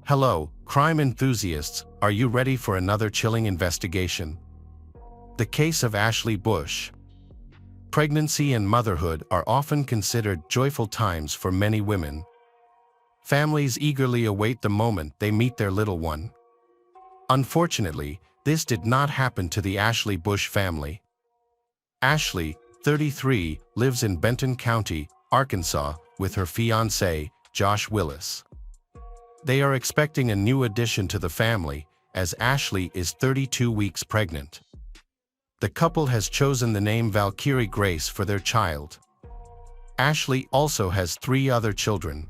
Hello, crime enthusiasts, are you ready for another chilling investigation? The case of Ashley Bush. Pregnancy and motherhood are often considered joyful times for many women. Families eagerly await the moment they meet their little one. Unfortunately, this did not happen to the Ashley Bush family. Ashley, 33, lives in Benton County, Arkansas, with her fiancé, Josh Willis. They are expecting a new addition to the family, as Ashley is 32 weeks pregnant. The couple has chosen the name Valkyrie Grace for their child. Ashley also has 3 other children: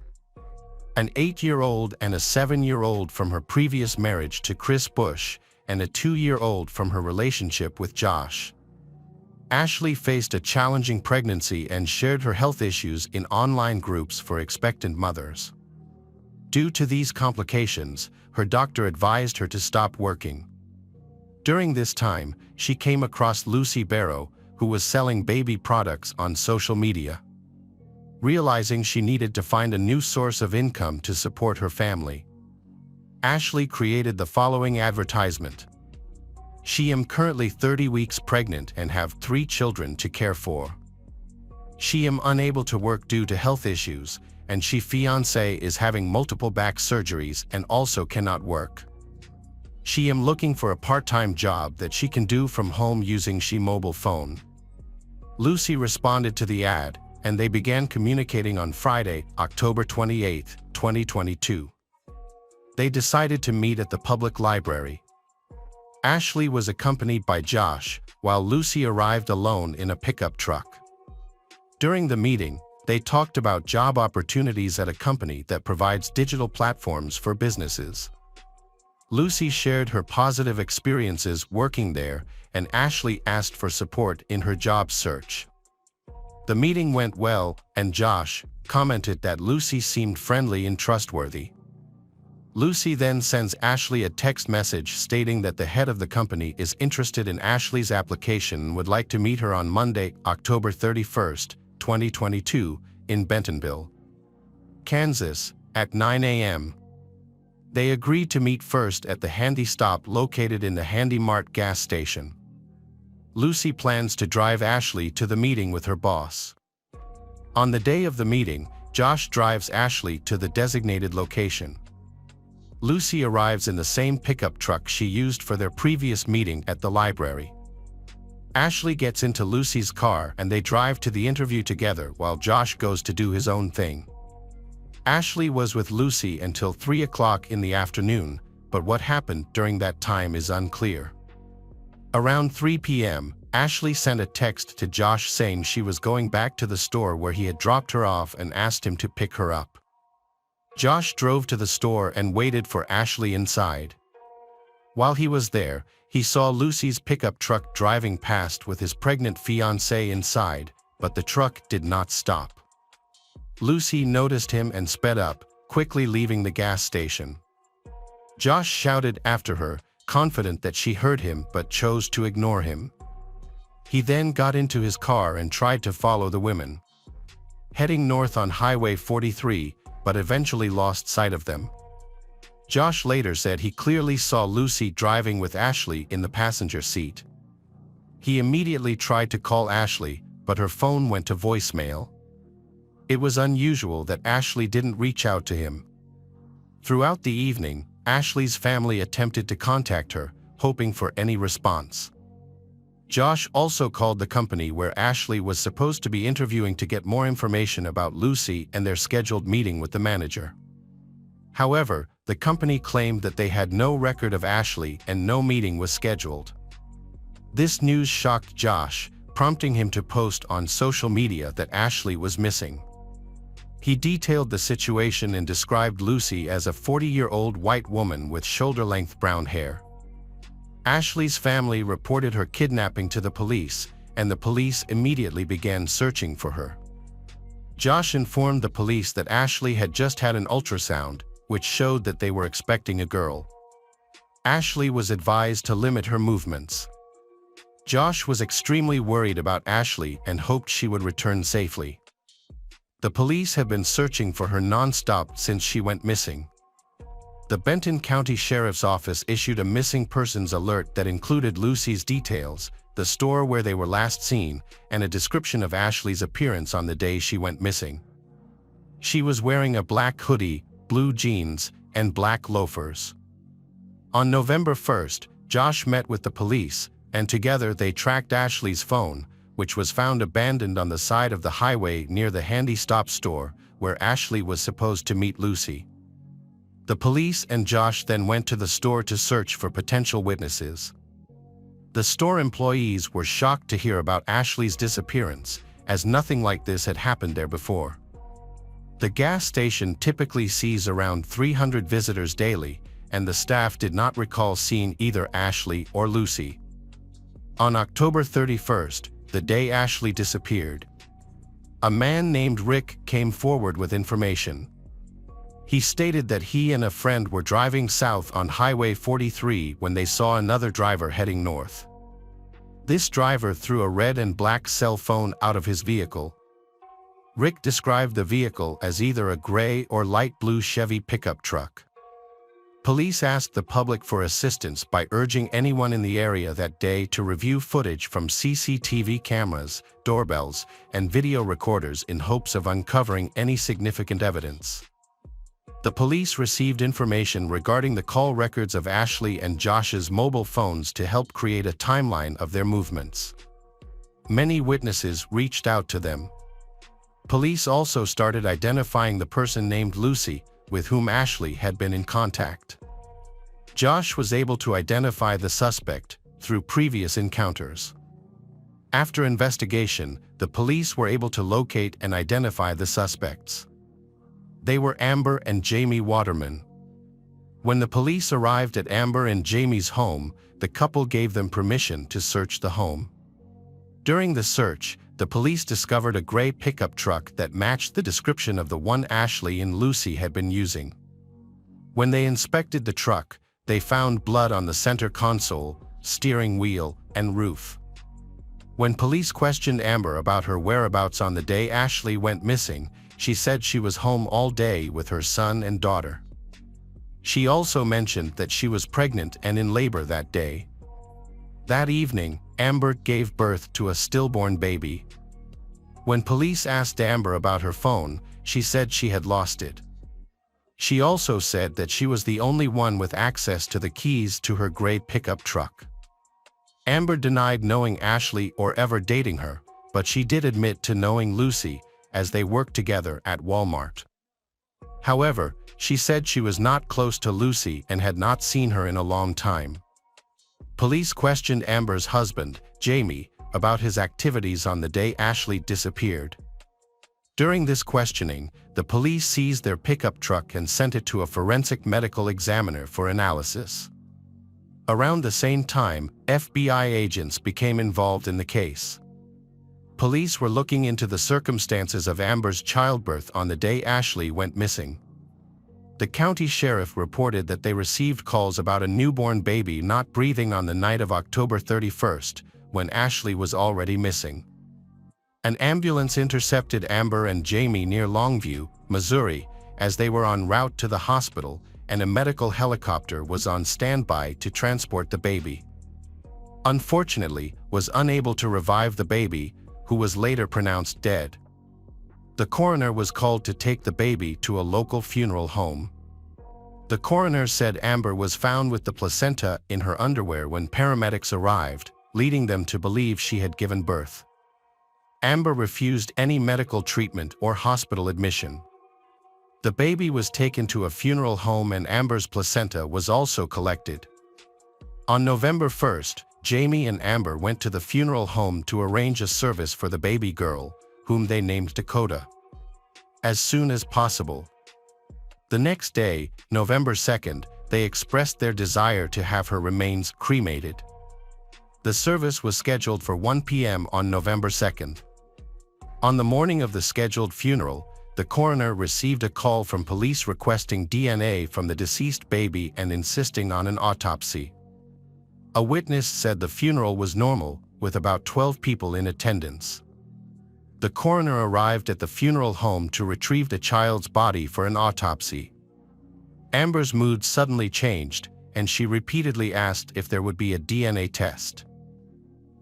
an 8-year-old and a 7-year-old from her previous marriage to Chris Bush, and a 2-year-old from her relationship with Josh. Ashley faced a challenging pregnancy and shared her health issues in online groups for expectant mothers. Due to these complications, her doctor advised her to stop working. During this time, she came across Lucy Barrow, who was selling baby products on social media. Realizing she needed to find a new source of income to support her family, Ashley created the following advertisement. She am currently 30 weeks pregnant and have 3 children to care for. She am unable to work due to health issues, and she fiancé is having multiple back surgeries and also cannot work. She am looking for a part-time job that she can do from home using she mobile phone. Lucy responded to the ad, and they began communicating on Friday, October 28, 2022. They decided to meet at the public library. Ashley was accompanied by Josh, while Lucy arrived alone in a pickup truck. During the meeting, they talked about job opportunities at a company that provides digital platforms for businesses. Lucy shared her positive experiences working there, and Ashley asked for support in her job search. The meeting went well, and Josh commented that Lucy seemed friendly and trustworthy. Lucy then sends Ashley a text message stating that the head of the company is interested in Ashley's application and would like to meet her on Monday, October 31, 2022, in Bentonville, Kansas, at 9 a.m. They agreed to meet first at the Handy Stop located in the Handy Mart gas station. Lucy plans to drive Ashley to the meeting with her boss. On the day of the meeting, Josh drives Ashley to the designated location. Lucy arrives in the same pickup truck she used for their previous meeting at the library. Ashley gets into Lucy's car and they drive to the interview together while Josh goes to do his own thing. Ashley was with Lucy until 3 o'clock in the afternoon, but what happened during that time is unclear. Around 3 p.m., Ashley sent a text to Josh saying she was going back to the store where he had dropped her off and asked him to pick her up. Josh drove to the store and waited for Ashley inside. While he was there, he saw Lucy's pickup truck driving past with his pregnant fiancée inside, but the truck did not stop. Lucy noticed him and sped up, quickly leaving the gas station. Josh shouted after her, confident that she heard him but chose to ignore him. He then got into his car and tried to follow the women, heading north on Highway 43, but eventually lost sight of them. Josh later said he clearly saw Lucy driving with Ashley in the passenger seat. He immediately tried to call Ashley, but her phone went to voicemail. It was unusual that Ashley didn't reach out to him. Throughout the evening, Ashley's family attempted to contact her, hoping for any response. Josh also called the company where Ashley was supposed to be interviewing to get more information about Lucy and their scheduled meeting with the manager. However, the company claimed that they had no record of Ashley and no meeting was scheduled. This news shocked Josh, prompting him to post on social media that Ashley was missing. He detailed the situation and described Lucy as a 40-year-old white woman with shoulder-length brown hair. Ashley's family reported her kidnapping to the police, and the police immediately began searching for her. Josh informed the police that Ashley had just had an ultrasound, which showed that they were expecting a girl. Ashley was advised to limit her movements. Josh was extremely worried about Ashley and hoped she would return safely. The police have been searching for her non-stop since she went missing. The Benton County Sheriff's Office issued a missing persons alert that included Lucy's details, the store where they were last seen, and a description of Ashley's appearance on the day she went missing. She was wearing a black hoodie, blue jeans, and black loafers. On November 1st, Josh met with the police, and together they tracked Ashley's phone, which was found abandoned on the side of the highway near the Handy Stop store, where Ashley was supposed to meet Lucy. The police and Josh then went to the store to search for potential witnesses. The store employees were shocked to hear about Ashley's disappearance, as nothing like this had happened there before. The gas station typically sees around 300 visitors daily, and the staff did not recall seeing either Ashley or Lucy. On October 31st, the day Ashley disappeared, a man named Rick came forward with information. He stated that he and a friend were driving south on Highway 43 when they saw another driver heading north. This driver threw a red and black cell phone out of his vehicle. Rick described the vehicle as either a gray or light blue Chevy pickup truck. Police asked the public for assistance by urging anyone in the area that day to review footage from CCTV cameras, doorbells, and video recorders in hopes of uncovering any significant evidence. The police received information regarding the call records of Ashley and Josh's mobile phones to help create a timeline of their movements. Many witnesses reached out to them. Police also started identifying the person named Lucy, with whom Ashley had been in contact. Josh was able to identify the suspect through previous encounters. After investigation, the police were able to locate and identify the suspects. They were Amber and Jamie Waterman. When the police arrived at Amber and Jamie's home, the couple gave them permission to search the home. During the search, the police discovered a gray pickup truck that matched the description of the one Ashley and Lucy had been using. When they inspected the truck, they found blood on the center console, steering wheel, and roof. When police questioned Amber about her whereabouts on the day Ashley went missing, she said she was home all day with her son and daughter. She also mentioned that she was pregnant and in labor that day. That evening, Amber gave birth to a stillborn baby. When police asked Amber about her phone, she said she had lost it. She also said that she was the only one with access to the keys to her gray pickup truck. Amber denied knowing Ashley or ever dating her, but she did admit to knowing Lucy, as they worked together at Walmart. However, she said she was not close to Lucy and had not seen her in a long time. Police questioned Amber's husband, Jamie, about his activities on the day Ashley disappeared. During this questioning, the police seized their pickup truck and sent it to a forensic medical examiner for analysis. Around the same time, FBI agents became involved in the case. Police were looking into the circumstances of Amber's childbirth on the day Ashley went missing. The county sheriff reported that they received calls about a newborn baby not breathing on the night of October 31st, when Ashley was already missing. An ambulance intercepted Amber and Jamie near Longview, Missouri, as they were en route to the hospital, and a medical helicopter was on standby to transport the baby. Unfortunately, was unable to revive the baby, who was later pronounced dead. The coroner was called to take the baby to a local funeral home. The coroner said Amber was found with the placenta in her underwear when paramedics arrived, leading them to believe she had given birth. Amber refused any medical treatment or hospital admission. The baby was taken to a funeral home and Amber's placenta was also collected. On November 1st, Jamie and Amber went to the funeral home to arrange a service for the baby girl, whom they named Dakota, as soon as possible. The next day, November 2nd, they expressed their desire to have her remains cremated. The service was scheduled for 1 p.m. on November 2nd. On the morning of the scheduled funeral, the coroner received a call from police requesting DNA from the deceased baby and insisting on an autopsy. A witness said the funeral was normal, with about 12 people in attendance. The coroner arrived at the funeral home to retrieve the child's body for an autopsy. Amber's mood suddenly changed, and she repeatedly asked if there would be a DNA test.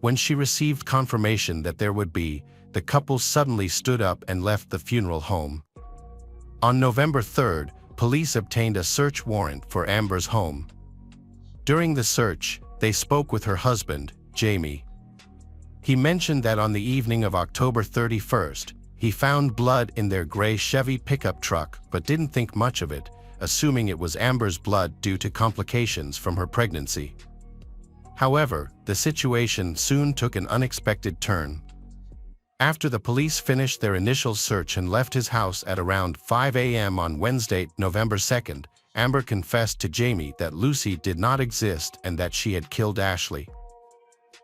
When she received confirmation that there would be, the couple suddenly stood up and left the funeral home. On November 3rd, police obtained a search warrant for Amber's home. During the search, they spoke with her husband, Jamie. He mentioned that on the evening of October 31st, he found blood in their gray Chevy pickup truck but didn't think much of it, assuming it was Amber's blood due to complications from her pregnancy. However, the situation soon took an unexpected turn. After the police finished their initial search and left his house at around 5 a.m. on Wednesday, November 2nd, Amber confessed to Jamie that Lucy did not exist and that she had killed Ashley.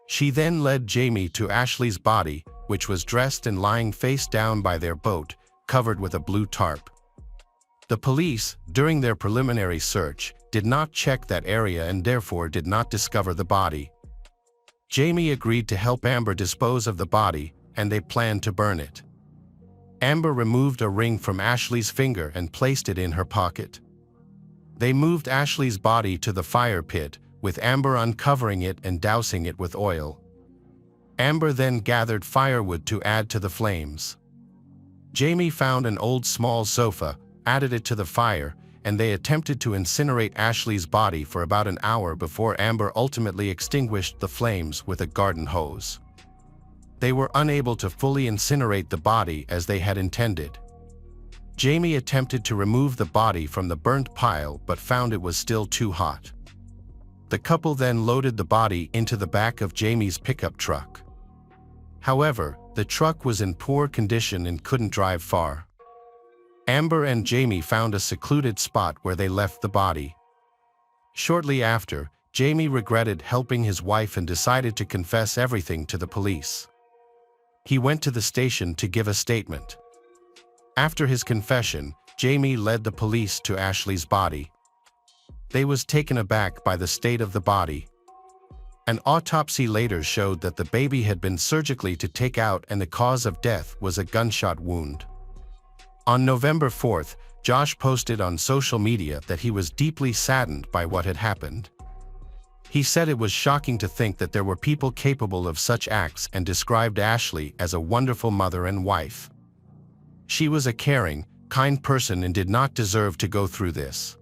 She then led Jamie to Ashley's body, which was dressed and lying face down by their boat, covered with a blue tarp. The police, during their preliminary search, did not check that area and therefore did not discover the body. Jamie agreed to help Amber dispose of the body, and they planned to burn it. Amber removed a ring from Ashley's finger and placed it in her pocket. They moved Ashley's body to the fire pit, with Amber uncovering it and dousing it with oil. Amber then gathered firewood to add to the flames. Jamie found an old small sofa, added it to the fire, and they attempted to incinerate Ashley's body for about an hour before Amber ultimately extinguished the flames with a garden hose. They were unable to fully incinerate the body as they had intended. Jamie attempted to remove the body from the burnt pile but found it was still too hot. The couple then loaded the body into the back of Jamie's pickup truck. However, the truck was in poor condition and couldn't drive far. Amber and Jamie found a secluded spot where they left the body. Shortly after, Jamie regretted helping his wife and decided to confess everything to the police. He went to the station to give a statement. After his confession, Jamie led the police to Ashley's body. They was taken aback by the state of the body. An autopsy later showed that the baby had been surgically taken out and the cause of death was a gunshot wound. On November 4th, Josh posted on social media that he was deeply saddened by what had happened. He said it was shocking to think that there were people capable of such acts and described Ashley as a wonderful mother and wife. She was a caring, kind person and did not deserve to go through this.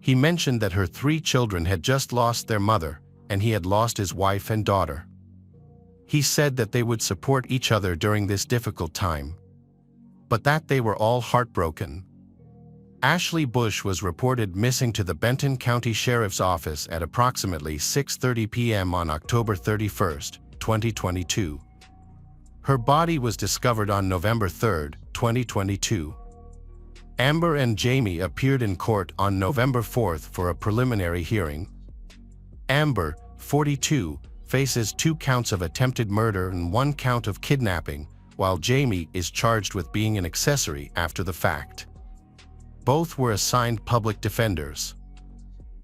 He mentioned that her 3 children had just lost their mother, and he had lost his wife and daughter. He said that they would support each other during this difficult time, but that they were all heartbroken. Ashley Bush was reported missing to the Benton County Sheriff's Office at approximately 6:30 p.m. on October 31st, 2022. Her body was discovered on November 3rd, 2022. Amber and Jamie appeared in court on November 4th for a preliminary hearing. Amber, 42, faces 2 counts of attempted murder and 1 count of kidnapping, while Jamie is charged with being an accessory after the fact. Both were assigned public defenders.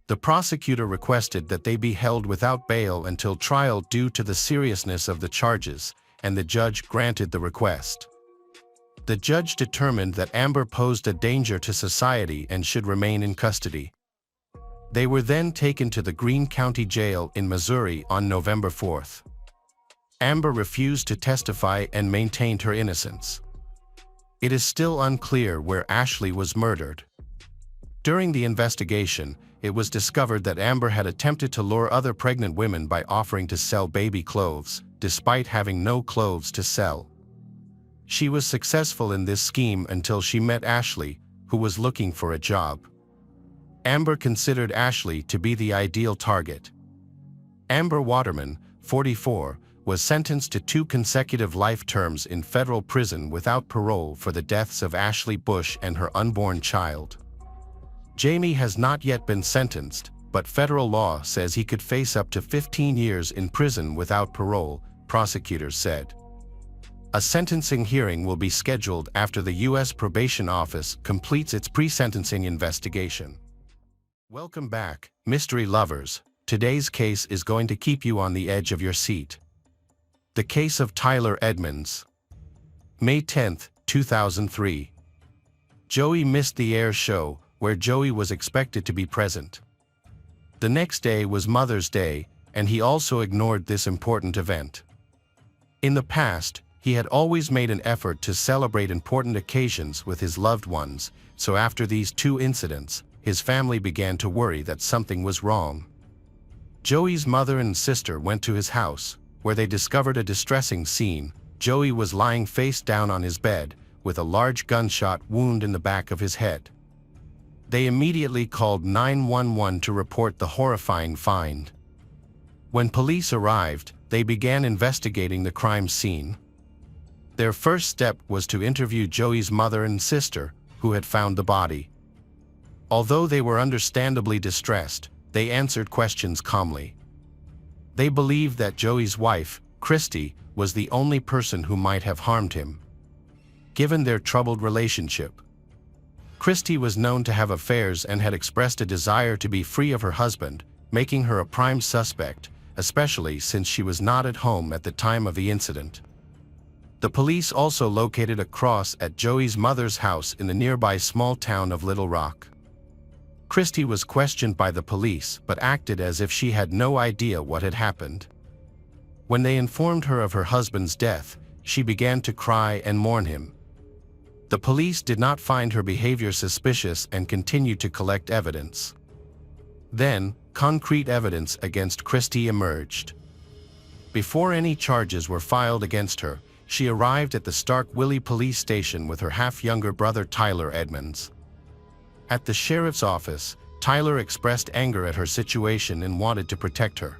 The prosecutor requested that they be held without bail until trial due to the seriousness of the charges, and the judge granted the request. The judge determined that Amber posed a danger to society and should remain in custody. They were then taken to the Greene County Jail in Missouri on November 4th. Amber refused to testify and maintained her innocence. It is still unclear where Ashley was murdered. During the investigation, it was discovered that Amber had attempted to lure other pregnant women by offering to sell baby clothes, despite having no clothes to sell. She was successful in this scheme until she met Ashley, who was looking for a job. Amber considered Ashley to be the ideal target. Amber Waterman, 44, was sentenced to 2 consecutive life terms in federal prison without parole for the deaths of Ashley Bush and her unborn child. Jamie has not yet been sentenced, but federal law says he could face up to 15 years in prison without parole, prosecutors said. A sentencing hearing will be scheduled after the U.S. Probation Office completes its pre-sentencing investigation. Welcome back, mystery lovers. Today's case is going to keep you on the edge of your seat. The case of Tyler Edmonds. May 10, 2003. Joey missed the air show, where Joey was expected to be present. The next day was Mother's Day, and he also ignored this important event. In the past, he had always made an effort to celebrate important occasions with his loved ones, so after these two incidents, his family began to worry that something was wrong. Joey's mother and sister went to his house, where they discovered a distressing scene. Joey was lying face down on his bed, with a large gunshot wound in the back of his head. They immediately called 911 to report the horrifying find. When police arrived, they began investigating the crime scene. Their first step was to interview Joey's mother and sister, who had found the body. Although they were understandably distressed, they answered questions calmly. They believed that Joey's wife, Christy, was the only person who might have harmed him. Given their troubled relationship, Christy was known to have affairs and had expressed a desire to be free of her husband, making her a prime suspect, especially since she was not at home at the time of the incident. The police also located a cross at Joey's mother's house in the nearby small town of Little Rock. Christy was questioned by the police but acted as if she had no idea what had happened. When they informed her of her husband's death, she began to cry and mourn him. The police did not find her behavior suspicious and continued to collect evidence. Then, concrete evidence against Christy emerged. Before any charges were filed against her, she arrived at the Stark-Willie police station with her half-younger brother Tyler Edmonds. At the sheriff's office, Tyler expressed anger at her situation and wanted to protect her.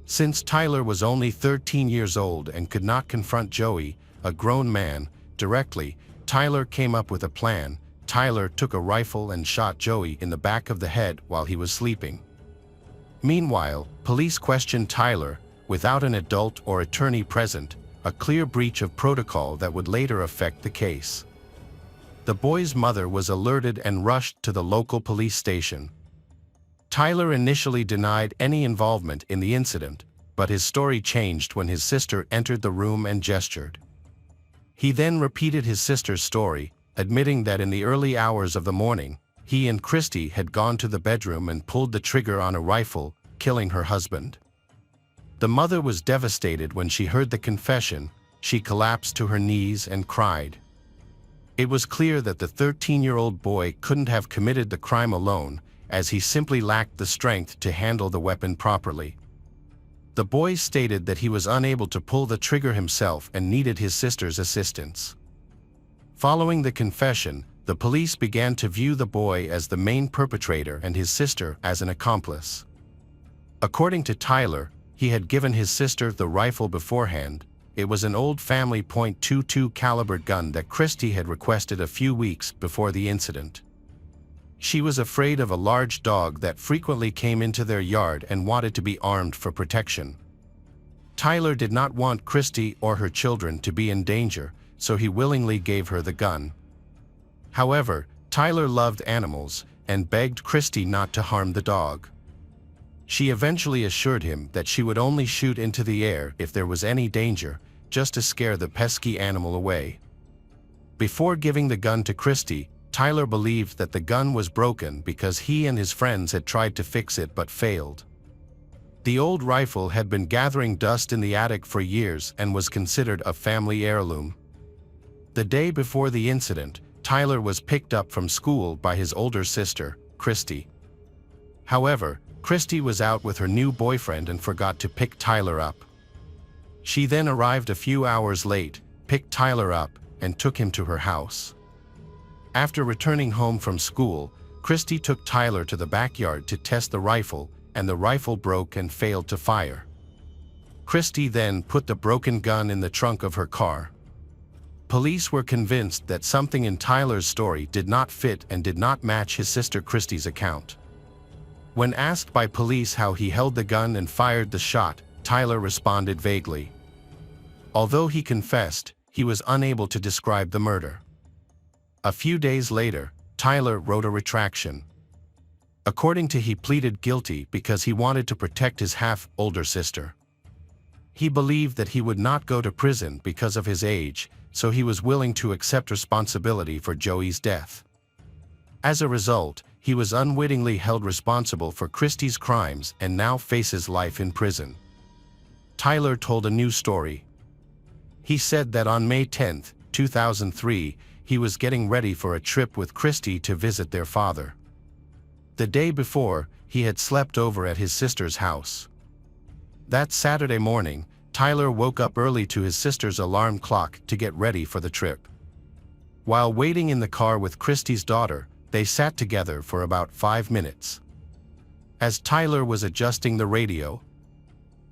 Since Tyler was only 13 years old and could not confront Joey, a grown man, directly, Tyler came up with a plan. Tyler took a rifle and shot Joey in the back of the head while he was sleeping. Meanwhile, police questioned Tyler, without an adult or attorney present, a clear breach of protocol that would later affect the case. The boy's mother was alerted and rushed to the local police station. Tyler initially denied any involvement in the incident, but his story changed when his sister entered the room and gestured. He then repeated his sister's story, admitting that in the early hours of the morning, he and Christy had gone to the bedroom and pulled the trigger on a rifle, killing her husband. The mother was devastated when she heard the confession. She collapsed to her knees and cried. It was clear that the 13-year-old boy couldn't have committed the crime alone, as he simply lacked the strength to handle the weapon properly. The boy stated that he was unable to pull the trigger himself and needed his sister's assistance. Following the confession, the police began to view the boy as the main perpetrator and his sister as an accomplice. According to Tyler, he had given his sister the rifle beforehand. It was an old family .22 caliber gun that Christy had requested a few weeks before the incident. She was afraid of a large dog that frequently came into their yard and wanted to be armed for protection. Tyler did not want Christy or her children to be in danger, so he willingly gave her the gun. However, Tyler loved animals and begged Christy not to harm the dog. She eventually assured him that she would only shoot into the air if there was any danger, just to scare the pesky animal away. Before giving the gun to Christy, Tyler believed that the gun was broken because he and his friends had tried to fix it but failed. The old rifle had been gathering dust in the attic for years and was considered a family heirloom. The day before the incident, Tyler was picked up from school by his older sister, Christy. However, Christy was out with her new boyfriend and forgot to pick Tyler up. She then arrived a few hours late, picked Tyler up, and took him to her house. After returning home from school, Christy took Tyler to the backyard to test the rifle, and the rifle broke and failed to fire. Christy then put the broken gun in the trunk of her car. Police were convinced that something in Tyler's story did not fit and did not match his sister Christy's account. When asked by police how he held the gun and fired the shot, Tyler responded vaguely. Although he confessed, he was unable to describe the murder. A few days later, Tyler wrote a retraction. According to he pleaded guilty because he wanted to protect his half-older sister. He believed that he would not go to prison because of his age, so he was willing to accept responsibility for Joey's death. As a result, he was unwittingly held responsible for Christie's crimes and now faces life in prison. Tyler told a new story. He said that on May 10, 2003, he was getting ready for a trip with Christie to visit their father. The day before, he had slept over at his sister's house. That Saturday morning, Tyler woke up early to his sister's alarm clock to get ready for the trip. While waiting in the car with Christie's daughter, they sat together for about 5 minutes. As Tyler was adjusting the radio,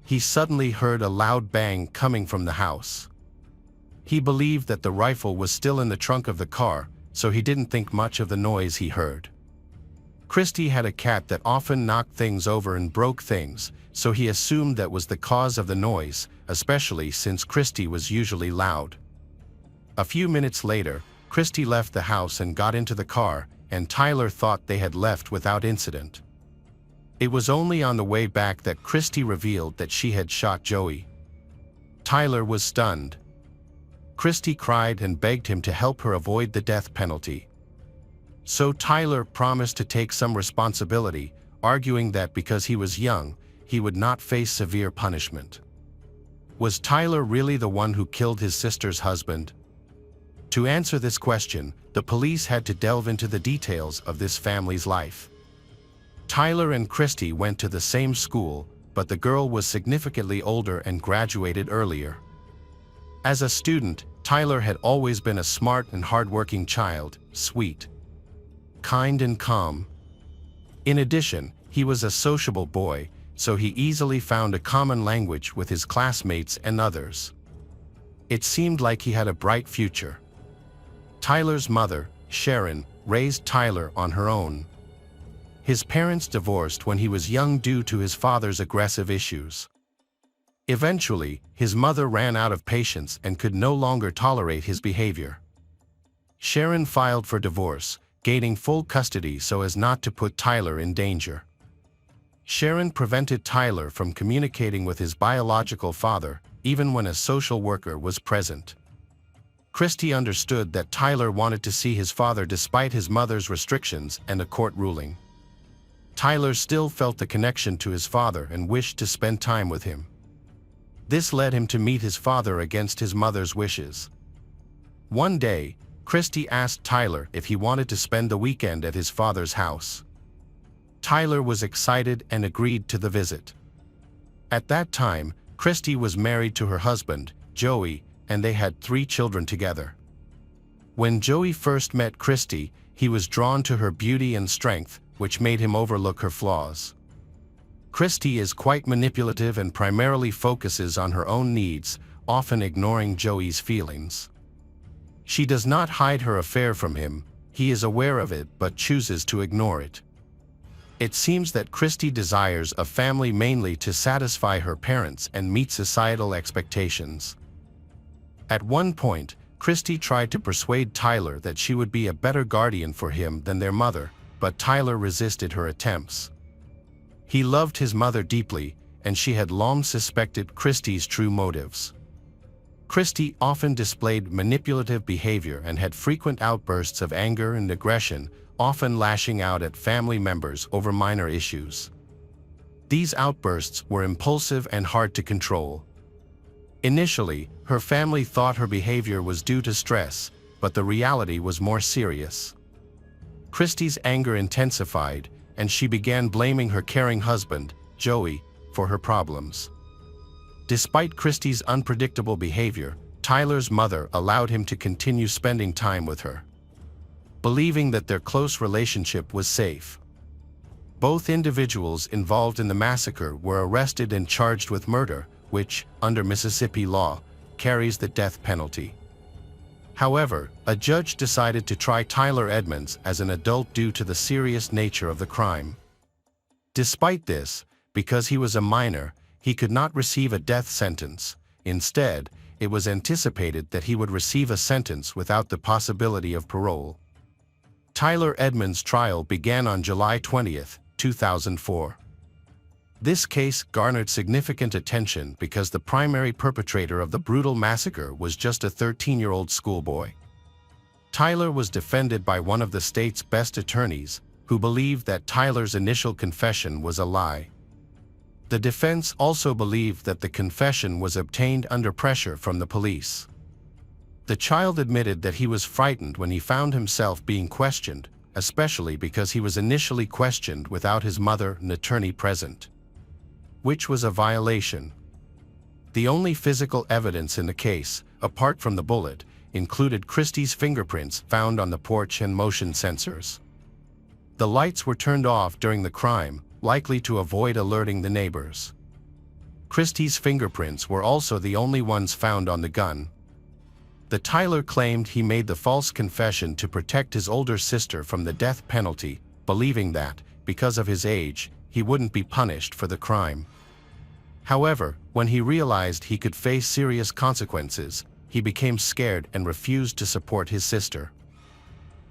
he suddenly heard a loud bang coming from the house. He believed that the rifle was still in the trunk of the car, so he didn't think much of the noise he heard. Christie had a cat that often knocked things over and broke things, so he assumed that was the cause of the noise, especially since Christie was usually loud. A few minutes later, Christie left the house and got into the car, and Tyler thought they had left without incident. It was only on the way back that Christie revealed that she had shot Joey. Tyler was stunned. Christie cried and begged him to help her avoid the death penalty. So Tyler promised to take some responsibility, arguing that because he was young, he would not face severe punishment. Was Tyler really the one who killed his sister's husband? To answer this question, the police had to delve into the details of this family's life. Tyler and Christie went to the same school, but the girl was significantly older and graduated earlier. As a student, Tyler had always been a smart and hardworking child, sweet, kind and calm. In addition, he was a sociable boy, so he easily found a common language with his classmates and others. It seemed like he had a bright future. Tyler's mother, Sharon, raised Tyler on her own. His parents divorced when he was young due to his father's aggressive issues. Eventually, his mother ran out of patience and could no longer tolerate his behavior. Sharon filed for divorce, gaining full custody so as not to put Tyler in danger. Sharon prevented Tyler from communicating with his biological father, even when a social worker was present. Christie understood that Tyler wanted to see his father despite his mother's restrictions and a court ruling. Tyler still felt the connection to his father and wished to spend time with him. This led him to meet his father against his mother's wishes. One day, Christie asked Tyler if he wanted to spend the weekend at his father's house. Tyler was excited and agreed to the visit. At that time, Christie was married to her husband, Joey, and they had 3 children together. When Joey first met Christie, he was drawn to her beauty and strength, which made him overlook her flaws. Christie is quite manipulative and primarily focuses on her own needs, often ignoring Joey's feelings. She does not hide her affair from him, he is aware of it but chooses to ignore it. It seems that Christie desires a family mainly to satisfy her parents and meet societal expectations. At one point, Christie tried to persuade Tyler that she would be a better guardian for him than their mother, but Tyler resisted her attempts. He loved his mother deeply, and she had long suspected Christie's true motives. Christie often displayed manipulative behavior and had frequent outbursts of anger and aggression, often lashing out at family members over minor issues. These outbursts were impulsive and hard to control. Initially, her family thought her behavior was due to stress, but the reality was more serious. Christie's anger intensified, and she began blaming her caring husband, Joey, for her problems. Despite Christie's unpredictable behavior, Tyler's mother allowed him to continue spending time with her, believing that their close relationship was safe. Both individuals involved in the massacre were arrested and charged with murder, which, under Mississippi law, carries the death penalty. However, a judge decided to try Tyler Edmonds as an adult due to the serious nature of the crime. Despite this, because he was a minor, he could not receive a death sentence. Instead, it was anticipated that he would receive a sentence without the possibility of parole. Tyler Edmonds' trial began on July 20, 2004. This case garnered significant attention because the primary perpetrator of the brutal massacre was just a 13-year-old schoolboy. Tyler was defended by one of the state's best attorneys, who believed that Tyler's initial confession was a lie. The defense also believed that the confession was obtained under pressure from the police. The child admitted that he was frightened when he found himself being questioned, especially because he was initially questioned without his mother and attorney present, which was a violation. The only physical evidence in the case, apart from the bullet, included Christie's fingerprints found on the porch and motion sensors. The lights were turned off during the crime, likely to avoid alerting the neighbors. Christie's fingerprints were also the only ones found on the gun. The Tyler claimed he made the false confession to protect his older sister from the death penalty, believing that, because of his age, he wouldn't be punished for the crime. However, when he realized he could face serious consequences, he became scared and refused to support his sister.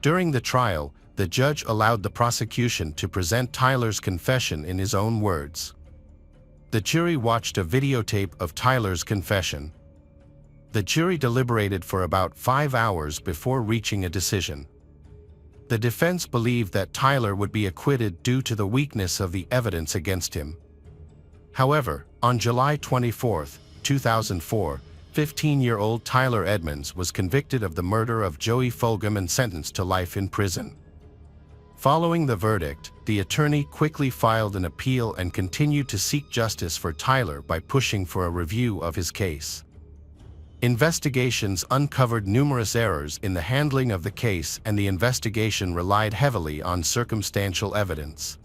During the trial, the judge allowed the prosecution to present Tyler's confession in his own words. The jury watched a videotape of Tyler's confession. The jury deliberated for about 5 hours before reaching a decision. The defense believed that Tyler would be acquitted due to the weakness of the evidence against him. However, on July 24, 2004, 15-year-old Tyler Edmonds was convicted of the murder of Joey Fulgham and sentenced to life in prison. Following the verdict, the attorney quickly filed an appeal and continued to seek justice for Tyler by pushing for a review of his case. Investigations uncovered numerous errors in the handling of the case, and the investigation relied heavily on circumstantial evidence.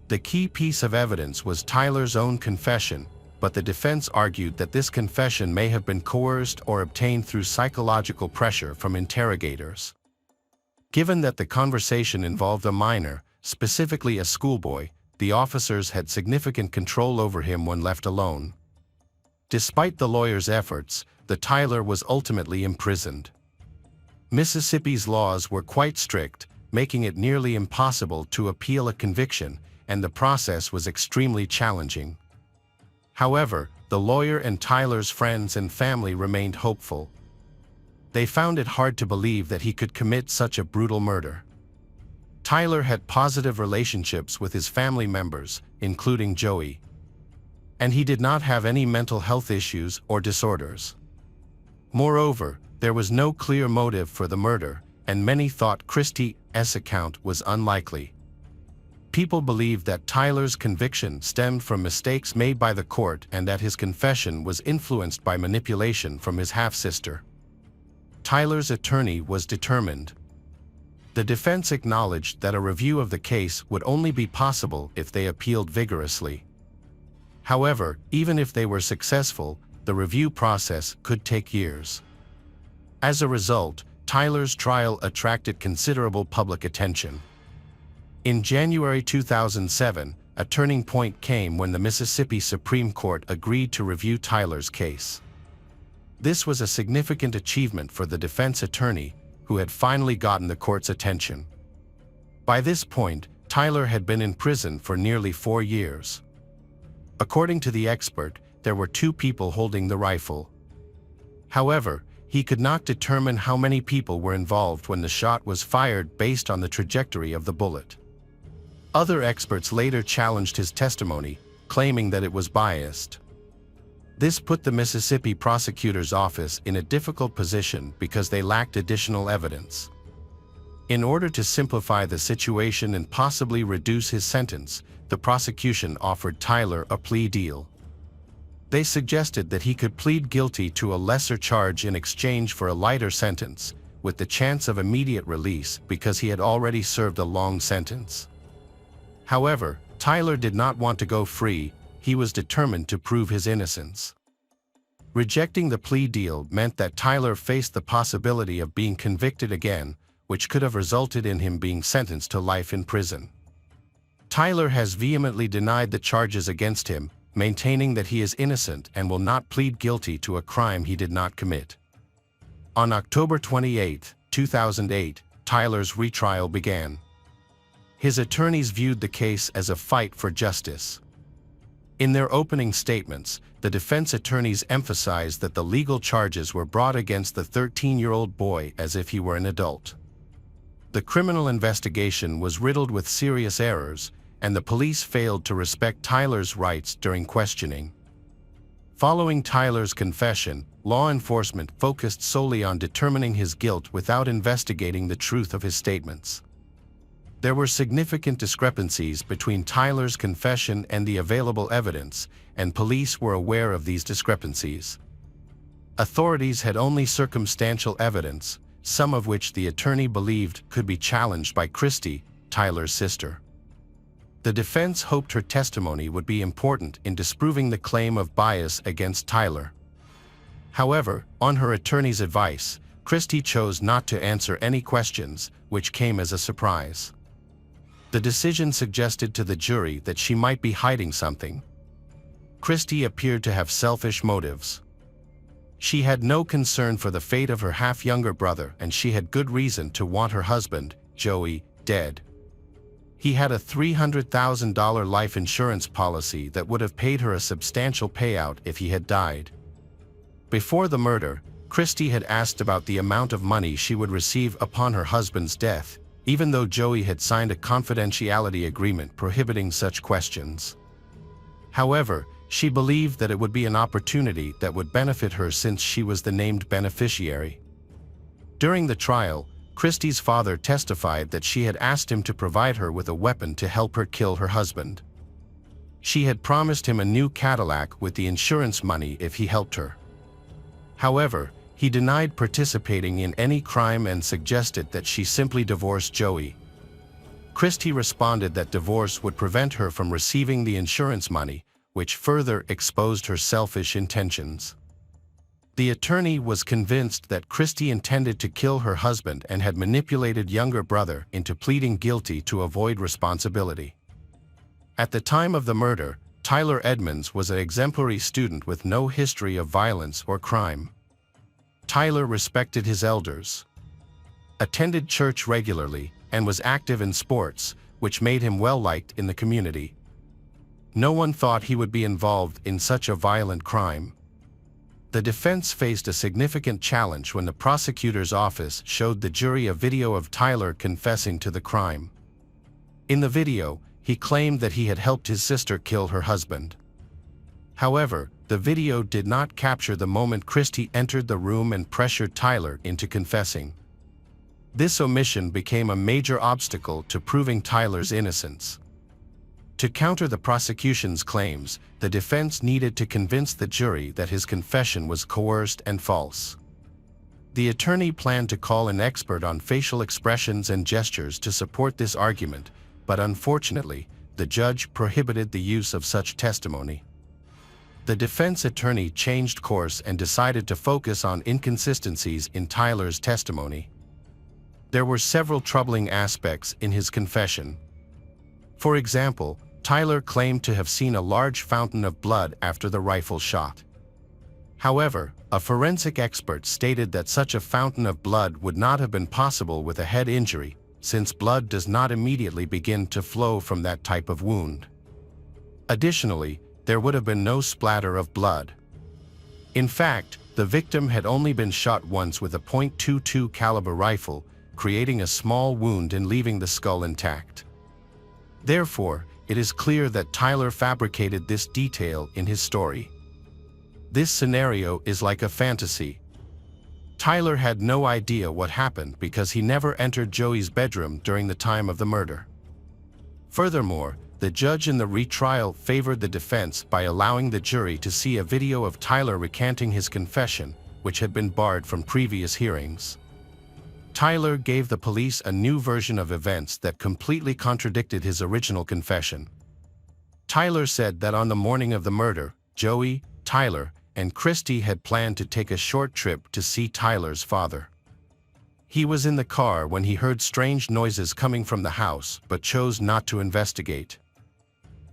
The key piece of evidence was Tyler's own confession, but the defense argued that this confession may have been coerced or obtained through psychological pressure from interrogators. Given that the conversation involved a minor, specifically a schoolboy, the officers had significant control over him when left alone. Despite the lawyer's efforts, the Tyler was ultimately imprisoned. Mississippi's laws were quite strict, making it nearly impossible to appeal a conviction, and the process was extremely challenging. However, the lawyer and Tyler's friends and family remained hopeful. They found it hard to believe that he could commit such a brutal murder. Tyler had positive relationships with his family members, including Joey, and he did not have any mental health issues or disorders. Moreover, there was no clear motive for the murder, and many thought Christie's account was unlikely. People believed that Tyler's conviction stemmed from mistakes made by the court and that his confession was influenced by manipulation from his half-sister. Tyler's attorney was determined. The defense acknowledged that a review of the case would only be possible if they appealed vigorously. However, even if they were successful, the review process could take years. As a result, Tyler's trial attracted considerable public attention. In January 2007, a turning point came when the Mississippi Supreme Court agreed to review Tyler's case. This was a significant achievement for the defense attorney, who had finally gotten the court's attention. By this point, Tyler had been in prison for nearly 4 years. According to the expert, there were 2 people holding the rifle. However, he could not determine how many people were involved when the shot was fired based on the trajectory of the bullet. Other experts later challenged his testimony, claiming that it was biased. This put the Mississippi prosecutor's office in a difficult position because they lacked additional evidence. In order to simplify the situation and possibly reduce his sentence, the prosecution offered Tyler a plea deal. They suggested that he could plead guilty to a lesser charge in exchange for a lighter sentence, with the chance of immediate release because he had already served a long sentence. However, Tyler did not want to go free. He was determined to prove his innocence. Rejecting the plea deal meant that Tyler faced the possibility of being convicted again, which could have resulted in him being sentenced to life in prison. Tyler has vehemently denied the charges against him, maintaining that he is innocent and will not plead guilty to a crime he did not commit. On October 28, 2008, Tyler's retrial began. His attorneys viewed the case as a fight for justice. In their opening statements, the defense attorneys emphasized that the legal charges were brought against the 13-year-old boy as if he were an adult. The criminal investigation was riddled with serious errors, and the police failed to respect Tyler's rights during questioning. Following Tyler's confession, law enforcement focused solely on determining his guilt without investigating the truth of his statements. There were significant discrepancies between Tyler's confession and the available evidence, and police were aware of these discrepancies. Authorities had only circumstantial evidence, some of which the attorney believed could be challenged by Christy, Tyler's sister. The defense hoped her testimony would be important in disproving the claim of bias against Tyler. However, on her attorney's advice, Christy chose not to answer any questions, which came as a surprise. The decision suggested to the jury that she might be hiding something. Christy appeared to have selfish motives. She had no concern for the fate of her half-younger brother, and she had good reason to want her husband, Joey, dead. He had a $300,000 life insurance policy that would have paid her a substantial payout if he had died. Before the murder, Christy had asked about the amount of money she would receive upon her husband's death, even though Joey had signed a confidentiality agreement prohibiting such questions. However, she believed that it would be an opportunity that would benefit her since she was the named beneficiary. During the trial, Christy's father testified that she had asked him to provide her with a weapon to help her kill her husband. She had promised him a new Cadillac with the insurance money if he helped her. However, he denied participating in any crime and suggested that she simply divorce Joey. Christy responded that divorce would prevent her from receiving the insurance money, which further exposed her selfish intentions. The attorney was convinced that Christy intended to kill her husband and had manipulated younger brother into pleading guilty to avoid responsibility. At the time of the murder, Tyler Edmonds was an exemplary student with no history of violence or crime. Tyler respected his elders, attended church regularly, and was active in sports, which made him well-liked in the community. No one thought he would be involved in such a violent crime. The defense faced a significant challenge when the prosecutor's office showed the jury a video of Tyler confessing to the crime. In the video, he claimed that he had helped his sister kill her husband. However, the video did not capture the moment Christy entered the room and pressured Tyler into confessing. This omission became a major obstacle to proving Tyler's innocence. To counter the prosecution's claims, the defense needed to convince the jury that his confession was coerced and false. The attorney planned to call an expert on facial expressions and gestures to support this argument, but unfortunately, the judge prohibited the use of such testimony. The defense attorney changed course and decided to focus on inconsistencies in Tyler's testimony. There were several troubling aspects in his confession. For example, Tyler claimed to have seen a large fountain of blood after the rifle shot. However, a forensic expert stated that such a fountain of blood would not have been possible with a head injury, since blood does not immediately begin to flow from that type of wound. Additionally, there would have been no splatter of blood. In fact, the victim had only been shot once with a .22 caliber rifle, creating a small wound and leaving the skull intact. Therefore, it is clear that Tyler fabricated this detail in his story. This scenario is like a fantasy. Tyler had no idea what happened because he never entered Joey's bedroom during the time of the murder. Furthermore, the judge in the retrial favored the defense by allowing the jury to see a video of Tyler recanting his confession, which had been barred from previous hearings. Tyler gave the police a new version of events that completely contradicted his original confession. Tyler said that on the morning of the murder, Joey, Tyler, and Christy had planned to take a short trip to see Tyler's father. He was in the car when he heard strange noises coming from the house but chose not to investigate.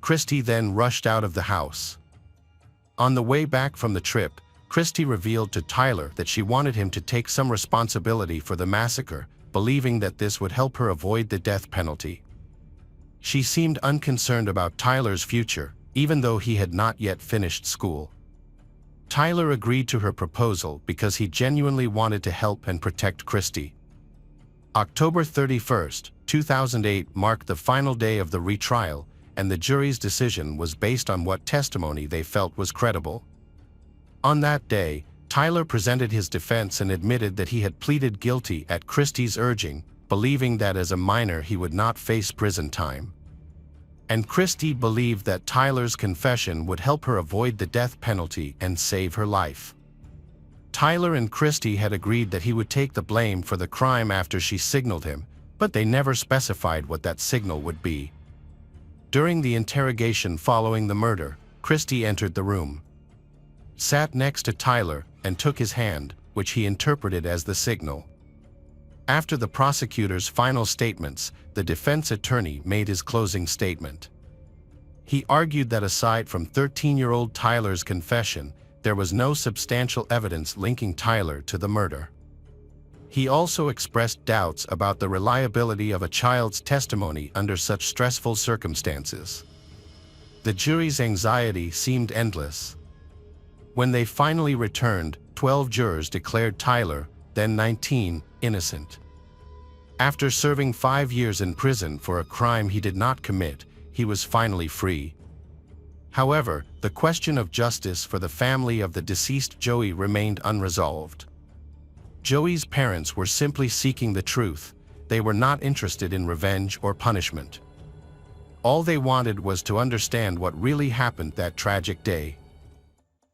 Christy then rushed out of the house. On the way back from the trip, Christy revealed to Tyler that she wanted him to take some responsibility for the massacre, believing that this would help her avoid the death penalty. She seemed unconcerned about Tyler's future, even though he had not yet finished school. Tyler agreed to her proposal because he genuinely wanted to help and protect Christy. October 31, 2008 marked the final day of the retrial, and the jury's decision was based on what testimony they felt was credible. On that day, Tyler presented his defense and admitted that he had pleaded guilty at Christy's urging, believing that as a minor he would not face prison time. And Christy believed that Tyler's confession would help her avoid the death penalty and save her life. Tyler and Christy had agreed that he would take the blame for the crime after she signaled him, but they never specified what that signal would be. During the interrogation following the murder, Christy entered the room, sat next to Tyler, and took his hand, which he interpreted as the signal. After the prosecutor's final statements, the defense attorney made his closing statement. He argued that aside from 13-year-old Tyler's confession, there was no substantial evidence linking Tyler to the murder. He also expressed doubts about the reliability of a child's testimony under such stressful circumstances. The jury's anxiety seemed endless. When they finally returned, 12 jurors declared Tyler, then 19, innocent. After serving 5 years in prison for a crime he did not commit, he was finally free. However, the question of justice for the family of the deceased Joey remained unresolved. Joey's parents were simply seeking the truth. They were not interested in revenge or punishment. All they wanted was to understand what really happened that tragic day.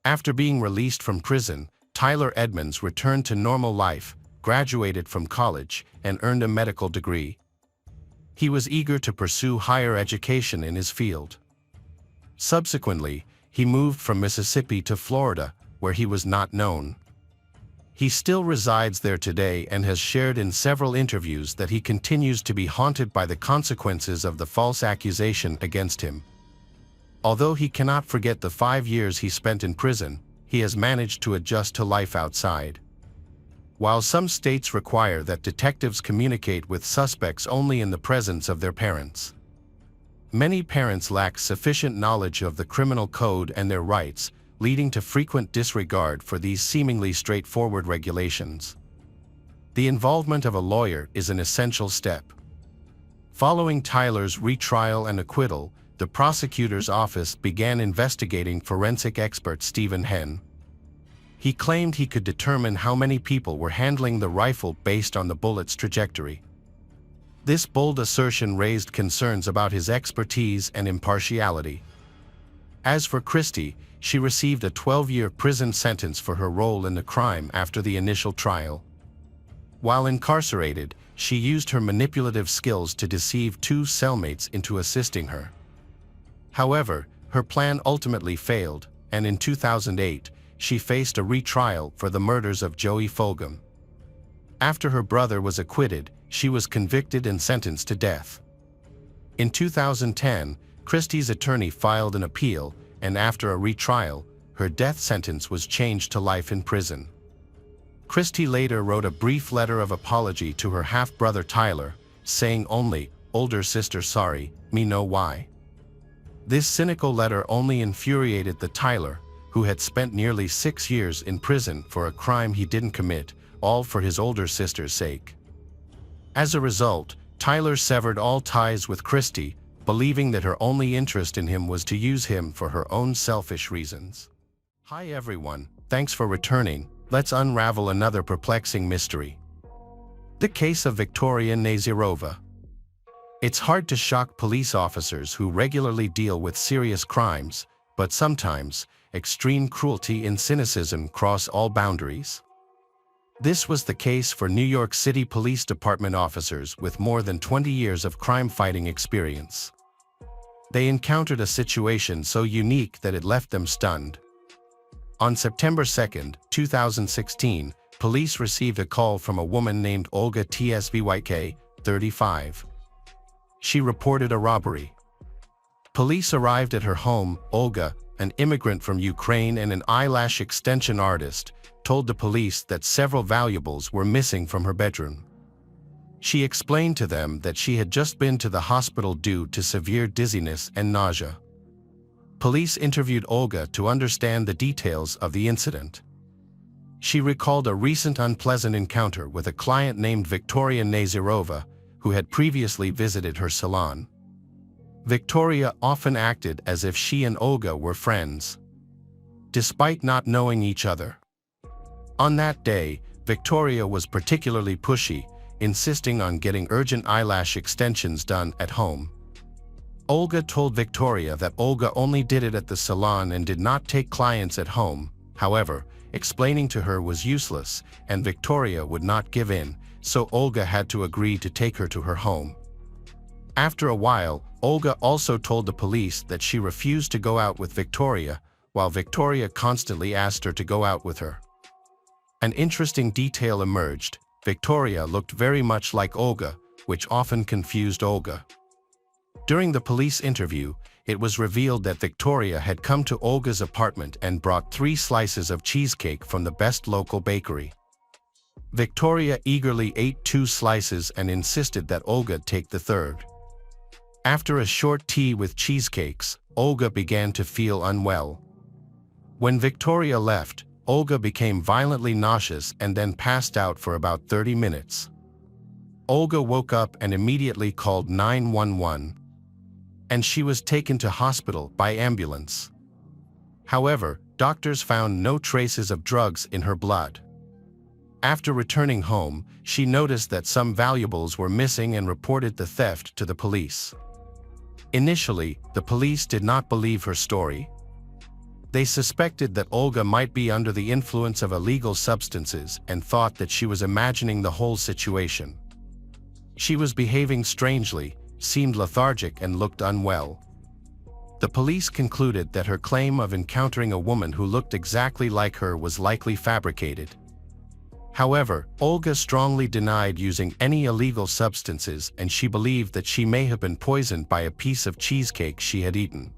After being released from prison, Tyler Edmonds returned to normal life, graduated from college, and earned a medical degree. He was eager to pursue higher education in his field. Subsequently, he moved from Mississippi to Florida, where he was not known. He still resides there today and has shared in several interviews that he continues to be haunted by the consequences of the false accusation against him. Although he cannot forget the 5 years he spent in prison, he has managed to adjust to life outside. While some states require that detectives communicate with suspects only in the presence of their parents, many parents lack sufficient knowledge of the criminal code and their rights, leading to frequent disregard for these seemingly straightforward regulations. The involvement of a lawyer is an essential step. Following Tyler's retrial and acquittal, the prosecutor's office began investigating forensic expert Stephen Henn. He claimed he could determine how many people were handling the rifle based on the bullet's trajectory. This bold assertion raised concerns about his expertise and impartiality. As for Christy, she received a 12-year prison sentence for her role in the crime after the initial trial. While incarcerated, she used her manipulative skills to deceive 2 cellmates into assisting her. However, her plan ultimately failed, and in 2008, she faced a retrial for the murders of Joey Fulgham. After her brother was acquitted, she was convicted and sentenced to death. In 2010, Christy's attorney filed an appeal, and after a retrial, her death sentence was changed to life in prison. Christy later wrote a brief letter of apology to her half-brother Tyler, saying only, "Older sister sorry, me know why." This cynical letter only infuriated the Tyler, who had spent nearly 6 years in prison for a crime he didn't commit, all for his older sister's sake. As a result, Tyler severed all ties with Christy, believing that her only interest in him was to use him for her own selfish reasons. Hi everyone, thanks for returning. Let's unravel another perplexing mystery. The case of Victoria Nazirova. It's hard to shock police officers who regularly deal with serious crimes, but sometimes, extreme cruelty and cynicism cross all boundaries. This was the case for New York City Police Department officers with more than 20 years of crime-fighting experience. They encountered a situation so unique that it left them stunned. On September 2, 2016, police received a call from a woman named Olga Tsvyk, 35. She reported a robbery. Police arrived at her home. Olga, an immigrant from Ukraine and an eyelash extension artist, told the police that several valuables were missing from her bedroom. She explained to them that she had just been to the hospital due to severe dizziness and nausea. Police interviewed Olga to understand the details of the incident. She recalled a recent unpleasant encounter with a client named Victoria Nazirova, who had previously visited her salon. Victoria often acted as if she and Olga were friends, despite not knowing each other. On that day, Victoria was particularly pushy, insisting on getting urgent eyelash extensions done at home. Olga told Victoria that Olga only did it at the salon and did not take clients at home. However, explaining to her was useless, and Victoria would not give in, so Olga had to agree to take her to her home. After a while, Olga also told the police that she refused to go out with Victoria, while Victoria constantly asked her to go out with her. An interesting detail emerged. Victoria looked very much like Olga, which often confused Olga. During the police interview, it was revealed that Victoria had come to Olga's apartment and brought 3 slices of cheesecake from the best local bakery. Victoria eagerly ate 2 slices and insisted that Olga take the 3rd. After a short tea with cheesecakes, Olga began to feel unwell. When Victoria left, Olga became violently nauseous and then passed out for about 30 minutes. Olga woke up and immediately called 911, and she was taken to hospital by ambulance. However, doctors found no traces of drugs in her blood. After returning home, she noticed that some valuables were missing and reported the theft to the police. Initially, the police did not believe her story. They suspected that Olga might be under the influence of illegal substances and thought that she was imagining the whole situation. She was behaving strangely, seemed lethargic and looked unwell. The police concluded that her claim of encountering a woman who looked exactly like her was likely fabricated. However, Olga strongly denied using any illegal substances, and she believed that she may have been poisoned by a piece of cheesecake she had eaten.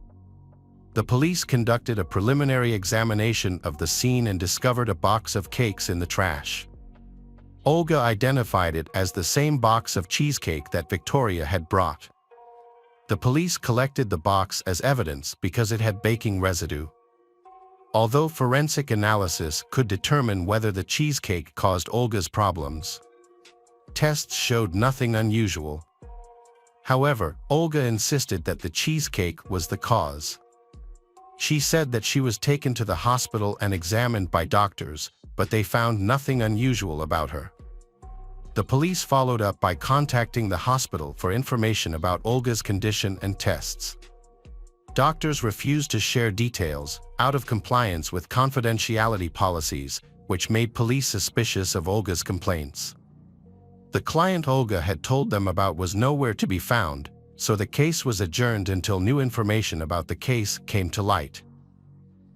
The police conducted a preliminary examination of the scene and discovered a box of cakes in the trash. Olga identified it as the same box of cheesecake that Victoria had brought. The police collected the box as evidence because it had baking residue. Although forensic analysis could determine whether the cheesecake caused Olga's problems, tests showed nothing unusual. However, Olga insisted that the cheesecake was the cause. She said that she was taken to the hospital and examined by doctors, but they found nothing unusual about her. The police followed up by contacting the hospital for information about Olga's condition and tests. Doctors refused to share details, out of compliance with confidentiality policies, which made police suspicious of Olga's complaints. The client Olga had told them about was nowhere to be found, so the case was adjourned until new information about the case came to light.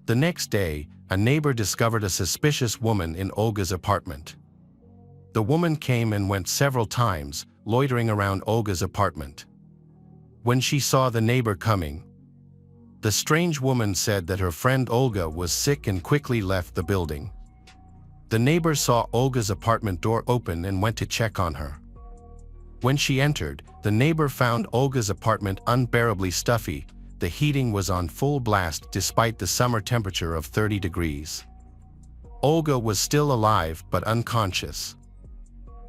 The next day, a neighbor discovered a suspicious woman in Olga's apartment. The woman came and went several times, loitering around Olga's apartment. When she saw the neighbor coming, the strange woman said that her friend Olga was sick and quickly left the building. The neighbor saw Olga's apartment door open and went to check on her. When she entered, the neighbor found Olga's apartment unbearably stuffy. The heating was on full blast despite the summer temperature of 30 degrees. Olga was still alive but unconscious.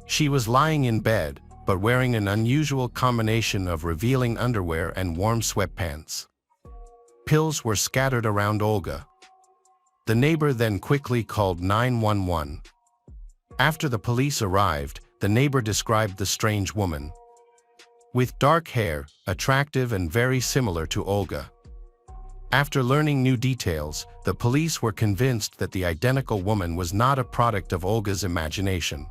She was lying in bed, but wearing an unusual combination of revealing underwear and warm sweatpants. Pills were scattered around Olga. The neighbor then quickly called 911. After the police arrived, the neighbor described the strange woman. With dark hair, attractive and very similar to Olga. After learning new details, the police were convinced that the identical woman was not a product of Olga's imagination.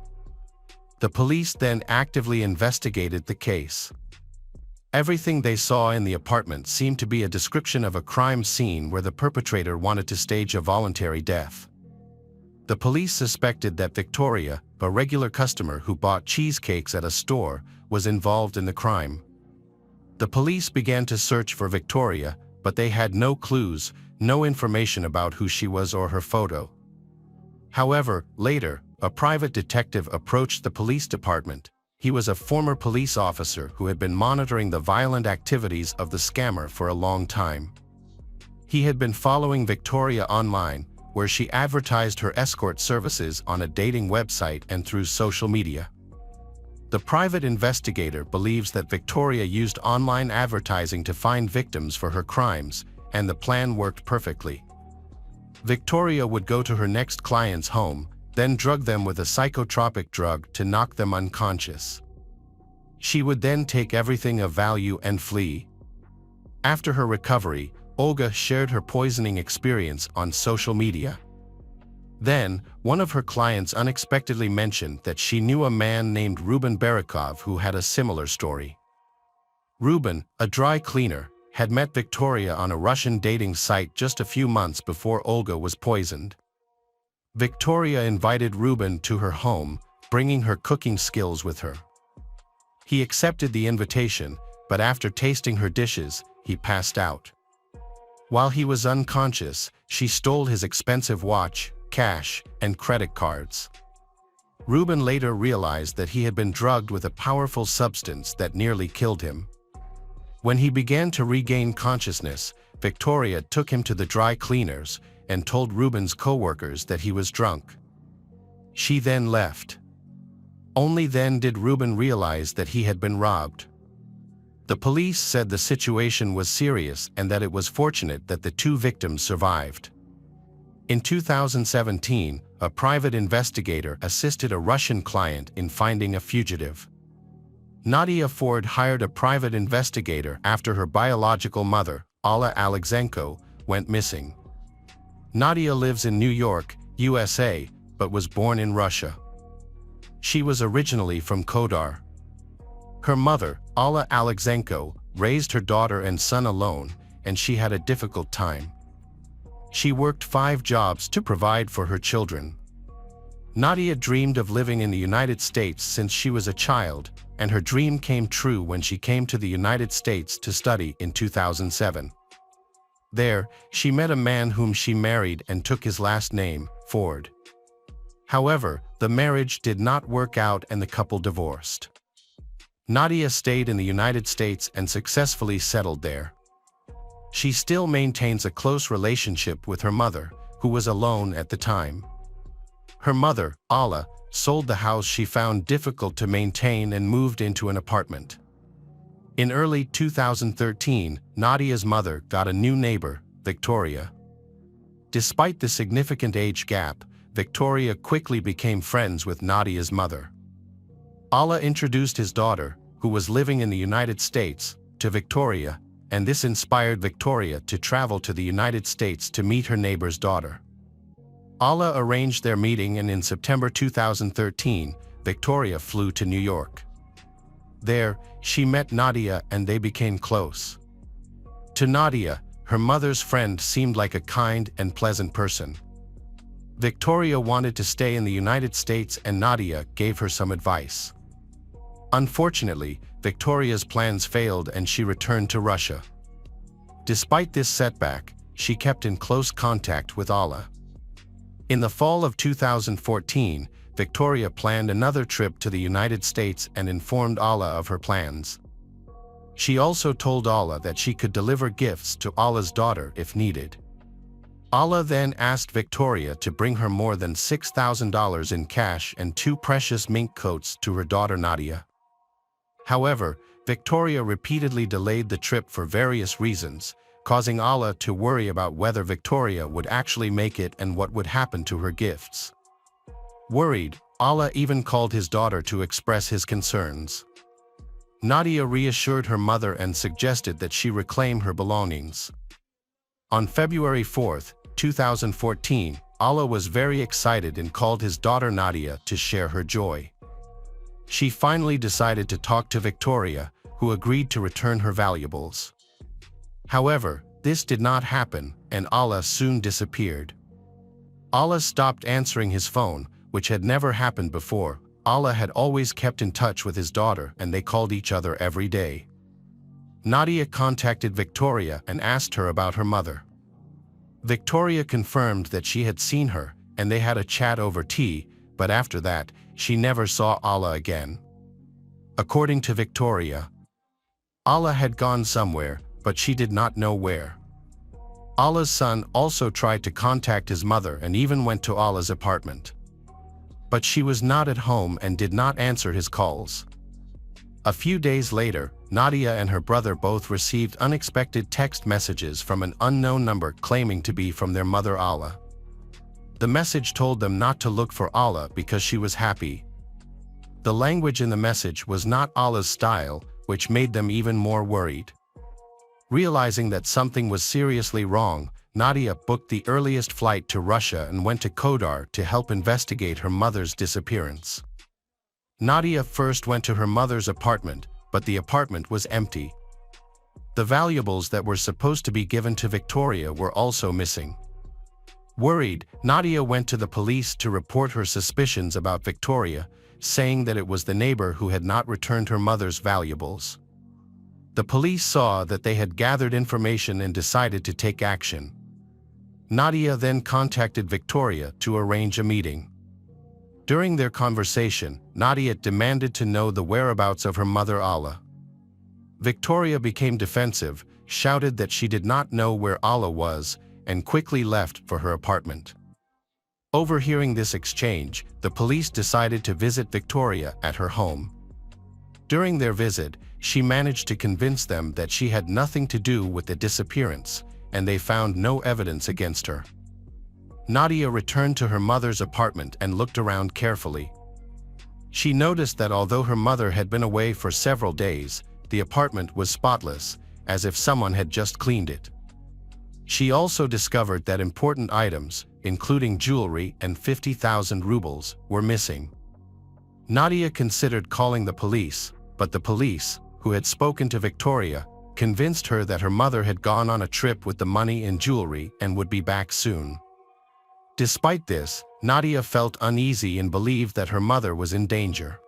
The police then actively investigated the case. Everything they saw in the apartment seemed to be a description of a crime scene where the perpetrator wanted to stage a voluntary death. The police suspected that Victoria, a regular customer who bought cheesecakes at a store, was involved in the crime. The police began to search for Victoria, but they had no clues, no information about who she was or her photo. However, later, a private detective approached the police department. He was a former police officer who had been monitoring the violent activities of the scammer for a long time. He had been following Victoria online, where she advertised her escort services on a dating website and through social media. The private investigator believes that Victoria used online advertising to find victims for her crimes, and the plan worked perfectly. Victoria would go to her next client's home, then drug them with a psychotropic drug to knock them unconscious. She would then take everything of value and flee. After her recovery, Olga shared her poisoning experience on social media. Then, one of her clients unexpectedly mentioned that she knew a man named Ruben Barikov who had a similar story. Ruben, a dry cleaner, had met Victoria on a Russian dating site just a few months before Olga was poisoned. Victoria invited Ruben to her home, bringing her cooking skills with her. He accepted the invitation, but after tasting her dishes, he passed out. While he was unconscious, she stole his expensive watch, cash, and credit cards. Ruben later realized that he had been drugged with a powerful substance that nearly killed him. When he began to regain consciousness, Victoria took him to the dry cleaners and told Ruben's co-workers that he was drunk. She then left. Only then did Ruben realize that he had been robbed. The police said the situation was serious and that it was fortunate that the two victims survived. In 2017, a private investigator assisted a Russian client in finding a fugitive. Nadia Ford hired a private investigator after her biological mother, Alla Alexenko, went missing. Nadia lives in New York, USA, but was born in Russia. She was originally from Kodar. Her mother, Alla Alexenko, raised her daughter and son alone, and she had a difficult time. She worked 5 jobs to provide for her children. Nadia dreamed of living in the United States since she was a child, and her dream came true when she came to the United States to study in 2007. There, she met a man whom she married and took his last name, Ford. However, the marriage did not work out and the couple divorced. Nadia stayed in the United States and successfully settled there. She still maintains a close relationship with her mother, who was alone at the time. Her mother, Alla, sold the house she found difficult to maintain and moved into an apartment. In early 2013, Nadia's mother got a new neighbor, Victoria. Despite the significant age gap, Victoria quickly became friends with Nadia's mother. Alla introduced his daughter, who was living in the United States, to Victoria, and this inspired Victoria to travel to the United States to meet her neighbor's daughter. Alla arranged their meeting, and in September 2013, Victoria flew to New York. There, she met Nadia and they became close. To Nadia, her mother's friend seemed like a kind and pleasant person. Victoria wanted to stay in the United States and Nadia gave her some advice. Unfortunately, Victoria's plans failed and she returned to Russia. Despite this setback, she kept in close contact with Alla. In the fall of 2014, Victoria planned another trip to the United States and informed Alla of her plans. She also told Alla that she could deliver gifts to Alla's daughter if needed. Alla then asked Victoria to bring her more than $6,000 in cash and 2 precious mink coats to her daughter Nadia. However, Victoria repeatedly delayed the trip for various reasons, causing Alla to worry about whether Victoria would actually make it and what would happen to her gifts. Worried, Alla even called his daughter to express his concerns. Nadia reassured her mother and suggested that she reclaim her belongings. On February 4, 2014, Alla was very excited and called his daughter Nadia to share her joy. She finally decided to talk to Victoria, who agreed to return her valuables. However, this did not happen, and Alla soon disappeared. Alla stopped answering his phone, which had never happened before. Alla had always kept in touch with his daughter and they called each other every day. Nadia contacted Victoria and asked her about her mother. Victoria confirmed that she had seen her and they had a chat over tea, but after that, she never saw Alla again. According to Victoria, Alla had gone somewhere, but she did not know where. Allah's son also tried to contact his mother and even went to Allah's apartment. But she was not at home and did not answer his calls. A few days later, Nadia and her brother both received unexpected text messages from an unknown number claiming to be from their mother Allah. The message told them not to look for Allah because she was happy. The language in the message was not Allah's style, which made them even more worried. Realizing that something was seriously wrong, Nadia booked the earliest flight to Russia and went to Kodar to help investigate her mother's disappearance. Nadia first went to her mother's apartment, but the apartment was empty. The valuables that were supposed to be given to Victoria were also missing. Worried, Nadia went to the police to report her suspicions about Victoria, saying that it was the neighbor who had not returned her mother's valuables. The police saw that they had gathered information and decided to take action. Nadia then contacted Victoria to arrange a meeting. During their conversation, Nadia demanded to know the whereabouts of her mother Allah. Victoria became defensive, shouted that she did not know where Allah was, and quickly left for her apartment. Overhearing this exchange, the police decided to visit Victoria at her home. During their visit, she managed to convince them that she had nothing to do with the disappearance, and they found no evidence against her. Nadia returned to her mother's apartment and looked around carefully. She noticed that although her mother had been away for several days, the apartment was spotless, as if someone had just cleaned it. She also discovered that important items, including jewelry and 50,000 rubles, were missing. Nadia considered calling the police, but the police, who had spoken to Victoria, convinced her that her mother had gone on a trip with the money and jewelry and would be back soon. Despite this, Nadia felt uneasy and believed that her mother was in danger.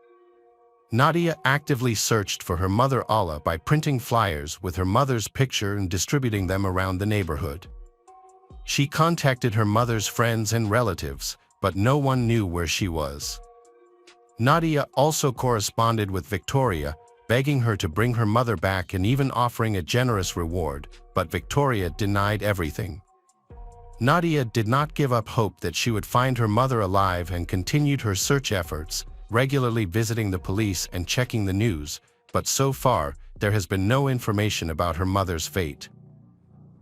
Nadia actively searched for her mother Allah by printing flyers with her mother's picture and distributing them around the neighborhood. She contacted her mother's friends and relatives, but no one knew where she was. Nadia also corresponded with Victoria, begging her to bring her mother back and even offering a generous reward, but Victoria denied everything. Nadia did not give up hope that she would find her mother alive and continued her search efforts, regularly visiting the police and checking the news, but so far, there has been no information about her mother's fate.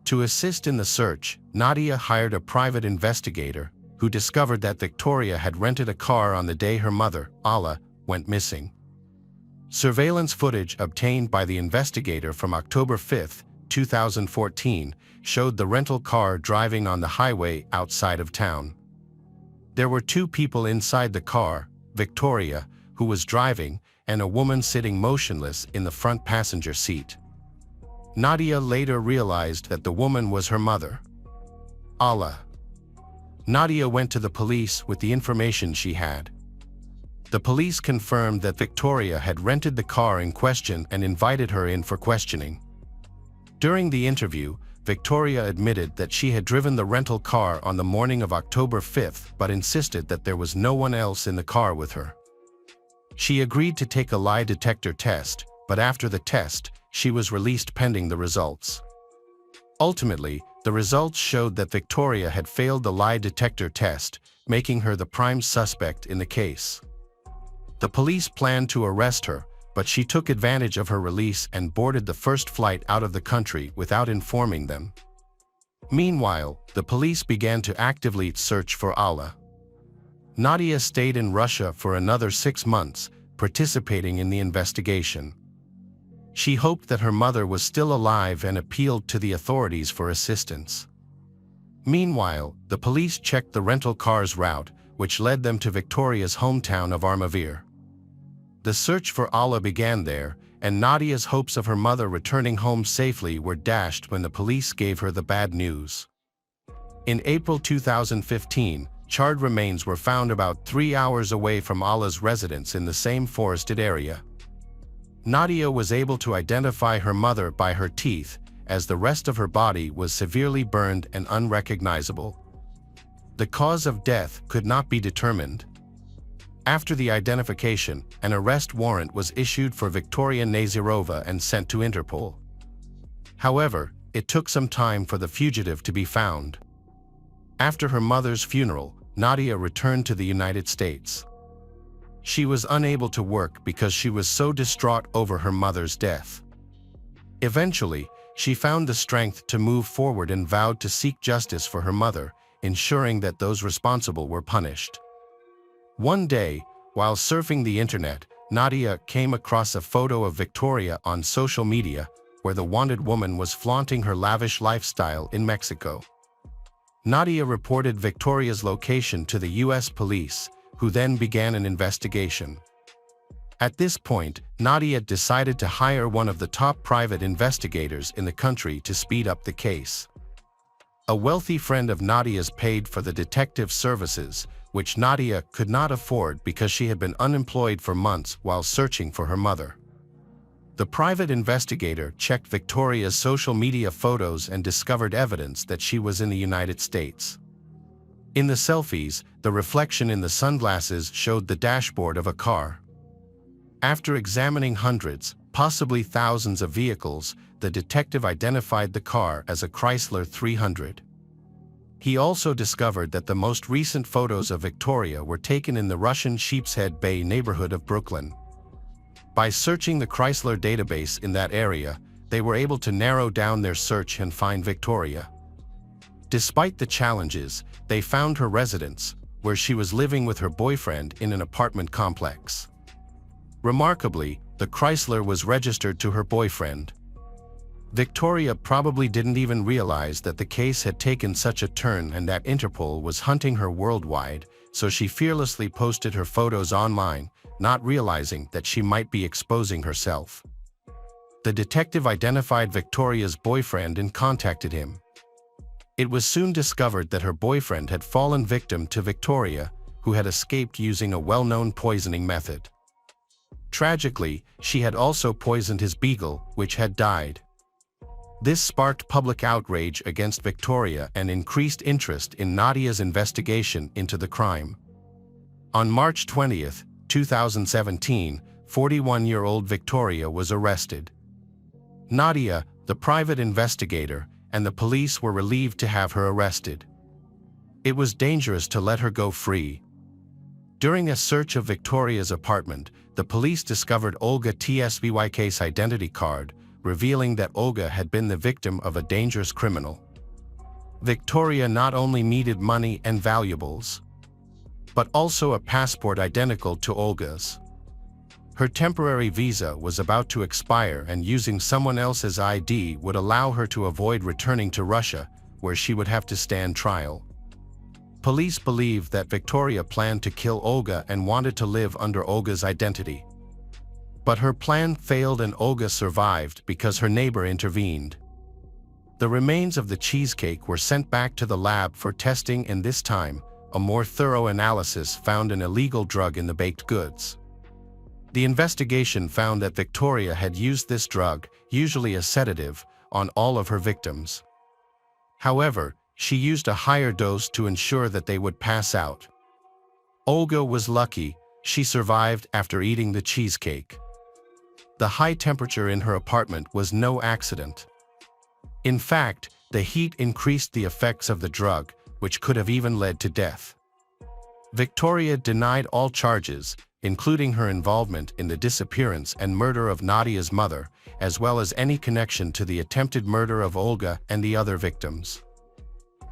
To assist in the search, Nadia hired a private investigator, who discovered that Victoria had rented a car on the day her mother, Allah, went missing. Surveillance footage obtained by the investigator from October 5, 2014, showed the rental car driving on the highway outside of town. There were two people inside the car, Victoria, who was driving, and a woman sitting motionless in the front passenger seat. Nadia later realized that the woman was her mother, Allah. Nadia went to the police with the information she had. The police confirmed that Victoria had rented the car in question and invited her in for questioning. During the interview, Victoria admitted that she had driven the rental car on the morning of October 5th but insisted that there was no one else in the car with her. She agreed to take a lie detector test, but after the test, she was released pending the results. Ultimately, the results showed that Victoria had failed the lie detector test, making her the prime suspect in the case. The police planned to arrest her, but she took advantage of her release and boarded the first flight out of the country without informing them. Meanwhile, the police began to actively search for Allah. Nadia stayed in Russia for another 6 months, participating in the investigation. She hoped that her mother was still alive and appealed to the authorities for assistance. Meanwhile, the police checked the rental car's route, which led them to Victoria's hometown of Armavir. The search for Allah began there, and Nadia's hopes of her mother returning home safely were dashed when the police gave her the bad news. In April 2015, charred remains were found about 3 hours away from Allah's residence in the same forested area. Nadia was able to identify her mother by her teeth, as the rest of her body was severely burned and unrecognizable. The cause of death could not be determined. After the identification, an arrest warrant was issued for Victoria Nazirova and sent to Interpol. However, it took some time for the fugitive to be found. After her mother's funeral, Nadia returned to the United States. She was unable to work because she was so distraught over her mother's death. Eventually, she found the strength to move forward and vowed to seek justice for her mother, ensuring that those responsible were punished. One day, while surfing the internet, Nadia came across a photo of Victoria on social media, where the wanted woman was flaunting her lavish lifestyle in Mexico. Nadia reported Victoria's location to the U.S. police, who then began an investigation. At this point, Nadia decided to hire one of the top private investigators in the country to speed up the case. A wealthy friend of Nadia's paid for the detective services, which Nadia could not afford because she had been unemployed for months while searching for her mother. The private investigator checked Victoria's social media photos and discovered evidence that she was in the United States. In the selfies, the reflection in the sunglasses showed the dashboard of a car. After examining hundreds, possibly thousands of vehicles, the detective identified the car as a Chrysler 300. He also discovered that the most recent photos of Victoria were taken in the Russian Sheepshead Bay neighborhood of Brooklyn. By searching the Chrysler database in that area, they were able to narrow down their search and find Victoria. Despite the challenges, they found her residence, where she was living with her boyfriend in an apartment complex. Remarkably, the Chrysler was registered to her boyfriend. Victoria probably didn't even realize that the case had taken such a turn and that Interpol was hunting her worldwide, so she fearlessly posted her photos online, not realizing that she might be exposing herself. The detective identified Victoria's boyfriend and contacted him. It was soon discovered that her boyfriend had fallen victim to Victoria, who had escaped using a well-known poisoning method. Tragically, she had also poisoned his beagle, which had died. This sparked public outrage against Victoria and increased interest in Nadia's investigation into the crime. On March 20, 2017, 41-year-old Victoria was arrested. Nadia, the private investigator, and the police were relieved to have her arrested. It was dangerous to let her go free. During a search of Victoria's apartment, the police discovered Olga Tsvyk's identity card, revealing that Olga had been the victim of a dangerous criminal. Victoria not only needed money and valuables, but also a passport identical to Olga's. Her temporary visa was about to expire, and using someone else's ID would allow her to avoid returning to Russia, where she would have to stand trial. Police believe that Victoria planned to kill Olga and wanted to live under Olga's identity. But her plan failed and Olga survived because her neighbor intervened. The remains of the cheesecake were sent back to the lab for testing, and this time, a more thorough analysis found an illegal drug in the baked goods. The investigation found that Victoria had used this drug, usually a sedative, on all of her victims. However, she used a higher dose to ensure that they would pass out. Olga was lucky; she survived after eating the cheesecake. The high temperature in her apartment was no accident. In fact, the heat increased the effects of the drug, which could have even led to death. Victoria denied all charges, including her involvement in the disappearance and murder of Nadia's mother, as well as any connection to the attempted murder of Olga and the other victims.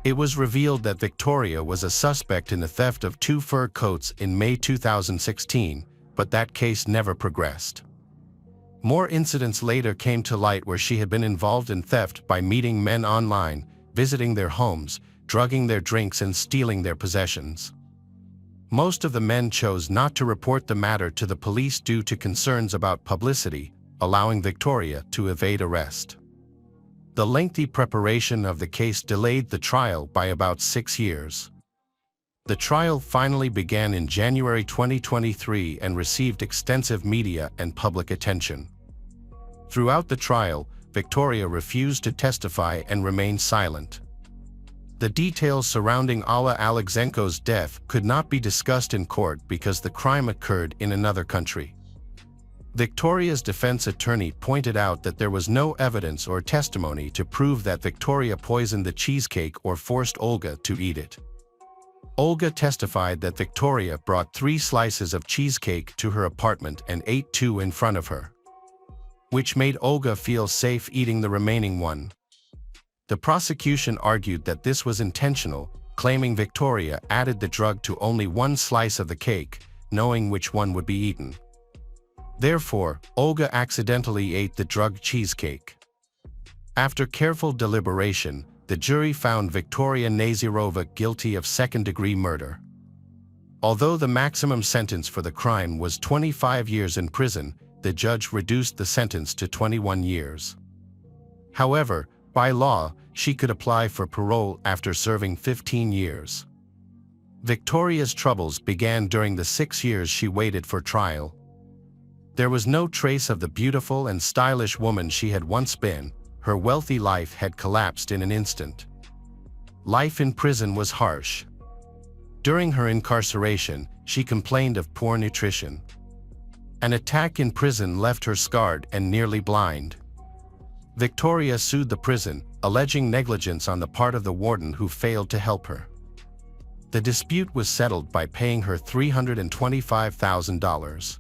It was revealed that Victoria was a suspect in the theft of 2 fur coats in May 2016, but that case never progressed. More incidents later came to light where she had been involved in theft by meeting men online, visiting their homes, drugging their drinks, and stealing their possessions. Most of the men chose not to report the matter to the police due to concerns about publicity, allowing Victoria to evade arrest. The lengthy preparation of the case delayed the trial by about 6 years. The trial finally began in January 2023 and received extensive media and public attention. Throughout the trial, Victoria refused to testify and remained silent. The details surrounding Alla Alexenko's death could not be discussed in court because the crime occurred in another country. Victoria's defense attorney pointed out that there was no evidence or testimony to prove that Victoria poisoned the cheesecake or forced Olga to eat it. Olga testified that Victoria brought 3 slices of cheesecake to her apartment and ate 2 in front of her, which made Olga feel safe eating the remaining one. The prosecution argued that this was intentional, claiming Victoria added the drug to only 1 slice of the cake, knowing which one would be eaten. Therefore, Olga accidentally ate the drugged cheesecake. After careful deliberation, the jury found Victoria Nazirova guilty of second-degree murder. Although the maximum sentence for the crime was 25 years in prison, the judge reduced the sentence to 21 years. However, by law, she could apply for parole after serving 15 years. Victoria's troubles began during the 6 years she waited for trial. There was no trace of the beautiful and stylish woman she had once been. Her wealthy life had collapsed in an instant. Life in prison was harsh. During her incarceration, she complained of poor nutrition. An attack in prison left her scarred and nearly blind. Victoria sued the prison, alleging negligence on the part of the warden who failed to help her. The dispute was settled by paying her $325,000.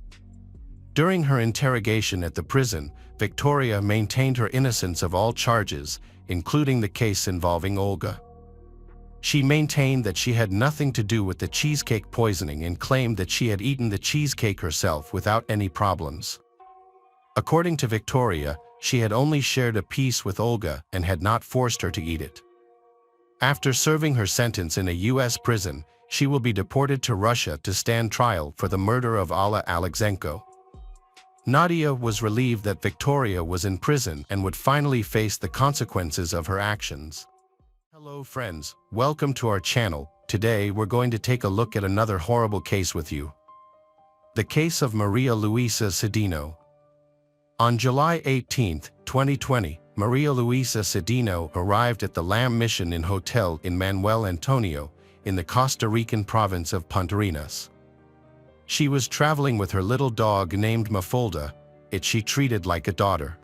During her interrogation at the prison, Victoria maintained her innocence of all charges, including the case involving Olga. She maintained that she had nothing to do with the cheesecake poisoning and claimed that she had eaten the cheesecake herself without any problems. According to Victoria, she had only shared a piece with Olga and had not forced her to eat it. After serving her sentence in a U.S. prison, she will be deported to Russia to stand trial for the murder of Alla Alexenko. Nadia was relieved that Victoria was in prison and would finally face the consequences of her actions. Hello friends, welcome to our channel. Today we're going to take a look at another horrible case with you. The case of Maria Luisa Cedeno. On July 18, 2020, Maria Luisa Cedeno arrived at the Lamb Mission Inn Hotel in Manuel Antonio, in the Costa Rican province of Puntarenas. She was traveling with her little dog named Mafalda, it she treated like a daughter.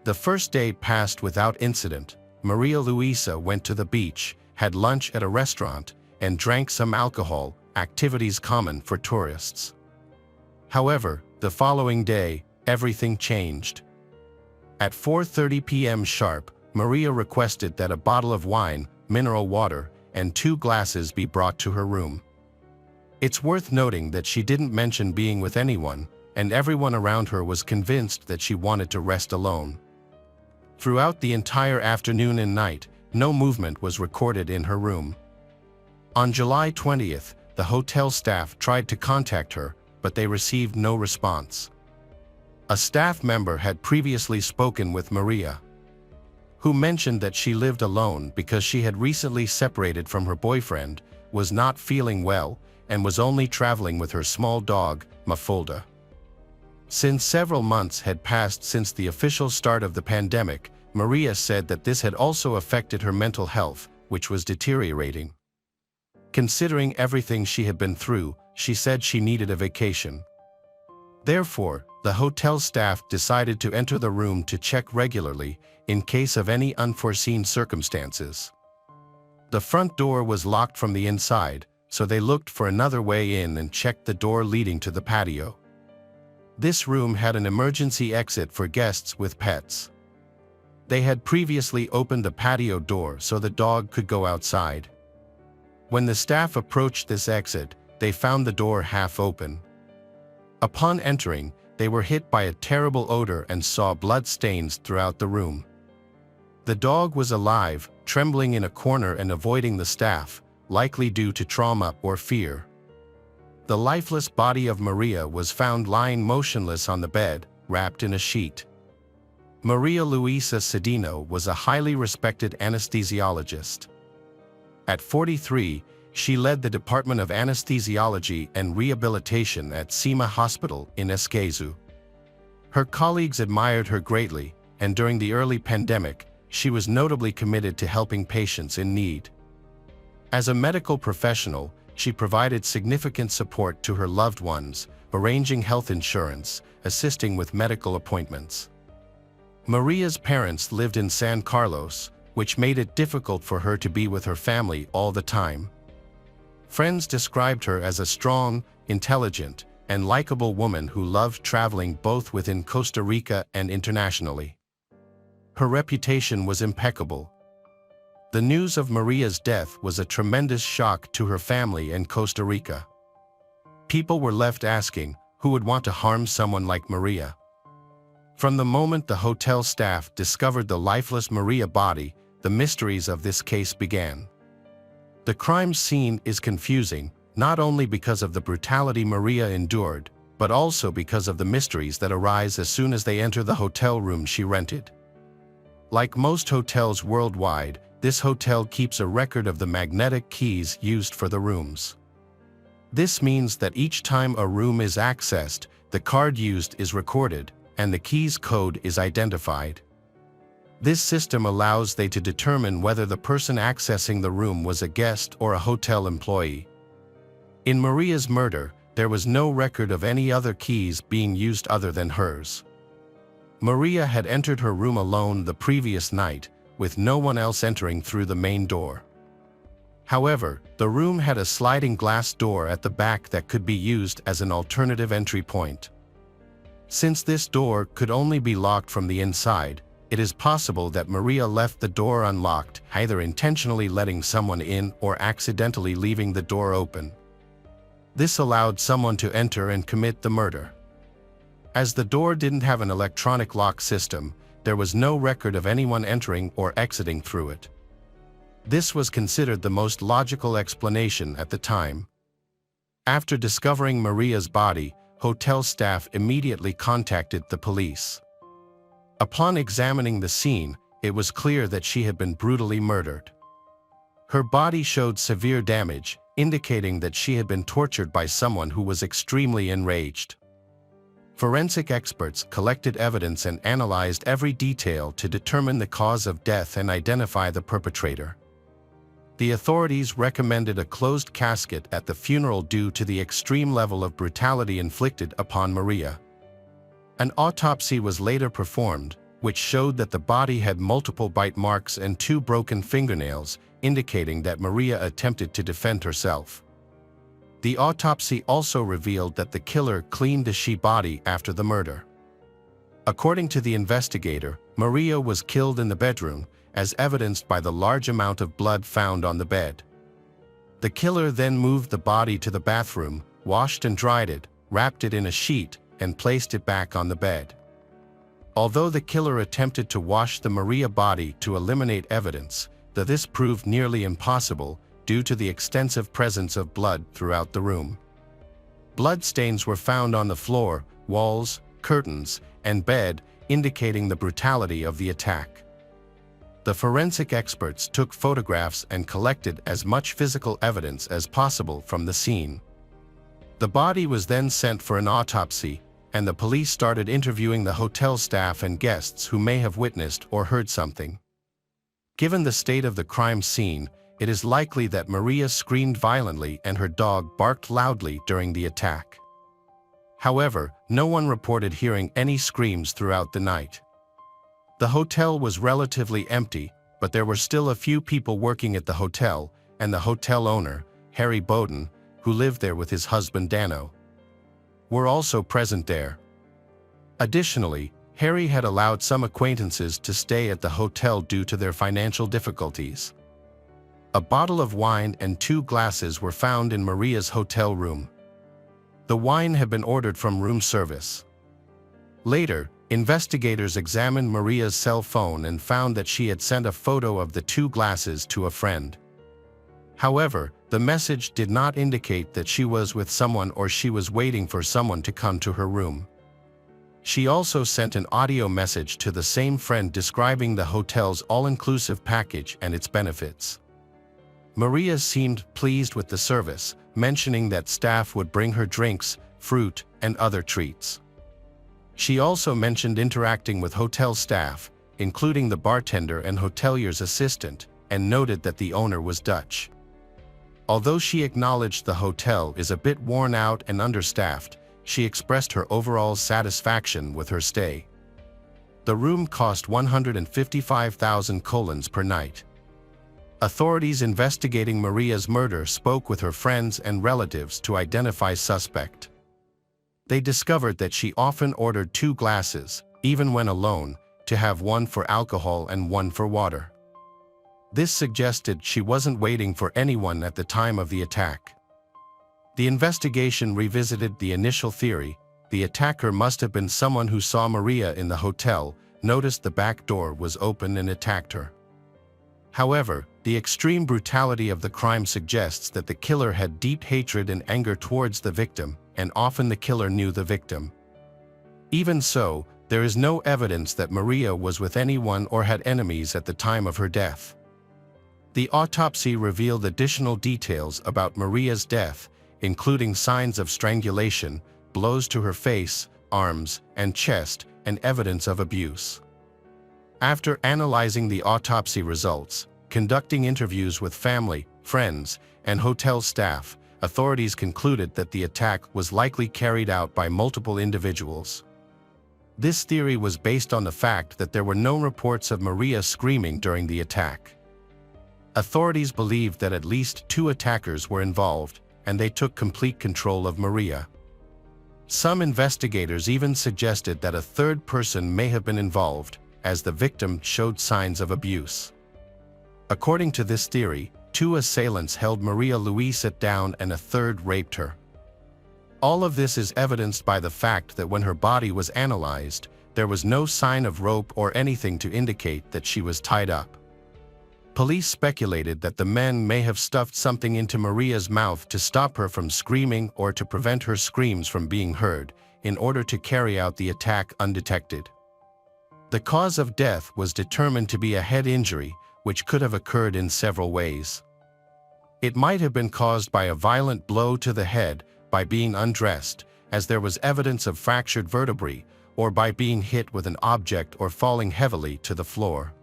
The first day passed without incident. Maria Luisa went to the beach, had lunch at a restaurant, and drank some alcohol, activities common for tourists. However, the following day, everything changed. At 4:30 p.m. sharp, Maria requested that a bottle of wine, mineral water, and 2 glasses be brought to her room. It's worth noting that she didn't mention being with anyone, and everyone around her was convinced that she wanted to rest alone. Throughout the entire afternoon and night, no movement was recorded in her room. On July 20th, the hotel staff tried to contact her, but they received no response. A staff member had previously spoken with Maria, who mentioned that she lived alone because she had recently separated from her boyfriend, was not feeling well, and was only traveling with her small dog, Mafalda. Since several months had passed since the official start of the pandemic, Maria said that this had also affected her mental health, which was deteriorating. Considering everything she had been through, she said she needed a vacation. Therefore, the hotel staff decided to enter the room to check regularly in case of any unforeseen circumstances. The front door was locked from the inside, so they looked for another way in and checked the door leading to the patio. This room had an emergency exit for guests with pets. They had previously opened the patio door so the dog could go outside. When the staff approached this exit, they found the door half open. Upon entering, they were hit by a terrible odor and saw blood stains throughout the room. The dog was alive, trembling in a corner and avoiding the staff, likely due to trauma or fear. The lifeless body of Maria was found lying motionless on the bed, wrapped in a sheet. Maria Luisa Cedeno was a highly respected anesthesiologist. At 43, she led the Department of Anesthesiology and Rehabilitation at Sima Hospital in Escazú. Her colleagues admired her greatly, and during the early pandemic, she was notably committed to helping patients in need. As a medical professional, she provided significant support to her loved ones, arranging health insurance, assisting with medical appointments. Maria's parents lived in San Carlos, which made it difficult for her to be with her family all the time. Friends described her as a strong, intelligent, and likable woman who loved traveling both within Costa Rica and internationally. Her reputation was impeccable. The news of Maria's death was a tremendous shock to her family and Costa Rica. People were left asking, who would want to harm someone like Maria? From the moment the hotel staff discovered the lifeless Maria body, the mysteries of this case began. The crime scene is confusing, not only because of the brutality Maria endured, but also because of the mysteries that arise as soon as they enter the hotel room she rented. Like most hotels worldwide, this hotel keeps a record of the magnetic keys used for the rooms. This means that each time a room is accessed, the card used is recorded, and the key's code is identified. This system allows they to determine whether the person accessing the room was a guest or a hotel employee. In Maria's murder, there was no record of any other keys being used other than hers. Maria had entered her room alone the previous night, with no one else entering through the main door. However, the room had a sliding glass door at the back that could be used as an alternative entry point. Since this door could only be locked from the inside, it is possible that Maria left the door unlocked, either intentionally letting someone in or accidentally leaving the door open. This allowed someone to enter and commit the murder. As the door didn't have an electronic lock system, there was no record of anyone entering or exiting through it. This was considered the most logical explanation at the time. After discovering Maria's body, hotel staff immediately contacted the police. Upon examining the scene, it was clear that she had been brutally murdered. Her body showed severe damage, indicating that she had been tortured by someone who was extremely enraged. Forensic experts collected evidence and analyzed every detail to determine the cause of death and identify the perpetrator. The authorities recommended a closed casket at the funeral due to the extreme level of brutality inflicted upon Maria. An autopsy was later performed, which showed that the body had multiple bite marks and 2 broken fingernails, indicating that Maria attempted to defend herself. The autopsy also revealed that the killer cleaned the she-body after the murder. According to the investigator, Maria was killed in the bedroom, as evidenced by the large amount of blood found on the bed. The killer then moved the body to the bathroom, washed and dried it, wrapped it in a sheet, and placed it back on the bed. Although the killer attempted to wash the Maria body to eliminate evidence, this proved nearly impossible due to the extensive presence of blood throughout the room. Bloodstains were found on the floor, walls, curtains, and bed, indicating the brutality of the attack. The forensic experts took photographs and collected as much physical evidence as possible from the scene. The body was then sent for an autopsy, and the police started interviewing the hotel staff and guests who may have witnessed or heard something. Given the state of the crime scene, it is likely that Maria screamed violently and her dog barked loudly during the attack. However, no one reported hearing any screams throughout the night. The hotel was relatively empty, but there were still a few people working at the hotel, and the hotel owner, Harry Bowden, who lived there with his husband Dano, were also present there. Additionally, Harry had allowed some acquaintances to stay at the hotel due to their financial difficulties. A bottle of wine and 2 glasses were found in Maria's hotel room. The wine had been ordered from room service. Later, investigators examined Maria's cell phone and found that she had sent a photo of the 2 glasses to a friend. However, the message did not indicate that she was with someone or she was waiting for someone to come to her room. She also sent an audio message to the same friend describing the hotel's all-inclusive package and its benefits. Maria seemed pleased with the service, mentioning that staff would bring her drinks, fruit, and other treats. She also mentioned interacting with hotel staff, including the bartender and hotelier's assistant, and noted that the owner was Dutch. Although she acknowledged the hotel is a bit worn out and understaffed, she expressed her overall satisfaction with her stay. The room cost 155,000 colons per night. Authorities investigating Maria's murder spoke with her friends and relatives to identify suspect. They discovered that she often ordered 2 glasses, even when alone, to have one for alcohol and one for water. This suggested she wasn't waiting for anyone at the time of the attack. The investigation revisited the initial theory: the attacker must have been someone who saw Maria in the hotel, noticed the back door was open and attacked her. However, the extreme brutality of the crime suggests that the killer had deep hatred and anger towards the victim, and often the killer knew the victim. Even so, there is no evidence that Maria was with anyone or had enemies at the time of her death. The autopsy revealed additional details about Maria's death, including signs of strangulation, blows to her face, arms, and chest, and evidence of abuse. After analyzing the autopsy results, conducting interviews with family, friends, and hotel staff, authorities concluded that the attack was likely carried out by multiple individuals. This theory was based on the fact that there were no reports of Maria screaming during the attack. Authorities believed that at least 2 attackers were involved, and they took complete control of Maria. Some investigators even suggested that a 3rd person may have been involved, as the victim showed signs of abuse. According to this theory, 2 assailants held Maria Luisa down and a 3rd raped her. All of this is evidenced by the fact that when her body was analyzed, there was no sign of rope or anything to indicate that she was tied up. Police speculated that the men may have stuffed something into Maria's mouth to stop her from screaming or to prevent her screams from being heard, in order to carry out the attack undetected. The cause of death was determined to be a head injury, which could have occurred in several ways. It might have been caused by a violent blow to the head, by being undressed, as there was evidence of fractured vertebrae, or by being hit with an object or falling heavily to the floor.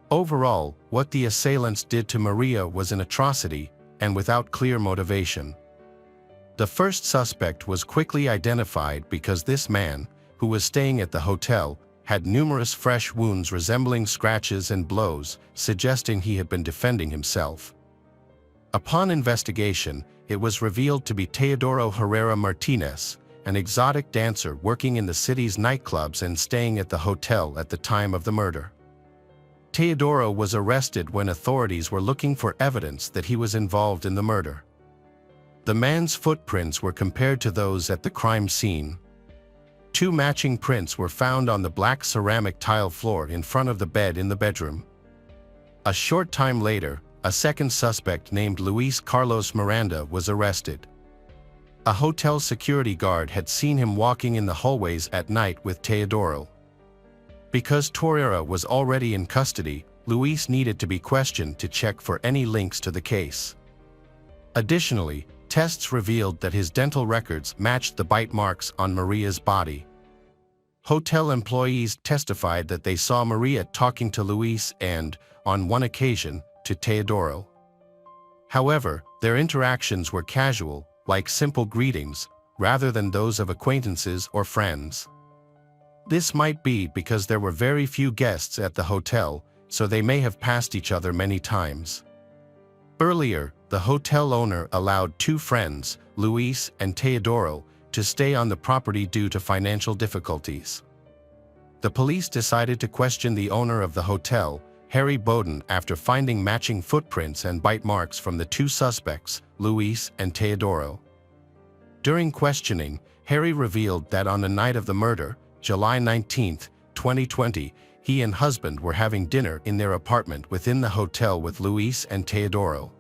Overall, what the assailants did to Maria was an atrocity, and without clear motivation. The first suspect was quickly identified because this man, who was staying at the hotel, had numerous fresh wounds resembling scratches and blows, suggesting he had been defending himself. Upon investigation, it was revealed to be Teodoro Herrera Martinez, an exotic dancer working in the city's nightclubs and staying at the hotel at the time of the murder. Teodoro was arrested when authorities were looking for evidence that he was involved in the murder. The man's footprints were compared to those at the crime scene. 2 matching prints were found on the black ceramic tile floor in front of the bed in the bedroom. A short time later, a second suspect named Luis Carlos Miranda was arrested. A hotel security guard had seen him walking in the hallways at night with Teodoro. Because Torreira was already in custody, Luis needed to be questioned to check for any links to the case. Additionally, tests revealed that his dental records matched the bite marks on Maria's body. Hotel employees testified that they saw Maria talking to Luis and, on one occasion, to Teodoro. However, their interactions were casual, like simple greetings, rather than those of acquaintances or friends. This might be because there were very few guests at the hotel, so they may have passed each other many times. Earlier, the hotel owner allowed 2 friends, Luis and Teodoro, to stay on the property due to financial difficulties. The police decided to question the owner of the hotel, Harry Bowden, after finding matching footprints and bite marks from the 2 suspects, Luis and Teodoro. During questioning, Harry revealed that on the night of the murder, July 19, 2020, he and husband were having dinner in their apartment within the hotel with Luis and Teodoro.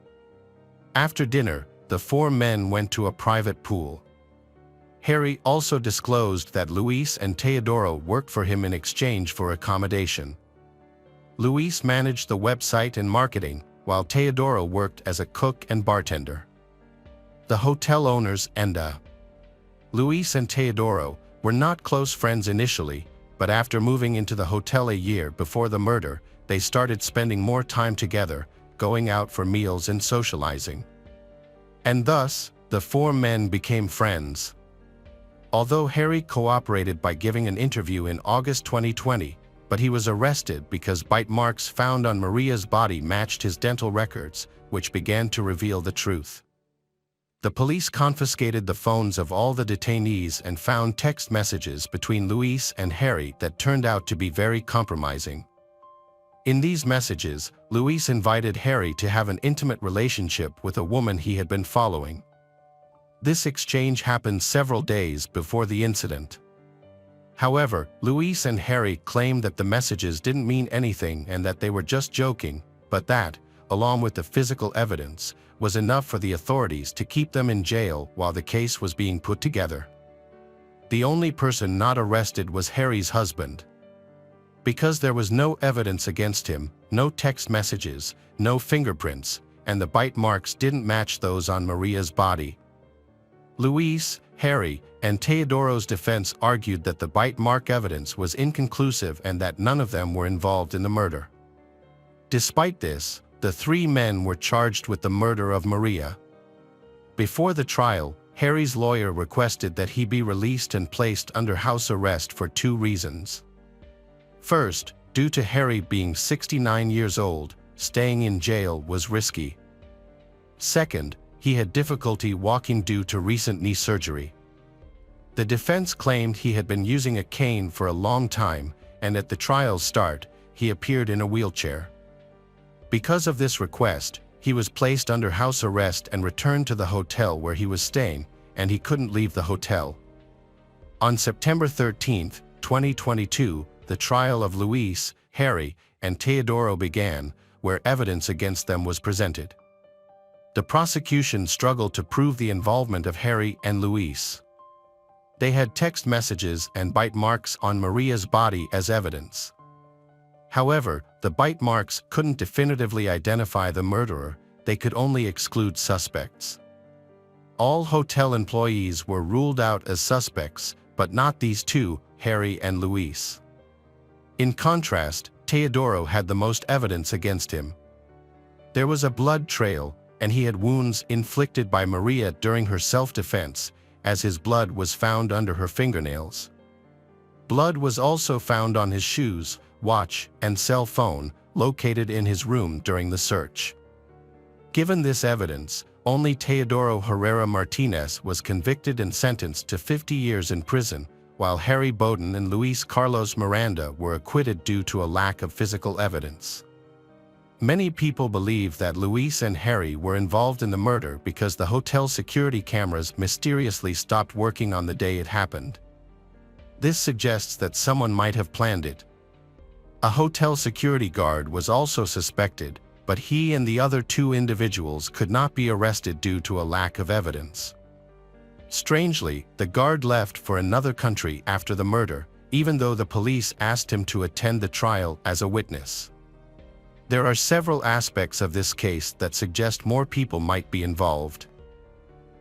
After dinner, the 4 men went to a private pool. Harry also disclosed that Luis and Teodoro worked for him in exchange for accommodation. Luis managed the website and marketing, while Teodoro worked as a cook and bartender. The hotel owners and Luis and Teodoro were not close friends initially, but after moving into the hotel a year before the murder, they started spending more time together, going out for meals and socializing. And thus, the 4 men became friends. Although Harry cooperated by giving an interview in August 2020, but he was arrested because bite marks found on Maria's body matched his dental records, which began to reveal the truth. The police confiscated the phones of all the detainees and found text messages between Luis and Harry that turned out to be very compromising. In these messages, Luis invited Harry to have an intimate relationship with a woman he had been following. This exchange happened several days before the incident. However, Luis and Harry claimed that the messages didn't mean anything and that they were just joking, but that, along with the physical evidence, was enough for the authorities to keep them in jail while the case was being put together. The only person not arrested was Harry's husband. Because there was no evidence against him, no text messages, no fingerprints, and the bite marks didn't match those on Maria's body. Luis, Harry, and Teodoro's defense argued that the bite mark evidence was inconclusive and that none of them were involved in the murder. Despite this, the three men were charged with the murder of Maria. Before the trial, Harry's lawyer requested that he be released and placed under house arrest for two reasons. First, due to Harry being 69 years old, staying in jail was risky. Second, he had difficulty walking due to recent knee surgery. The defense claimed he had been using a cane for a long time, and at the trial's start, he appeared in a wheelchair. Because of this request, he was placed under house arrest and returned to the hotel where he was staying, and he couldn't leave the hotel. On September 13, 2022, the trial of Luis, Harry, and Teodoro began, where evidence against them was presented. The prosecution struggled to prove the involvement of Harry and Luis. They had text messages and bite marks on Maria's body as evidence. However, the bite marks couldn't definitively identify the murderer, they could only exclude suspects. All hotel employees were ruled out as suspects, but not these two, Harry and Luis. In contrast, Teodoro had the most evidence against him. There was a blood trail, and he had wounds inflicted by Maria during her self-defense, as his blood was found under her fingernails. Blood was also found on his shoes, watch, and cell phone, located in his room during the search. Given this evidence, only Teodoro Herrera Martinez was convicted and sentenced to 50 years in prison, while Harry Bowden and Luis Carlos Miranda were acquitted due to a lack of physical evidence. Many people believe that Luis and Harry were involved in the murder because the hotel security cameras mysteriously stopped working on the day it happened. This suggests that someone might have planned it. A hotel security guard was also suspected, but he and the other two individuals could not be arrested due to a lack of evidence. Strangely, the guard left for another country after the murder, even though the police asked him to attend the trial as a witness. There are several aspects of this case that suggest more people might be involved.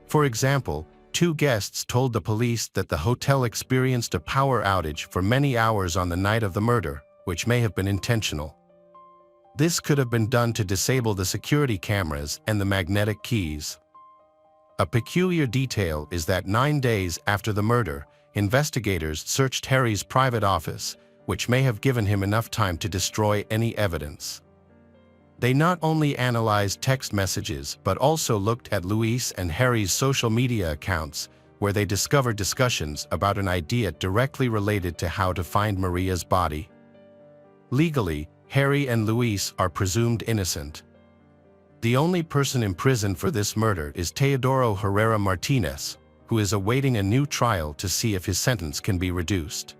For example, two guests told the police that the hotel experienced a power outage for many hours on the night of the murder, which may have been intentional. This could have been done to disable the security cameras and the magnetic keys. A peculiar detail is that 9 days after the murder, investigators searched Harry's private office, which may have given him enough time to destroy any evidence. They not only analyzed text messages but also looked at Luis and Harry's social media accounts, where they discovered discussions about an idea directly related to how to find Maria's body. Legally, Harry and Luis are presumed innocent. The only person imprisoned for this murder is Teodoro Herrera Martinez, who is awaiting a new trial to see if his sentence can be reduced.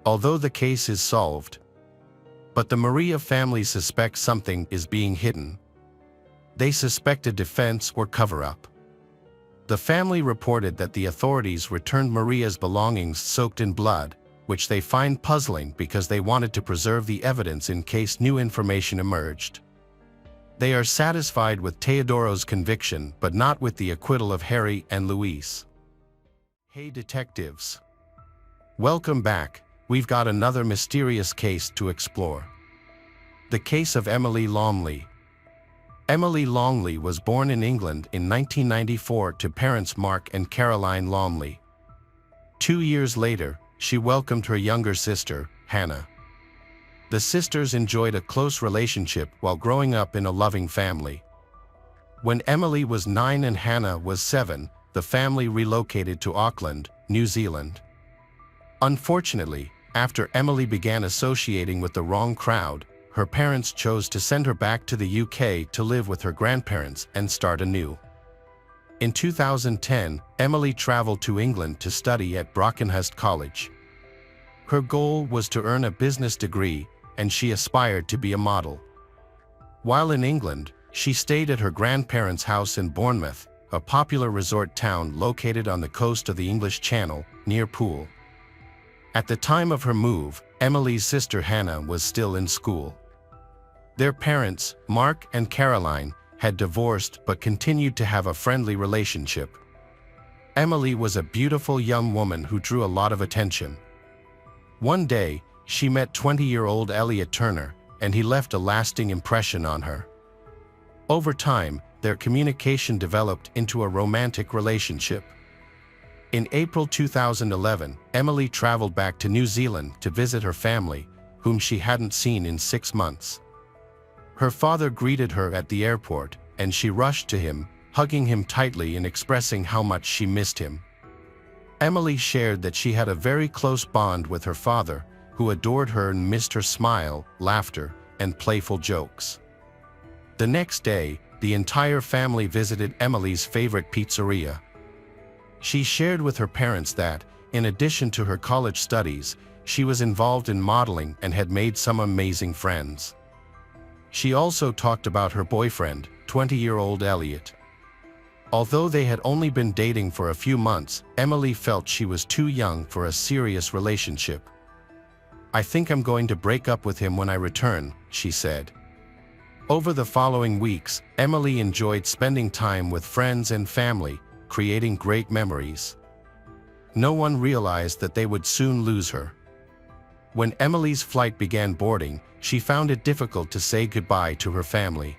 Although the case is solved, but the Maria family suspects something is being hidden. They suspect a defense or cover-up. The family reported that the authorities returned Maria's belongings soaked in blood, which they find puzzling because they wanted to preserve the evidence in case new information emerged. They are satisfied with Teodoro's conviction but not with the acquittal of Harry and Luis. Hey detectives! Welcome back. We've got another mysterious case to explore. The case of Emily Longley. Emily Longley was born in England in 1994 to parents Mark and Caroline Longley. 2 years later, she welcomed her younger sister, Hannah. The sisters enjoyed a close relationship while growing up in a loving family. When Emily was 9 and Hannah was 7, the family relocated to Auckland, New Zealand. Unfortunately, after Emily began associating with the wrong crowd, her parents chose to send her back to the UK to live with her grandparents and start anew. In 2010, Emily traveled to England to study at Brockenhurst College. Her goal was to earn a business degree, and she aspired to be a model. While in England, she stayed at her grandparents' house in Bournemouth, a popular resort town located on the coast of the English Channel, near Poole. At the time of her move, Emily's sister Hannah was still in school. Their parents, Mark and Caroline, had divorced but continued to have a friendly relationship. Emily was a beautiful young woman who drew a lot of attention. One day, she met 20-year-old Elliot Turner, and he left a lasting impression on her. Over time, their communication developed into a romantic relationship. In April 2011, Emily traveled back to New Zealand to visit her family, whom she hadn't seen in 6 months. Her father greeted her at the airport, and she rushed to him, hugging him tightly and expressing how much she missed him. Emily shared that she had a very close bond with her father, who adored her and missed her smile, laughter, and playful jokes. The next day, the entire family visited Emily's favorite pizzeria. She shared with her parents that, in addition to her college studies, she was involved in modeling and had made some amazing friends. She also talked about her boyfriend, 20-year-old Elliot. Although they had only been dating for a few months, Emily felt she was too young for a serious relationship. "I think I'm going to break up with him when I return," she said. Over the following weeks, Emily enjoyed spending time with friends and family, creating great memories. No one realized that they would soon lose her. When Emily's flight began boarding, she found it difficult to say goodbye to her family.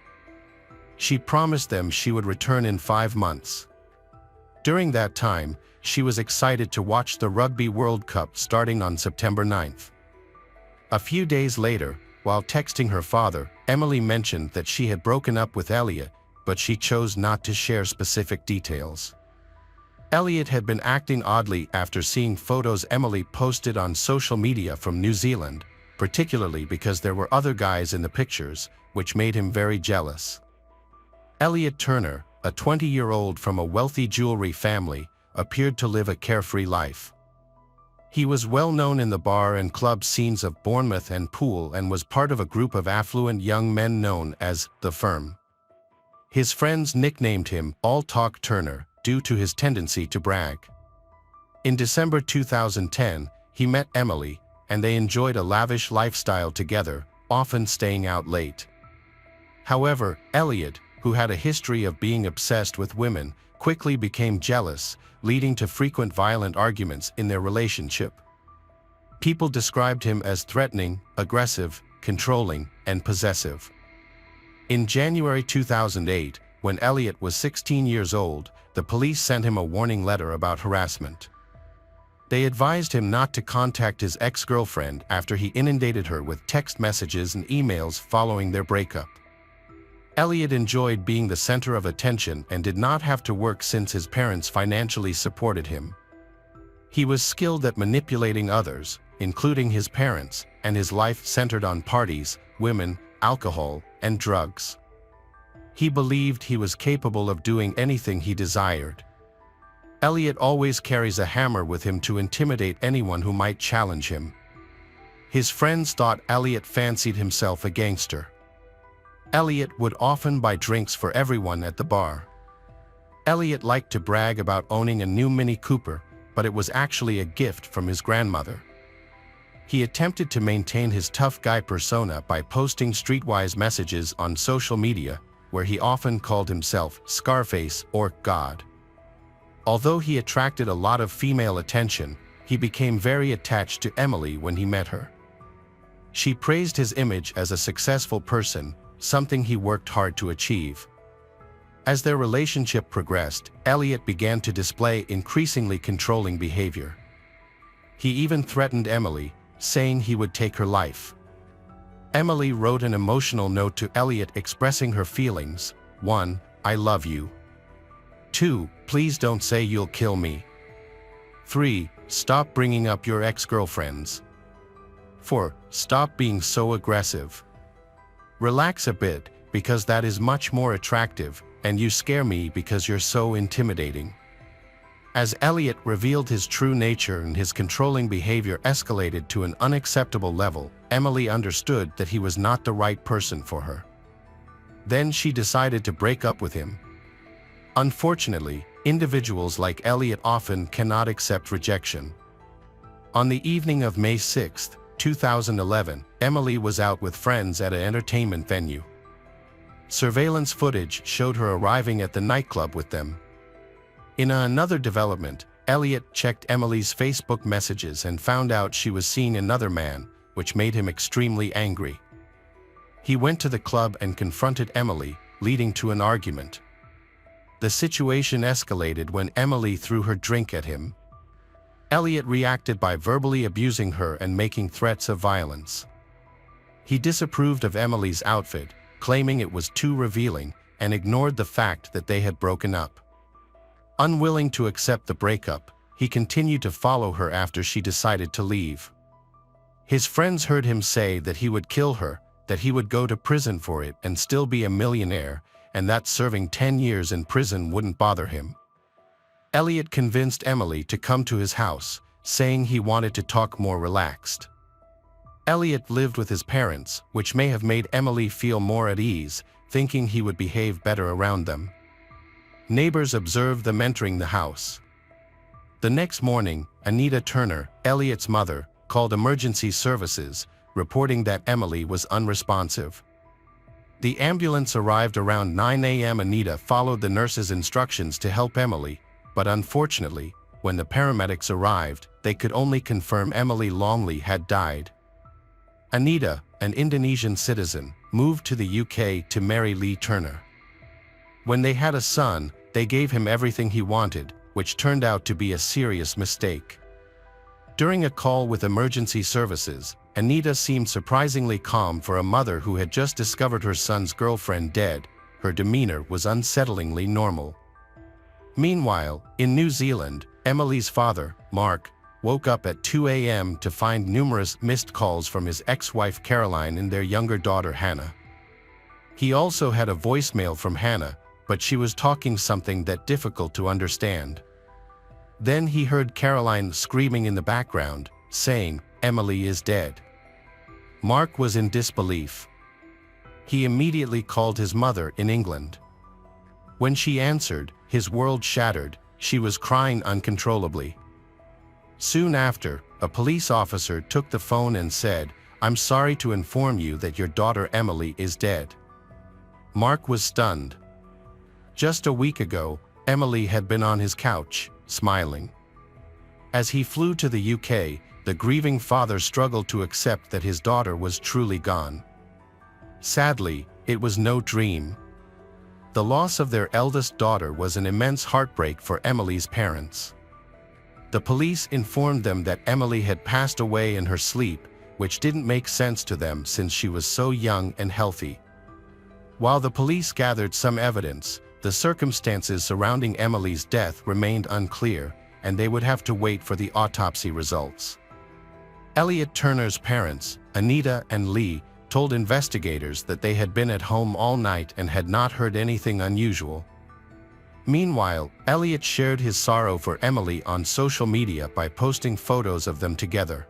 She promised them she would return in 5 months. During that time, she was excited to watch the Rugby World Cup starting on September 9th. A few days later, while texting her father, Emily mentioned that she had broken up with Elliot, but she chose not to share specific details. Elliot had been acting oddly after seeing photos Emily posted on social media from New Zealand, particularly because there were other guys in the pictures, which made him very jealous. Elliot Turner, a 20-year-old from a wealthy jewelry family, appeared to live a carefree life. He was well known in the bar and club scenes of Bournemouth and Poole and was part of a group of affluent young men known as The Firm. His friends nicknamed him All Talk Turner due to his tendency to brag. In December 2010, he met Emily, and they enjoyed a lavish lifestyle together, often staying out late. However, Elliot, who had a history of being obsessed with women, quickly became jealous, leading to frequent violent arguments in their relationship. People described him as threatening, aggressive, controlling, and possessive. In January 2008, when Elliot was 16 years old, the police sent him a warning letter about harassment. They advised him not to contact his ex-girlfriend after he inundated her with text messages and emails following their breakup. Elliot enjoyed being the center of attention and did not have to work since his parents financially supported him. He was skilled at manipulating others, including his parents, and his life centered on parties, women, alcohol, and drugs. He believed he was capable of doing anything he desired. Elliot always carries a hammer with him to intimidate anyone who might challenge him. His friends thought Elliot fancied himself a gangster. Elliot would often buy drinks for everyone at the bar. Elliot liked to brag about owning a new Mini Cooper, but it was actually a gift from his grandmother. He attempted to maintain his tough guy persona by posting streetwise messages on social media, where he often called himself Scarface or God. Although he attracted a lot of female attention, he became very attached to Emily when he met her. She praised his image as a successful person, something he worked hard to achieve. As their relationship progressed, Elliot began to display increasingly controlling behavior. He even threatened Emily, saying he would take her life. Emily wrote an emotional note to Elliot expressing her feelings. 1. I love you. 2. Please don't say you'll kill me. 3. Stop bringing up your ex-girlfriends. 4. Stop being so aggressive. Relax a bit, because that is much more attractive, and you scare me because you're so intimidating. As Elliot revealed his true nature and his controlling behavior escalated to an unacceptable level, Emily understood that he was not the right person for her. Then she decided to break up with him. Unfortunately, individuals like Elliot often cannot accept rejection. On the evening of May 6, 2011, Emily was out with friends at an entertainment venue. Surveillance footage showed her arriving at the nightclub with them. In another development, Elliot checked Emily's Facebook messages and found out she was seeing another man, which made him extremely angry. He went to the club and confronted Emily, leading to an argument. The situation escalated when Emily threw her drink at him. Elliot reacted by verbally abusing her and making threats of violence. He disapproved of Emily's outfit, claiming it was too revealing, and ignored the fact that they had broken up. Unwilling to accept the breakup, he continued to follow her after she decided to leave. His friends heard him say that he would kill her, that he would go to prison for it and still be a millionaire, and that serving 10 years in prison wouldn't bother him. Elliot convinced Emily to come to his house, saying he wanted to talk more relaxed. Elliot lived with his parents, which may have made Emily feel more at ease, thinking he would behave better around them. Neighbors observed them entering the house. The next morning, Anita Turner, Elliot's mother, called emergency services, reporting that Emily was unresponsive. The ambulance arrived around 9 a.m. Anita followed the nurse's instructions to help Emily, but unfortunately, when the paramedics arrived, they could only confirm Emily Longley had died. Anita, an Indonesian citizen, moved to the UK to marry Lee Turner. When they had a son, they gave him everything he wanted, which turned out to be a serious mistake. During a call with emergency services, Anita seemed surprisingly calm for a mother who had just discovered her son's girlfriend dead. Her demeanor was unsettlingly normal. Meanwhile, in New Zealand, Emily's father, Mark, woke up at 2 a.m. to find numerous missed calls from his ex-wife Caroline and their younger daughter Hannah. He also had a voicemail from Hannah, but she was talking something that difficult to understand. Then he heard Caroline screaming in the background, saying, "Emily is dead." Mark was in disbelief. He immediately called his mother in England. When she answered, his world shattered. She was crying uncontrollably. Soon after, a police officer took the phone and said, "I'm sorry to inform you that your daughter Emily is dead." Mark was stunned. Just a week ago, Emily had been on his couch, smiling. As he flew to the UK, the grieving father struggled to accept that his daughter was truly gone. Sadly, it was no dream. The loss of their eldest daughter was an immense heartbreak for Emily's parents. The police informed them that Emily had passed away in her sleep, which didn't make sense to them since she was so young and healthy. While the police gathered some evidence, the circumstances surrounding Emily's death remained unclear, and they would have to wait for the autopsy results. Elliot Turner's parents, Anita and Lee, told investigators that they had been at home all night and had not heard anything unusual. Meanwhile, Elliot shared his sorrow for Emily on social media by posting photos of them together.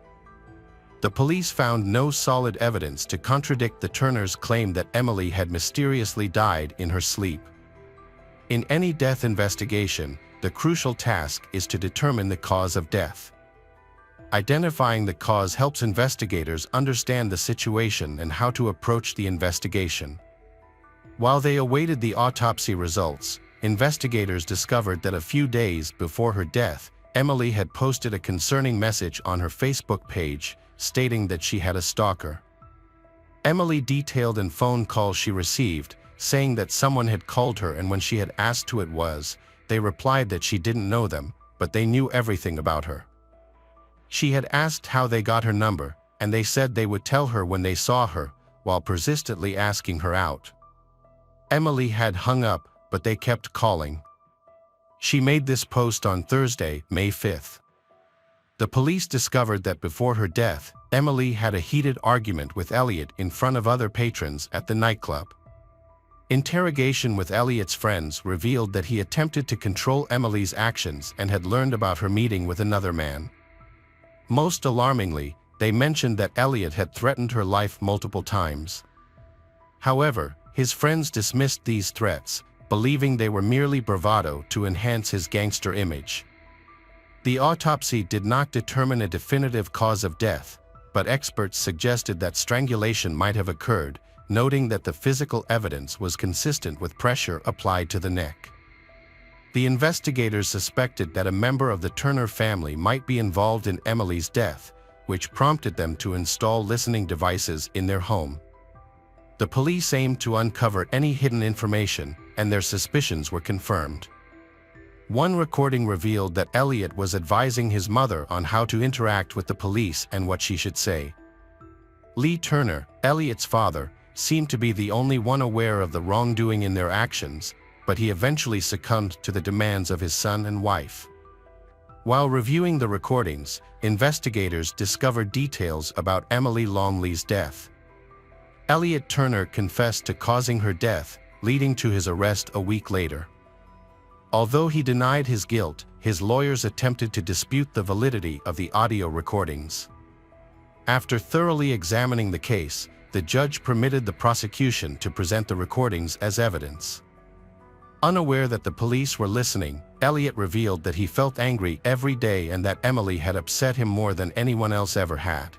The police found no solid evidence to contradict the Turners' claim that Emily had mysteriously died in her sleep. In any death investigation, the crucial task is to determine the cause of death. Identifying the cause helps investigators understand the situation and how to approach the investigation. While they awaited the autopsy results, investigators discovered that a few days before her death, Emily had posted a concerning message on her Facebook page, stating that she had a stalker. Emily detailed in phone calls she received, saying that someone had called her, and when she had asked who it was, they replied that she didn't know them, but they knew everything about her. She had asked how they got her number, and they said they would tell her when they saw her, while persistently asking her out. Emily had hung up, but they kept calling. She made this post on Thursday, May 5th. The police discovered that before her death, Emily had a heated argument with Elliot in front of other patrons at the nightclub. Interrogation with Elliot's friends revealed that he attempted to control Emily's actions and had learned about her meeting with another man. Most alarmingly, they mentioned that Elliot had threatened her life multiple times. However, his friends dismissed these threats, believing they were merely bravado to enhance his gangster image. The autopsy did not determine a definitive cause of death, but experts suggested that strangulation might have occurred, noting that the physical evidence was consistent with pressure applied to the neck. The investigators suspected that a member of the Turner family might be involved in Emily's death, which prompted them to install listening devices in their home. The police aimed to uncover any hidden information, and their suspicions were confirmed. One recording revealed that Elliot was advising his mother on how to interact with the police and what she should say. Lee Turner, Elliot's father, seemed to be the only one aware of the wrongdoing in their actions, but he eventually succumbed to the demands of his son and wife. While reviewing the recordings, investigators discovered details about Emily Longley's death. Elliot Turner confessed to causing her death, leading to his arrest a week later. Although he denied his guilt, his lawyers attempted to dispute the validity of the audio recordings. After thoroughly examining the case, the judge permitted the prosecution to present the recordings as evidence. Unaware that the police were listening, Elliot revealed that he felt angry every day and that Emily had upset him more than anyone else ever had.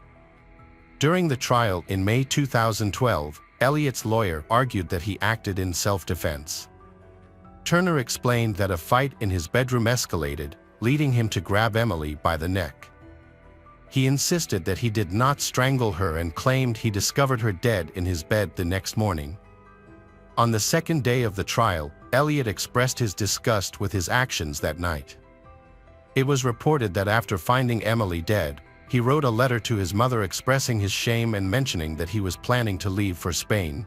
During the trial in May 2012, Elliot's lawyer argued that he acted in self-defense. Turner explained that a fight in his bedroom escalated, leading him to grab Emily by the neck. He insisted that he did not strangle her and claimed he discovered her dead in his bed the next morning. On the second day of the trial, Elliot expressed his disgust with his actions that night. It was reported that after finding Emily dead, he wrote a letter to his mother expressing his shame and mentioning that he was planning to leave for Spain.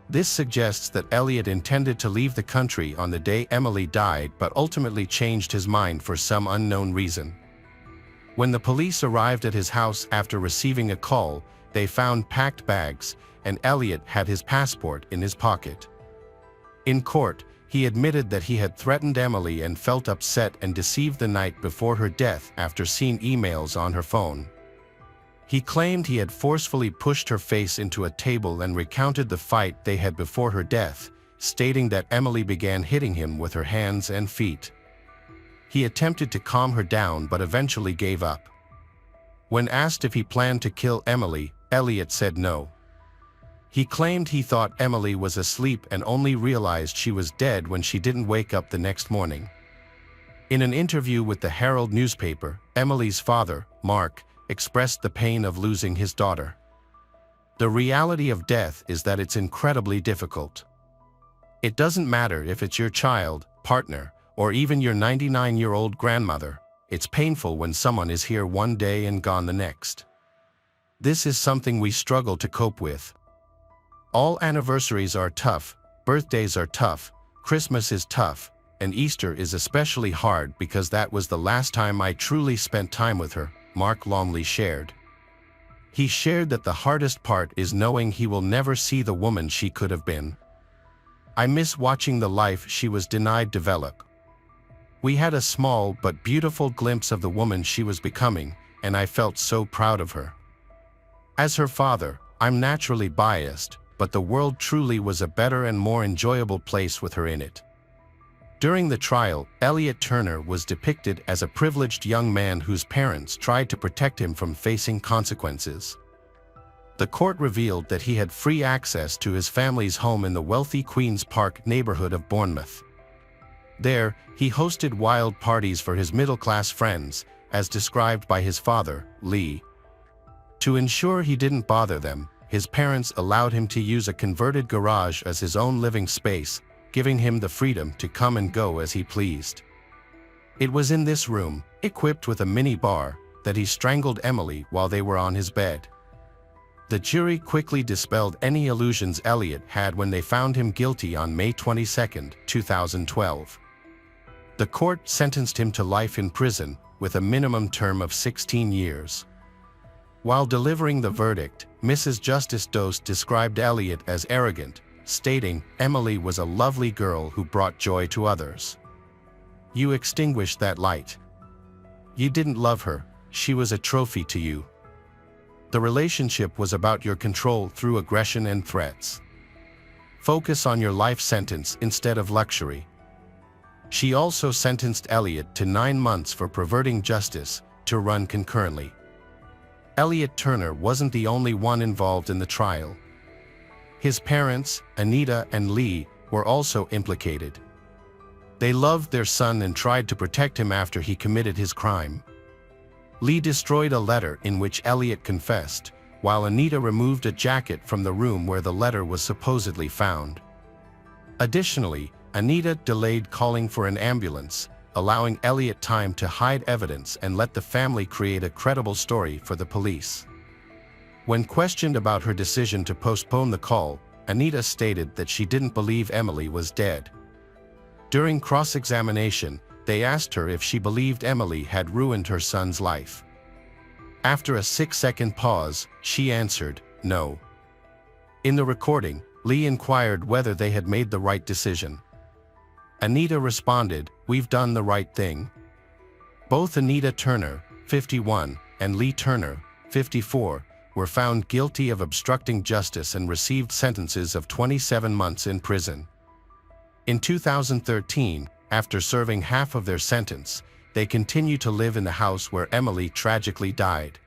This suggests that Elliot intended to leave the country on the day Emily died but ultimately changed his mind for some unknown reason. When the police arrived at his house after receiving a call, they found packed bags, and Elliot had his passport in his pocket. In court, he admitted that he had threatened Emily and felt upset and deceived the night before her death after seeing emails on her phone. He claimed he had forcefully pushed her face into a table and recounted the fight they had before her death, stating that Emily began hitting him with her hands and feet. He attempted to calm her down but eventually gave up. When asked if he planned to kill Emily, Elliot said no. He claimed he thought Emily was asleep and only realized she was dead when she didn't wake up the next morning. In an interview with the Herald newspaper, Emily's father, Mark, expressed the pain of losing his daughter. The reality of death is that it's incredibly difficult. It doesn't matter if it's your child, partner, or even your 99-year-old grandmother, it's painful when someone is here one day and gone the next. This is something we struggle to cope with. All anniversaries are tough, birthdays are tough, Christmas is tough, and Easter is especially hard because that was the last time I truly spent time with her, Mark Longley shared. He shared that the hardest part is knowing he will never see the woman she could have been. I miss watching the life she was denied develop. We had a small but beautiful glimpse of the woman she was becoming, and I felt so proud of her. As her father, I'm naturally biased, but the world truly was a better and more enjoyable place with her in it. During the trial, Elliot Turner was depicted as a privileged young man whose parents tried to protect him from facing consequences. The court revealed that he had free access to his family's home in the wealthy Queen's Park neighborhood of Bournemouth. There, he hosted wild parties for his middle-class friends, as described by his father, Lee. To ensure he didn't bother them, his parents allowed him to use a converted garage as his own living space, giving him the freedom to come and go as he pleased. It was in this room, equipped with a mini bar, that he strangled Emily while they were on his bed. The jury quickly dispelled any illusions Elliot had when they found him guilty on May 22, 2012. The court sentenced him to life in prison with a minimum term of 16 years. While delivering the verdict, Mrs. Justice Dost described Elliot as arrogant, stating, "Emily was a lovely girl who brought joy to others. You extinguished that light. You didn't love her, she was a trophy to you. The relationship was about your control through aggression and threats. Focus on your life sentence instead of luxury." She also sentenced Elliot to 9 months for perverting justice, to run concurrently. Elliot Turner wasn't the only one involved in the trial. His parents, Anita and Lee, were also implicated. They loved their son and tried to protect him after he committed his crime. Lee destroyed a letter in which Elliot confessed, while Anita removed a jacket from the room where the letter was supposedly found. Additionally, Anita delayed calling for an ambulance, allowing Elliot time to hide evidence and let the family create a credible story for the police. When questioned about her decision to postpone the call, Anita stated that she didn't believe Emily was dead. During cross-examination, they asked her if she believed Emily had ruined her son's life. After a 6-second pause, she answered, "No." In the recording, Lee inquired whether they had made the right decision. Anita responded, "We've done the right thing." Both Anita Turner, 51, and Lee Turner, 54, were found guilty of obstructing justice and received sentences of 27 months in prison. In 2013, after serving half of their sentence, they continued to live in the house where Emily tragically died.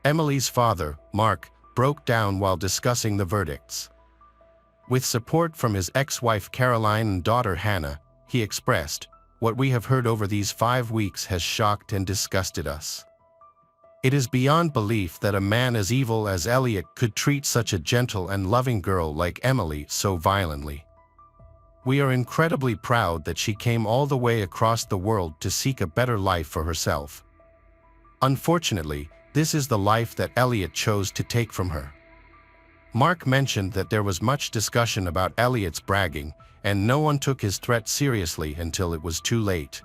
Emily's father, Mark, broke down while discussing the verdicts. With support from his ex-wife Caroline and daughter Hannah, he expressed, "What we have heard over these 5 weeks has shocked and disgusted us. It is beyond belief that a man as evil as Elliot could treat such a gentle and loving girl like Emily so violently. We are incredibly proud that she came all the way across the world to seek a better life for herself. Unfortunately, this is the life that Elliot chose to take from her." Mark mentioned that there was much discussion about Elliot's bragging, and no one took his threat seriously until it was too late.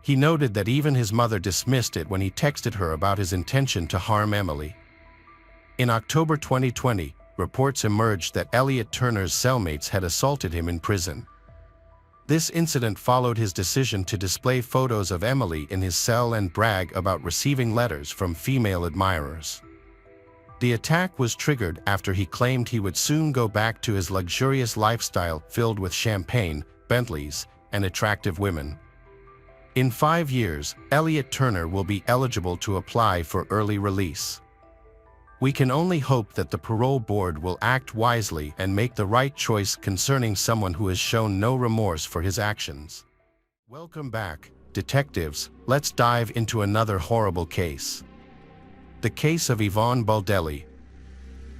He noted that even his mother dismissed it when he texted her about his intention to harm Emily. In October 2020, reports emerged that Elliot Turner's cellmates had assaulted him in prison. This incident followed his decision to display photos of Emily in his cell and brag about receiving letters from female admirers. The attack was triggered after he claimed he would soon go back to his luxurious lifestyle filled with champagne, Bentleys, and attractive women. In 5 years, Elliot Turner will be eligible to apply for early release. We can only hope that the parole board will act wisely and make the right choice concerning someone who has shown no remorse for his actions. Welcome back, detectives. Let's dive into another horrible case. The case of Yvonne Baldelli.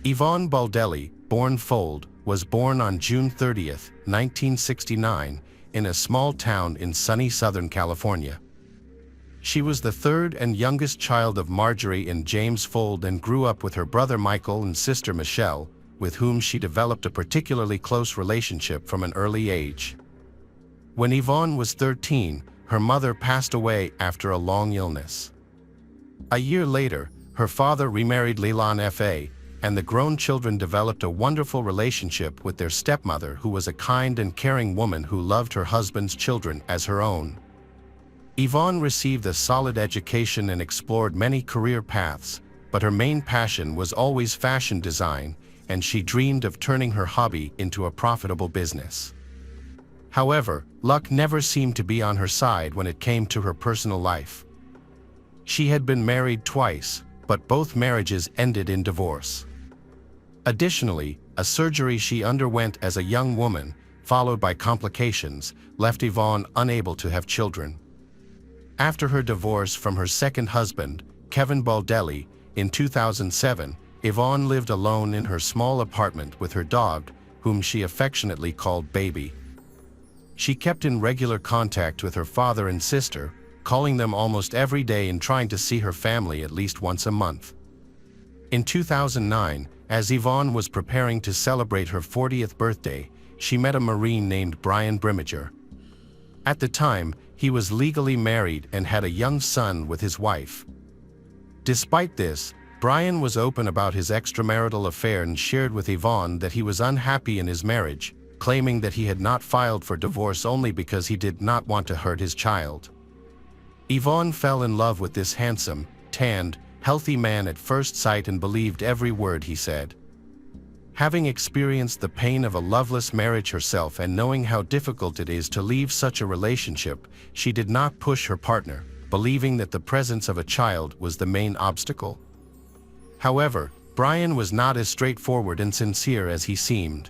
Yvonne Baldelli, born Fold, was born on June 30, 1969, in a small town in sunny Southern California. She was the third and youngest child of Marjorie and James Fold and grew up with her brother Michael and sister Michelle, with whom she developed a particularly close relationship from an early age. When Yvonne was 13, her mother passed away after a long illness. A year later, her father remarried Leland F.A., and the grown children developed a wonderful relationship with their stepmother, who was a kind and caring woman who loved her husband's children as her own. Yvonne received a solid education and explored many career paths, but her main passion was always fashion design, and she dreamed of turning her hobby into a profitable business. However, luck never seemed to be on her side when it came to her personal life. She had been married twice, but both marriages ended in divorce. Additionally, a surgery she underwent as a young woman, followed by complications, left Yvonne unable to have children. After her divorce from her second husband, Kevin Baldelli, in 2007, Yvonne lived alone in her small apartment with her dog, whom she affectionately called Baby. She kept in regular contact with her father and sister, calling them almost every day and trying to see her family at least once a month. In 2009, as Yvonne was preparing to celebrate her 40th birthday, she met a Marine named Brian Brimmager. At the time, he was legally married and had a young son with his wife. Despite this, Brian was open about his extramarital affair and shared with Yvonne that he was unhappy in his marriage, claiming that he had not filed for divorce only because he did not want to hurt his child. Yvonne fell in love with this handsome, tanned, healthy man at first sight and believed every word he said. Having experienced the pain of a loveless marriage herself and knowing how difficult it is to leave such a relationship, she did not push her partner, believing that the presence of a child was the main obstacle. However, Brian was not as straightforward and sincere as he seemed.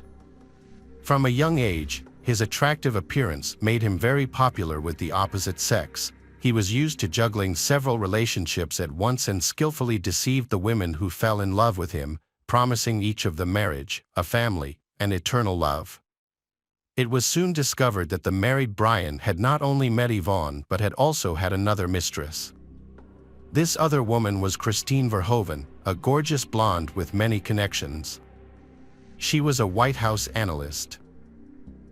From a young age, his attractive appearance made him very popular with the opposite sex. He was used to juggling several relationships at once and skillfully deceived the women who fell in love with him, promising each of them marriage, a family, and eternal love. It was soon discovered that the married Brian had not only met Yvonne but had also had another mistress. This other woman was Christine Verhoeven, a gorgeous blonde with many connections. She was a White House analyst.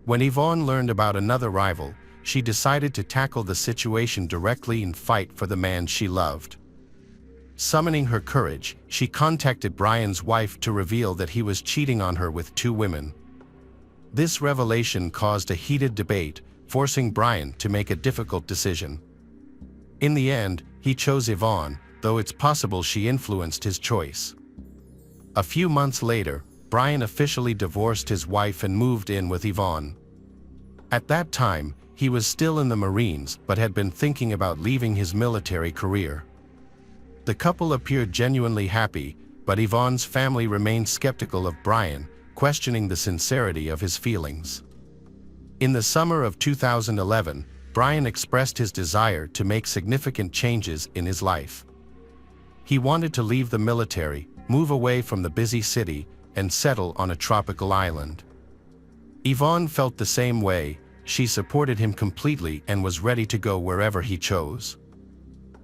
When Yvonne learned about another rival, she decided to tackle the situation directly and fight for the man she loved. Summoning her courage, she contacted Brian's wife to reveal that he was cheating on her with 2 women. This revelation caused a heated debate, forcing Brian to make a difficult decision. In the end, he chose Yvonne, though it's possible she influenced his choice. A few months later, Brian officially divorced his wife and moved in with Yvonne. At that time, he was still in the Marines but had been thinking about leaving his military career. The couple appeared genuinely happy, but Yvonne's family remained skeptical of Brian, questioning the sincerity of his feelings. In the summer of 2011, Brian expressed his desire to make significant changes in his life. He wanted to leave the military, move away from the busy city, and settle on a tropical island. Yvonne felt the same way. She supported him completely and was ready to go wherever he chose.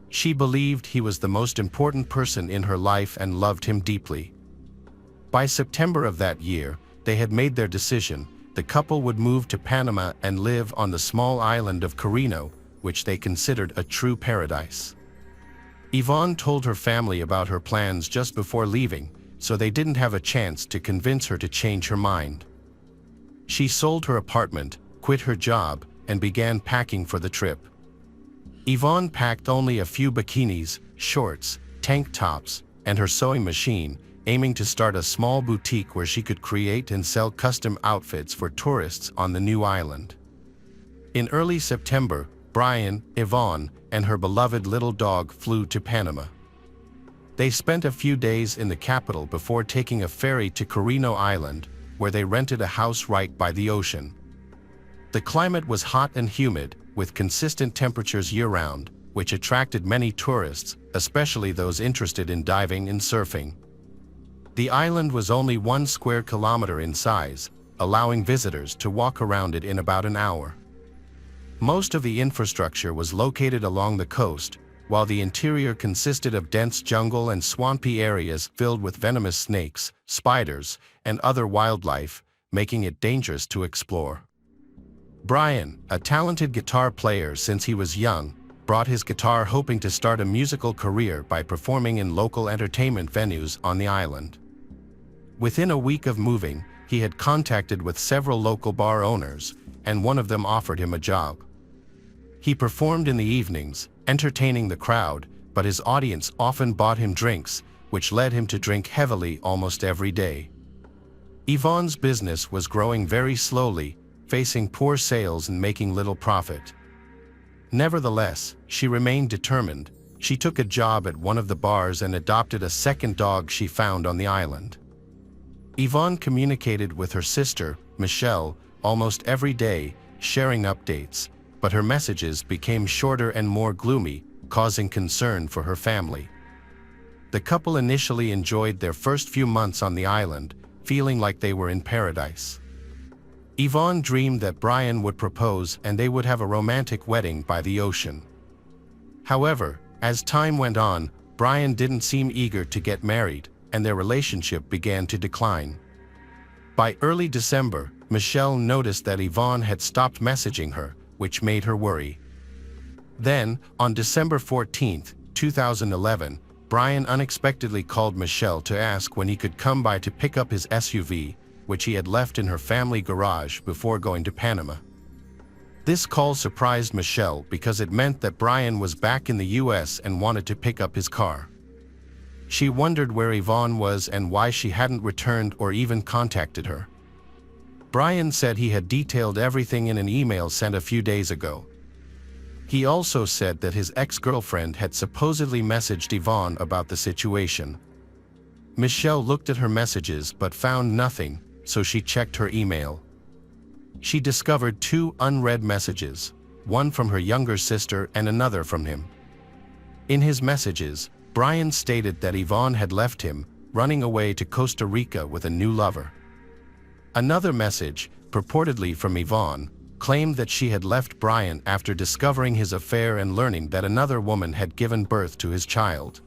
She believed he was the most important person in her life and loved him deeply. By September of that year, they had made their decision. The couple would move to Panama and live on the small island of Carino, which they considered a true paradise. Yvonne told her family about her plans just before leaving, so they didn't have a chance to convince her to change her mind. She sold her apartment, quit her job, and began packing for the trip. Yvonne packed only a few bikinis, shorts, tank tops, and her sewing machine, aiming to start a small boutique where she could create and sell custom outfits for tourists on the new island. In early September, Brian, Yvonne, and her beloved little dog flew to Panama. They spent a few days in the capital before taking a ferry to Carino Island, where they rented a house right by the ocean. The climate was hot and humid, with consistent temperatures year-round, which attracted many tourists, especially those interested in diving and surfing. The island was only 1 square kilometer in size, allowing visitors to walk around it in about an hour. Most of the infrastructure was located along the coast, while the interior consisted of dense jungle and swampy areas filled with venomous snakes, spiders, and other wildlife, making it dangerous to explore. Brian, a talented guitar player since he was young, brought his guitar hoping to start a musical career by performing in local entertainment venues on the island. Within a week of moving, he had contacted with several local bar owners, and one of them offered him a job. He performed in the evenings, entertaining the crowd, but his audience often bought him drinks, which led him to drink heavily almost every day. Yvonne's business was growing very slowly, facing poor sales and making little profit. Nevertheless, she remained determined. She took a job at one of the bars and adopted a second dog she found on the island. Yvonne communicated with her sister, Michelle, almost every day, sharing updates, but her messages became shorter and more gloomy, causing concern for her family. The couple initially enjoyed their first few months on the island, feeling like they were in paradise. Yvonne dreamed that Brian would propose and they would have a romantic wedding by the ocean. However, as time went on, Brian didn't seem eager to get married, and their relationship began to decline. By early December, Michelle noticed that Yvonne had stopped messaging her, which made her worry. Then, on December 14, 2011, Brian unexpectedly called Michelle to ask when he could come by to pick up his SUV, which he had left in her family garage before going to Panama. This call surprised Michelle because it meant that Brian was back in the US and wanted to pick up his car. She wondered where Yvonne was and why she hadn't returned or even contacted her. Brian said he had detailed everything in an email sent a few days ago. He also said that his ex-girlfriend had supposedly messaged Yvonne about the situation. Michelle looked at her messages but found nothing, so she checked her email. She discovered 2 unread messages, one from her younger sister and another from him. In his messages, Brian stated that Yvonne had left him, running away to Costa Rica with a new lover. Another message, purportedly from Yvonne, claimed that she had left Brian after discovering his affair and learning that another woman had given birth to his child.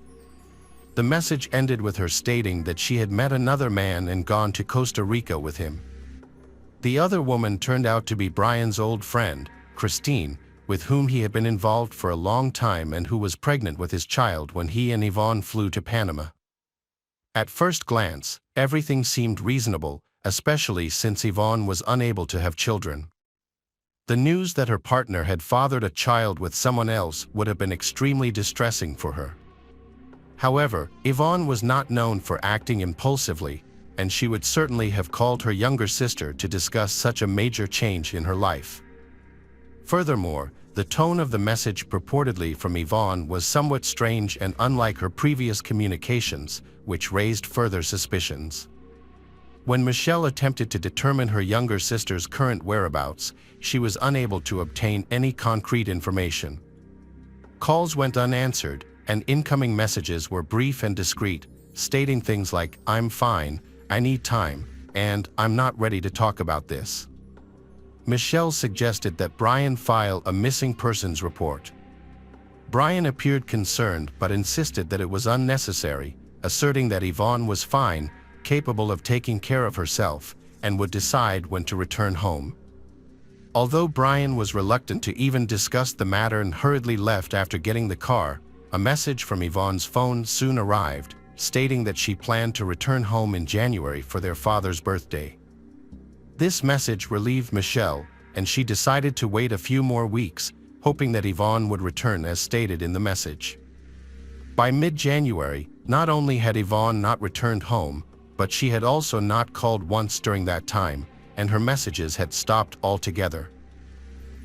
The message ended with her stating that she had met another man and gone to Costa Rica with him. The other woman turned out to be Brian's old friend, Christine, with whom he had been involved for a long time and who was pregnant with his child when he and Yvonne flew to Panama. At first glance, everything seemed reasonable, especially since Yvonne was unable to have children. The news that her partner had fathered a child with someone else would have been extremely distressing for her. However, Yvonne was not known for acting impulsively, and she would certainly have called her younger sister to discuss such a major change in her life. Furthermore, the tone of the message purportedly from Yvonne was somewhat strange and unlike her previous communications, which raised further suspicions. When Michelle attempted to determine her younger sister's current whereabouts, she was unable to obtain any concrete information. Calls went unanswered, and incoming messages were brief and discreet, stating things like, "I'm fine, I need time," and "I'm not ready to talk about this." Michelle suggested that Brian file a missing persons report. Brian appeared concerned but insisted that it was unnecessary, asserting that Yvonne was fine, capable of taking care of herself, and would decide when to return home. Although Brian was reluctant to even discuss the matter and hurriedly left after getting the car, a message from Yvonne's phone soon arrived, stating that she planned to return home in January for their father's birthday. This message relieved Michelle, and she decided to wait a few more weeks, hoping that Yvonne would return as stated in the message. By mid-January, not only had Yvonne not returned home, but she had also not called once during that time, and her messages had stopped altogether.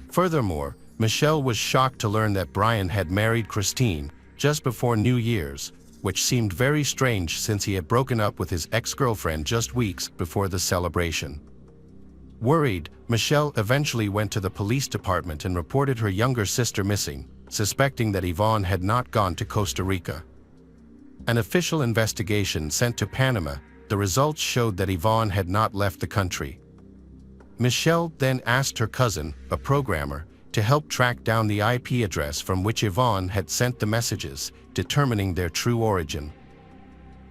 Furthermore, Michelle was shocked to learn that Brian had married Christine just before New Year's, which seemed very strange since he had broken up with his ex-girlfriend just weeks before the celebration. Worried, Michelle eventually went to the police department and reported her younger sister missing, suspecting that Yvonne had not gone to Costa Rica. An official investigation sent to Panama, the results showed that Yvonne had not left the country. Michelle then asked her cousin, a programmer, to help track down the IP address from which Yvonne had sent the messages, determining their true origin.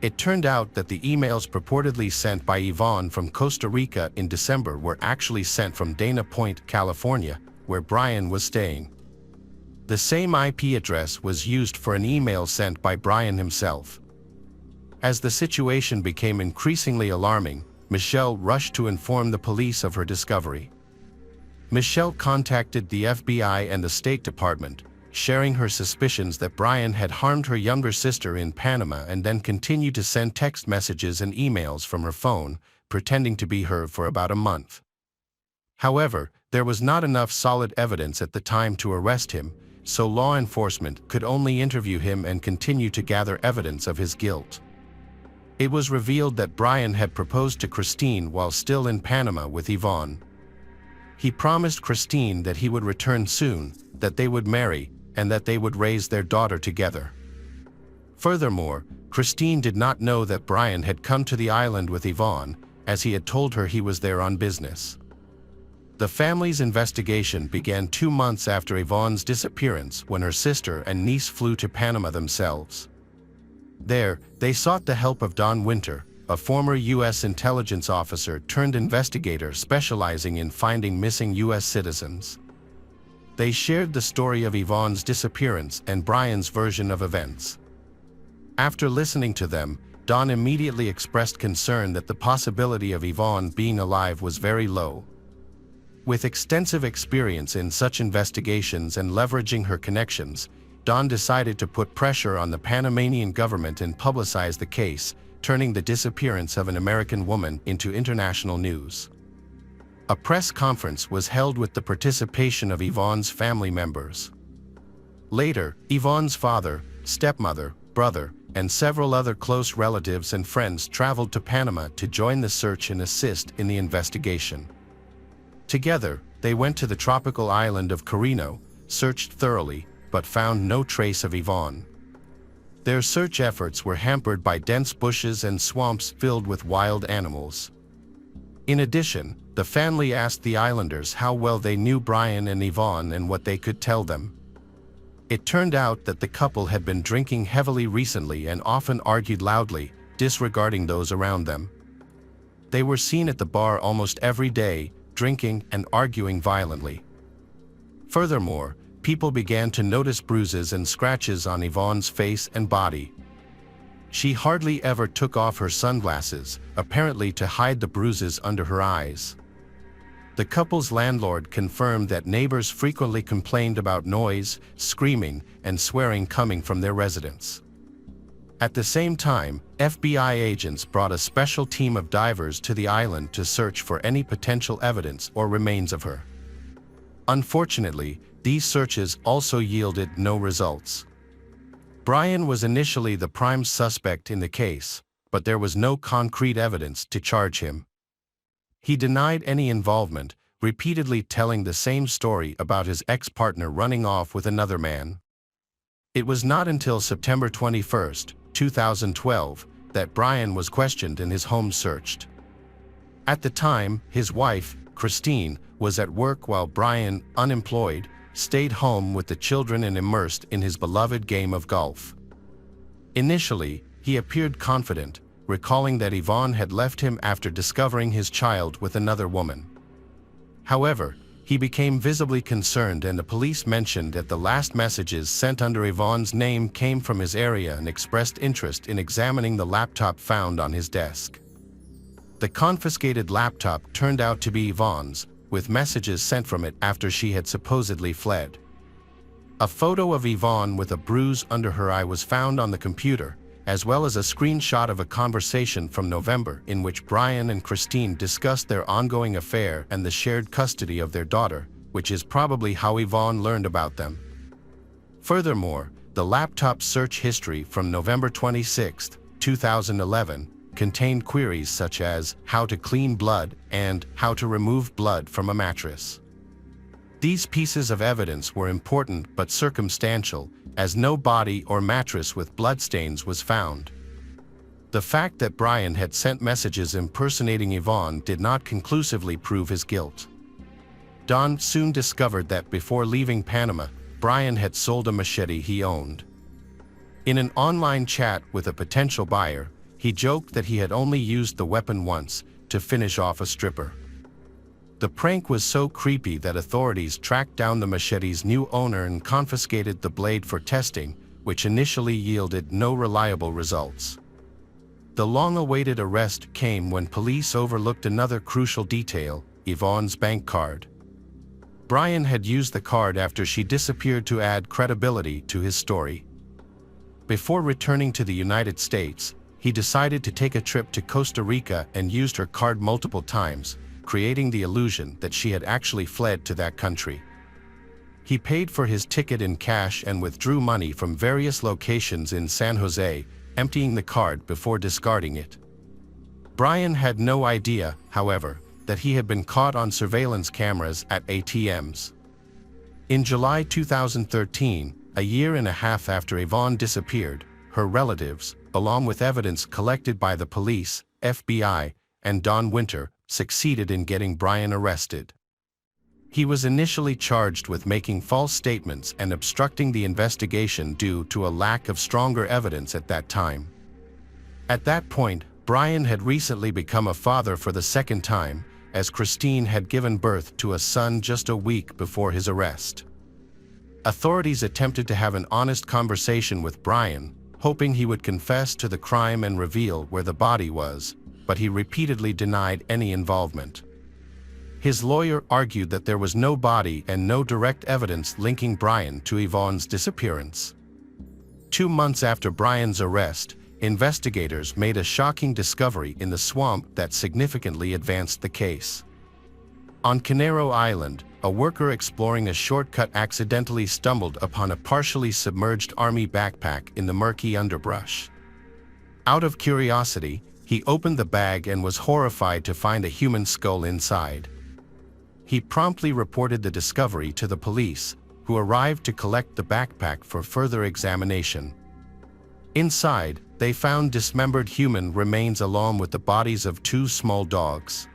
It turned out that the emails purportedly sent by Yvonne from Costa Rica in December were actually sent from Dana Point, California, where Brian was staying. The same IP address was used for an email sent by Brian himself. As the situation became increasingly alarming, Michelle rushed to inform the police of her discovery. Michelle contacted the FBI and the State Department, sharing her suspicions that Brian had harmed her younger sister in Panama and then continued to send text messages and emails from her phone, pretending to be her for about a month. However, there was not enough solid evidence at the time to arrest him, so law enforcement could only interview him and continue to gather evidence of his guilt. It was revealed that Brian had proposed to Christine while still in Panama with Yvonne. He promised Christine that he would return soon, that they would marry, and that they would raise their daughter together. Furthermore, Christine did not know that Brian had come to the island with Yvonne, as he had told her he was there on business. The family's investigation began 2 months after Yvonne's disappearance, when her sister and niece flew to Panama themselves. There, they sought the help of Don Winter, a former U.S. intelligence officer turned investigator specializing in finding missing U.S. citizens. They shared the story of Yvonne's disappearance and Brian's version of events. After listening to them, Don immediately expressed concern that the possibility of Yvonne being alive was very low. With extensive experience in such investigations and leveraging her connections, Don decided to put pressure on the Panamanian government and publicize the case, turning the disappearance of an American woman into international news. A press conference was held with the participation of Yvonne's family members. Later, Yvonne's father, stepmother, brother, and several other close relatives and friends traveled to Panama to join the search and assist in the investigation. Together, they went to the tropical island of Carino, searched thoroughly, but found no trace of Yvonne. Their search efforts were hampered by dense bushes and swamps filled with wild animals. In addition, the family asked the islanders how well they knew Brian and Yvonne and what they could tell them. It turned out that the couple had been drinking heavily recently and often argued loudly, disregarding those around them. They were seen at the bar almost every day, drinking and arguing violently. Furthermore, people began to notice bruises and scratches on Yvonne's face and body. She hardly ever took off her sunglasses, apparently to hide the bruises under her eyes. The couple's landlord confirmed that neighbors frequently complained about noise, screaming, and swearing coming from their residence. At the same time, FBI agents brought a special team of divers to the island to search for any potential evidence or remains of her. Unfortunately, these searches also yielded no results. Brian was initially the prime suspect in the case, but there was no concrete evidence to charge him. He denied any involvement, repeatedly telling the same story about his ex-partner running off with another man. It was not until September 21, 2012, that Brian was questioned and his home searched. At the time, his wife, Christine, was at work while Brian, unemployed, stayed home with the children and immersed in his beloved game of golf. Initially, he appeared confident, recalling that Yvonne had left him after discovering his child with another woman. However, he became visibly concerned, and the police mentioned that the last messages sent under Yvonne's name came from his area and expressed interest in examining the laptop found on his desk. The confiscated laptop turned out to be Yvonne's, with messages sent from it after she had supposedly fled. A photo of Yvonne with a bruise under her eye was found on the computer, as well as a screenshot of a conversation from November in which Brian and Christine discussed their ongoing affair and the shared custody of their daughter, which is probably how Yvonne learned about them. Furthermore, the laptop search history from November 26, 2011, contained queries such as how to clean blood and how to remove blood from a mattress. These pieces of evidence were important but circumstantial, as no body or mattress with bloodstains was found. The fact that Brian had sent messages impersonating Yvonne did not conclusively prove his guilt. Don soon discovered that before leaving Panama, Brian had sold a machete he owned. In an online chat with a potential buyer, he joked that he had only used the weapon once, to finish off a stripper. The prank was so creepy that authorities tracked down the machete's new owner and confiscated the blade for testing, which initially yielded no reliable results. The long-awaited arrest came when police overlooked another crucial detail: Yvonne's bank card. Brian had used the card after she disappeared to add credibility to his story. Before returning to the United States, he decided to take a trip to Costa Rica and used her card multiple times, creating the illusion that she had actually fled to that country. He paid for his ticket in cash and withdrew money from various locations in San Jose, emptying the card before discarding it. Brian had no idea, however, that he had been caught on surveillance cameras at ATMs. In July 2013, a year and a half after Yvonne disappeared, her relatives, along with evidence collected by the police, FBI, and Don Winter, succeeded in getting Brian arrested. He was initially charged with making false statements and obstructing the investigation due to a lack of stronger evidence at that time. At that point, Brian had recently become a father for the second time, as Christine had given birth to a son just a week before his arrest. Authorities attempted to have an honest conversation with Brian, hoping he would confess to the crime and reveal where the body was, but he repeatedly denied any involvement. His lawyer argued that there was no body and no direct evidence linking Brian to Yvonne's disappearance. 2 months after Brian's arrest, investigators made a shocking discovery in the swamp that significantly advanced the case. On Canaro Island, a worker exploring a shortcut accidentally stumbled upon a partially submerged army backpack in the murky underbrush. Out of curiosity, he opened the bag and was horrified to find a human skull inside. He promptly reported the discovery to the police, who arrived to collect the backpack for further examination. Inside, they found dismembered human remains along with the bodies of 2 small dogs.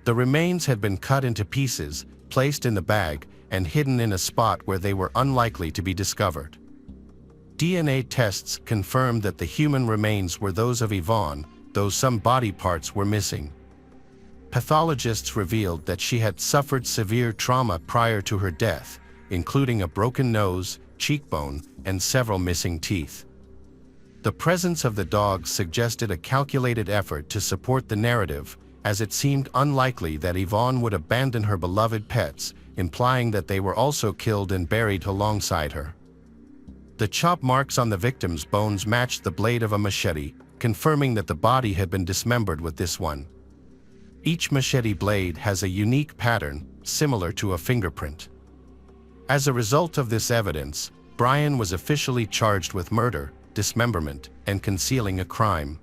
The remains had been cut into pieces, placed in the bag, and hidden in a spot where they were unlikely to be discovered. DNA tests confirmed that the human remains were those of Yvonne, though some body parts were missing. Pathologists revealed that she had suffered severe trauma prior to her death, including a broken nose, cheekbone, and several missing teeth. The presence of the dogs suggested a calculated effort to support the narrative, as it seemed unlikely that Yvonne would abandon her beloved pets, implying that they were also killed and buried alongside her. The chop marks on the victim's bones matched the blade of a machete, confirming that the body had been dismembered with this one. Each machete blade has a unique pattern, similar to a fingerprint. As a result of this evidence, Brian was officially charged with murder, dismemberment, and concealing a crime.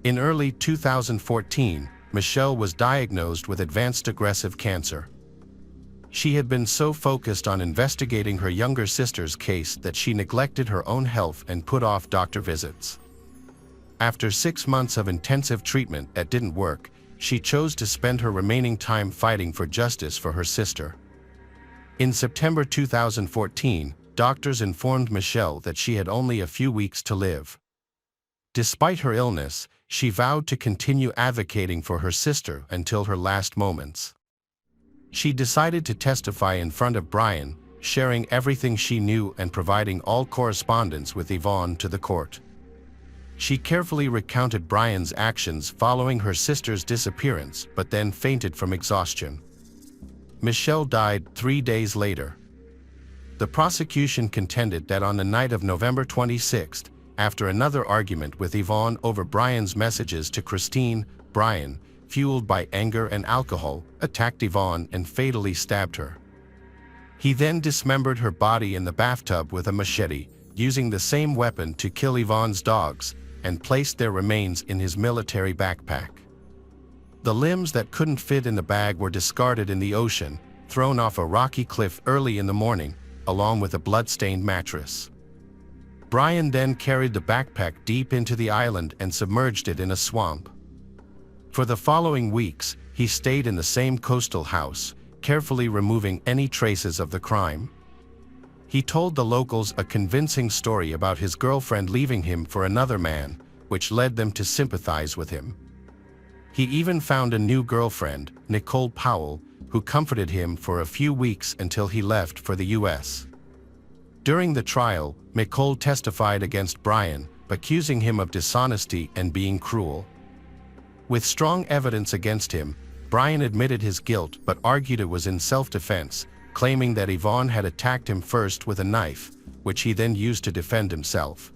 In early 2014, Michelle was diagnosed with advanced aggressive cancer. She had been so focused on investigating her younger sister's case that she neglected her own health and put off doctor visits. After 6 months of intensive treatment that didn't work, she chose to spend her remaining time fighting for justice for her sister. In September 2014, doctors informed Michelle that she had only a few weeks to live. Despite her illness, she vowed to continue advocating for her sister until her last moments. She decided to testify in front of Brian, sharing everything she knew and providing all correspondence with Yvonne to the court. She carefully recounted Brian's actions following her sister's disappearance, but then fainted from exhaustion. Michelle died 3 days later. The prosecution contended that on the night of November 26, after another argument with Yvonne over Brian's messages to Christine, Brian, fueled by anger and alcohol, attacked Yvonne and fatally stabbed her. He then dismembered her body in the bathtub with a machete, using the same weapon to kill Yvonne's dogs, and placed their remains in his military backpack. The limbs that couldn't fit in the bag were discarded in the ocean, thrown off a rocky cliff early in the morning, along with a blood-stained mattress. Brian then carried the backpack deep into the island and submerged it in a swamp. For the following weeks, he stayed in the same coastal house, carefully removing any traces of the crime. He told the locals a convincing story about his girlfriend leaving him for another man, which led them to sympathize with him. He even found a new girlfriend, Nicole Powell, who comforted him for a few weeks until he left for the U.S. During the trial, Nicole testified against Brian, accusing him of dishonesty and being cruel. With strong evidence against him, Brian admitted his guilt but argued it was in self-defense, claiming that Yvonne had attacked him first with a knife, which he then used to defend himself.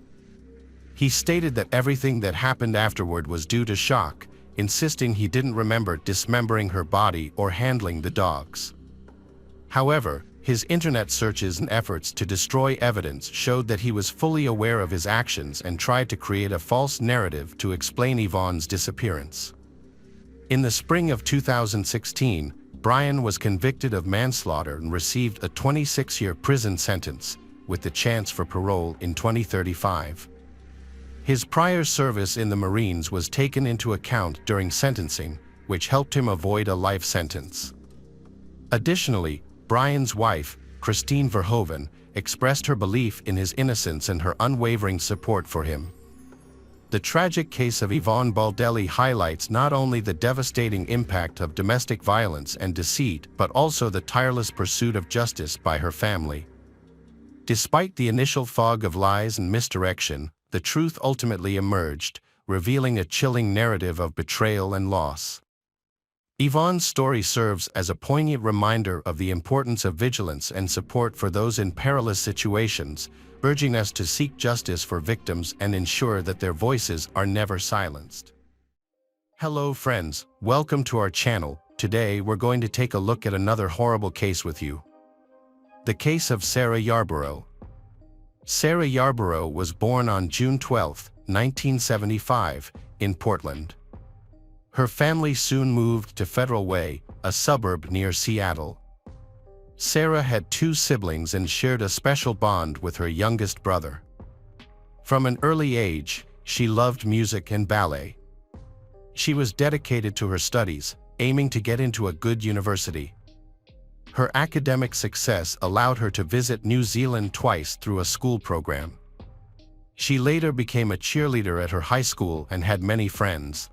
He stated that everything that happened afterward was due to shock, insisting he didn't remember dismembering her body or handling the dogs. However, his internet searches and efforts to destroy evidence showed that he was fully aware of his actions and tried to create a false narrative to explain Yvonne's disappearance. In the spring of 2016, Brian was convicted of manslaughter and received a 26-year prison sentence, with the chance for parole in 2035. His prior service in the Marines was taken into account during sentencing, which helped him avoid a life sentence. Additionally, Brian's wife, Christine Verhoeven, expressed her belief in his innocence and her unwavering support for him. The tragic case of Yvonne Baldelli highlights not only the devastating impact of domestic violence and deceit, but also the tireless pursuit of justice by her family. Despite the initial fog of lies and misdirection, the truth ultimately emerged, revealing a chilling narrative of betrayal and loss. Yvonne's story serves as a poignant reminder of the importance of vigilance and support for those in perilous situations, urging us to seek justice for victims and ensure that their voices are never silenced. Hello friends, welcome to our channel. Today we're going to take a look at another horrible case with you. The case of Sarah Yarborough. Sarah Yarborough was born on June 12, 1975, in Portland. Her family soon moved to Federal Way, a suburb near Seattle. Sarah had two siblings and shared a special bond with her youngest brother. From an early age, she loved music and ballet. She was dedicated to her studies, aiming to get into a good university. Her academic success allowed her to visit New Zealand twice through a school program. She later became a cheerleader at her high school and had many friends.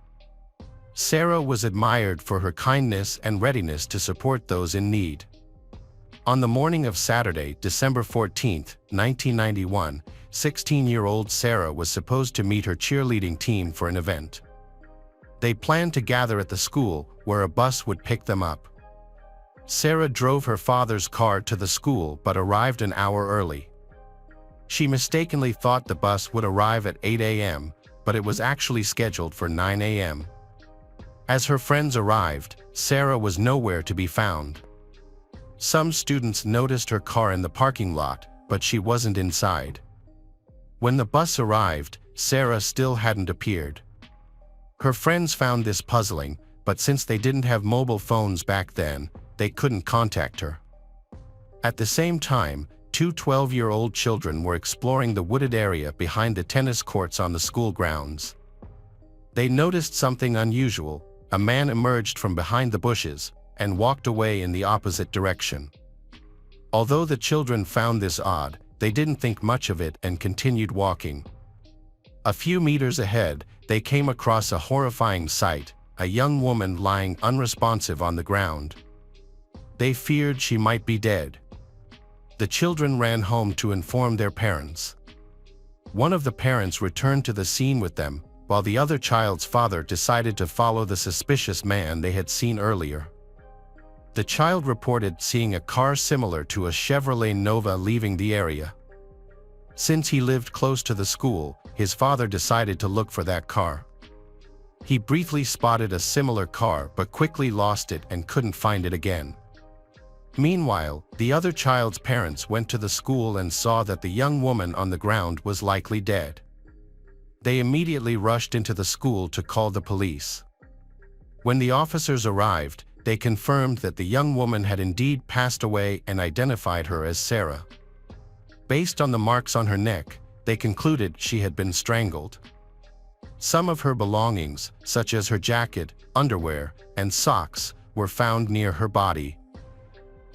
Sarah was admired for her kindness and readiness to support those in need. On the morning of Saturday, December 14, 1991, 16-year-old Sarah was supposed to meet her cheerleading team for an event. They planned to gather at the school, where a bus would pick them up. Sarah drove her father's car to the school but arrived an hour early. She mistakenly thought the bus would arrive at 8 a.m., but it was actually scheduled for 9 a.m. As her friends arrived, Sarah was nowhere to be found. Some students noticed her car in the parking lot, but she wasn't inside. When the bus arrived, Sarah still hadn't appeared. Her friends found this puzzling, but since they didn't have mobile phones back then, they couldn't contact her. At the same time, two 12-year-old children were exploring the wooded area behind the tennis courts on the school grounds. They noticed something unusual. A man emerged from behind the bushes and walked away in the opposite direction. Although the children found this odd, they didn't think much of it and continued walking. A few meters ahead, they came across a horrifying sight, a young woman lying unresponsive on the ground. They feared she might be dead. The children ran home to inform their parents. One of the parents returned to the scene with them, while the other child's father decided to follow the suspicious man they had seen earlier. The child reported seeing a car similar to a Chevrolet Nova leaving the area. Since he lived close to the school, his father decided to look for that car. He briefly spotted a similar car but quickly lost it and couldn't find it again. Meanwhile, the other child's parents went to the school and saw that the young woman on the ground was likely dead. They immediately rushed into the school to call the police. When the officers arrived, they confirmed that the young woman had indeed passed away and identified her as Sarah. Based on the marks on her neck, they concluded she had been strangled. Some of her belongings, such as her jacket, underwear, and socks, were found near her body.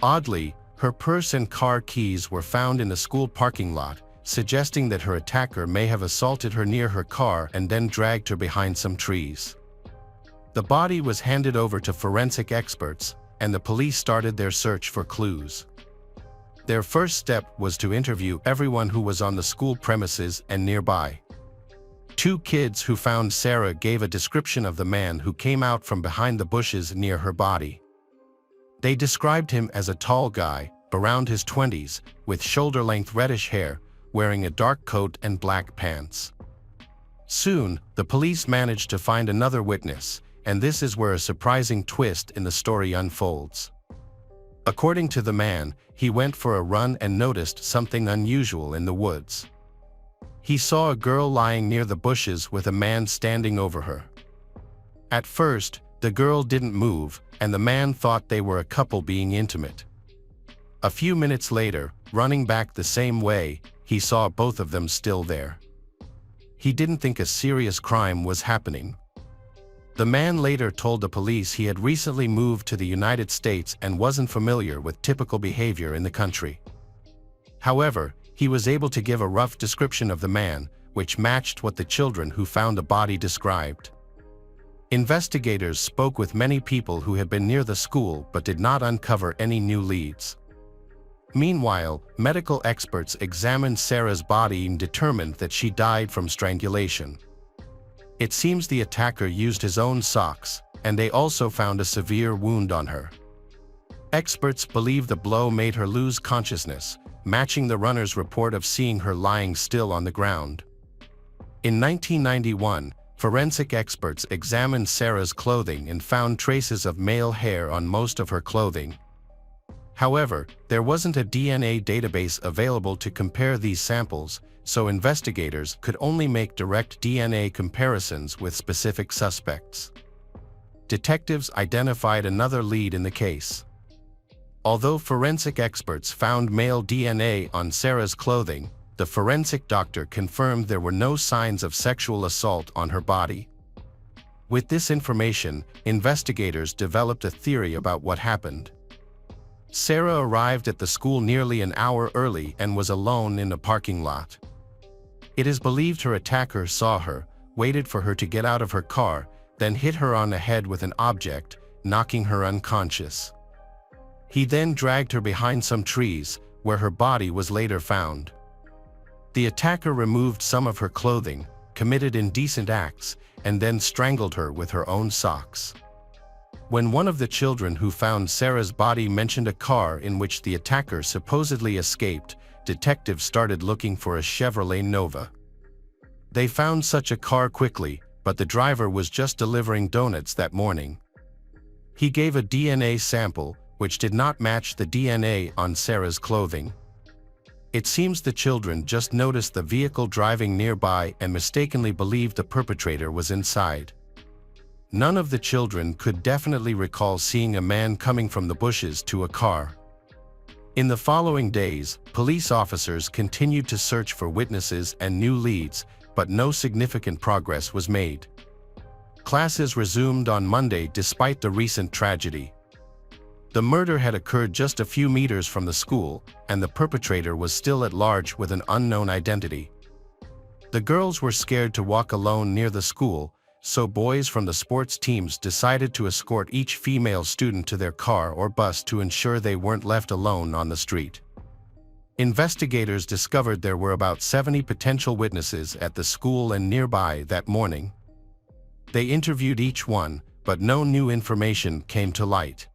Oddly, her purse and car keys were found in the school parking lot, suggesting that her attacker may have assaulted her near her car and then dragged her behind some trees. The body was handed over to forensic experts, and the police started their search for clues. Their first step was to interview everyone who was on the school premises and nearby. Two kids who found Sarah gave a description of the man who came out from behind the bushes near her body. They described him as a tall guy, around his 20s, with shoulder-length reddish hair, wearing a dark coat and black pants. Soon, the police managed to find another witness, and this is where a surprising twist in the story unfolds. According to the man, he went for a run and noticed something unusual in the woods. He saw a girl lying near the bushes with a man standing over her. At first, the girl didn't move, and the man thought they were a couple being intimate. A few minutes later, running back the same way, he saw both of them still there. He didn't think a serious crime was happening. The man later told the police he had recently moved to the United States and wasn't familiar with typical behavior in the country. However, he was able to give a rough description of the man, which matched what the children who found the body described. Investigators spoke with many people who had been near the school but did not uncover any new leads. Meanwhile, medical experts examined Sarah's body and determined that she died from strangulation. It seems the attacker used his own socks, and they also found a severe wound on her. Experts believe the blow made her lose consciousness, matching the runner's report of seeing her lying still on the ground. In 1991, forensic experts examined Sarah's clothing and found traces of male hair on most of her clothing. However, there wasn't a DNA database available to compare these samples, so investigators could only make direct DNA comparisons with specific suspects. Detectives identified another lead in the case. Although forensic experts found male DNA on Sarah's clothing, the forensic doctor confirmed there were no signs of sexual assault on her body. With this information, investigators developed a theory about what happened. Sarah arrived at the school nearly an hour early and was alone in a parking lot. It is believed her attacker saw her, waited for her to get out of her car, then hit her on the head with an object, knocking her unconscious. He then dragged her behind some trees, where her body was later found. The attacker removed some of her clothing, committed indecent acts, and then strangled her with her own socks. When one of the children who found Sarah's body mentioned a car in which the attacker supposedly escaped, detectives started looking for a Chevrolet Nova. They found such a car quickly, but the driver was just delivering donuts that morning. He gave a DNA sample, which did not match the DNA on Sarah's clothing. It seems the children just noticed the vehicle driving nearby and mistakenly believed the perpetrator was inside. None of the children could definitely recall seeing a man coming from the bushes to a car. In the following days, police officers continued to search for witnesses and new leads, but no significant progress was made. Classes resumed on Monday despite the recent tragedy. The murder had occurred just a few meters from the school, and the perpetrator was still at large with an unknown identity. The girls were scared to walk alone near the school, so boys from the sports teams decided to escort each female student to their car or bus to ensure they weren't left alone on the street. Investigators discovered there were about 70 potential witnesses at the school and nearby that morning. They interviewed each one, but no new information came to light.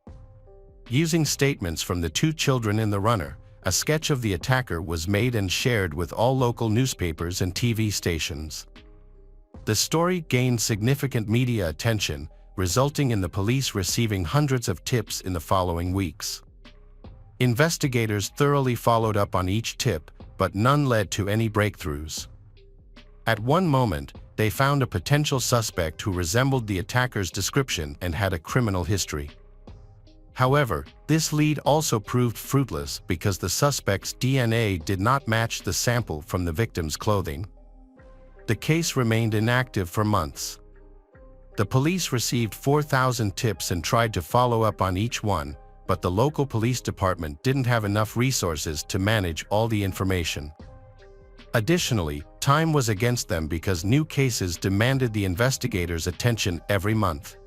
Using statements from the two children in the runner, a sketch of the attacker was made and shared with all local newspapers and TV stations. The story gained significant media attention, resulting in the police receiving hundreds of tips in the following weeks. Investigators thoroughly followed up on each tip, but none led to any breakthroughs. At one moment, they found a potential suspect who resembled the attacker's description and had a criminal history. However, this lead also proved fruitless because the suspect's DNA did not match the sample from the victim's clothing. The case remained inactive for months. The police received 4,000 tips and tried to follow up on each one, but the local police department didn't have enough resources to manage all the information. Additionally, time was against them because new cases demanded the investigators' attention every month.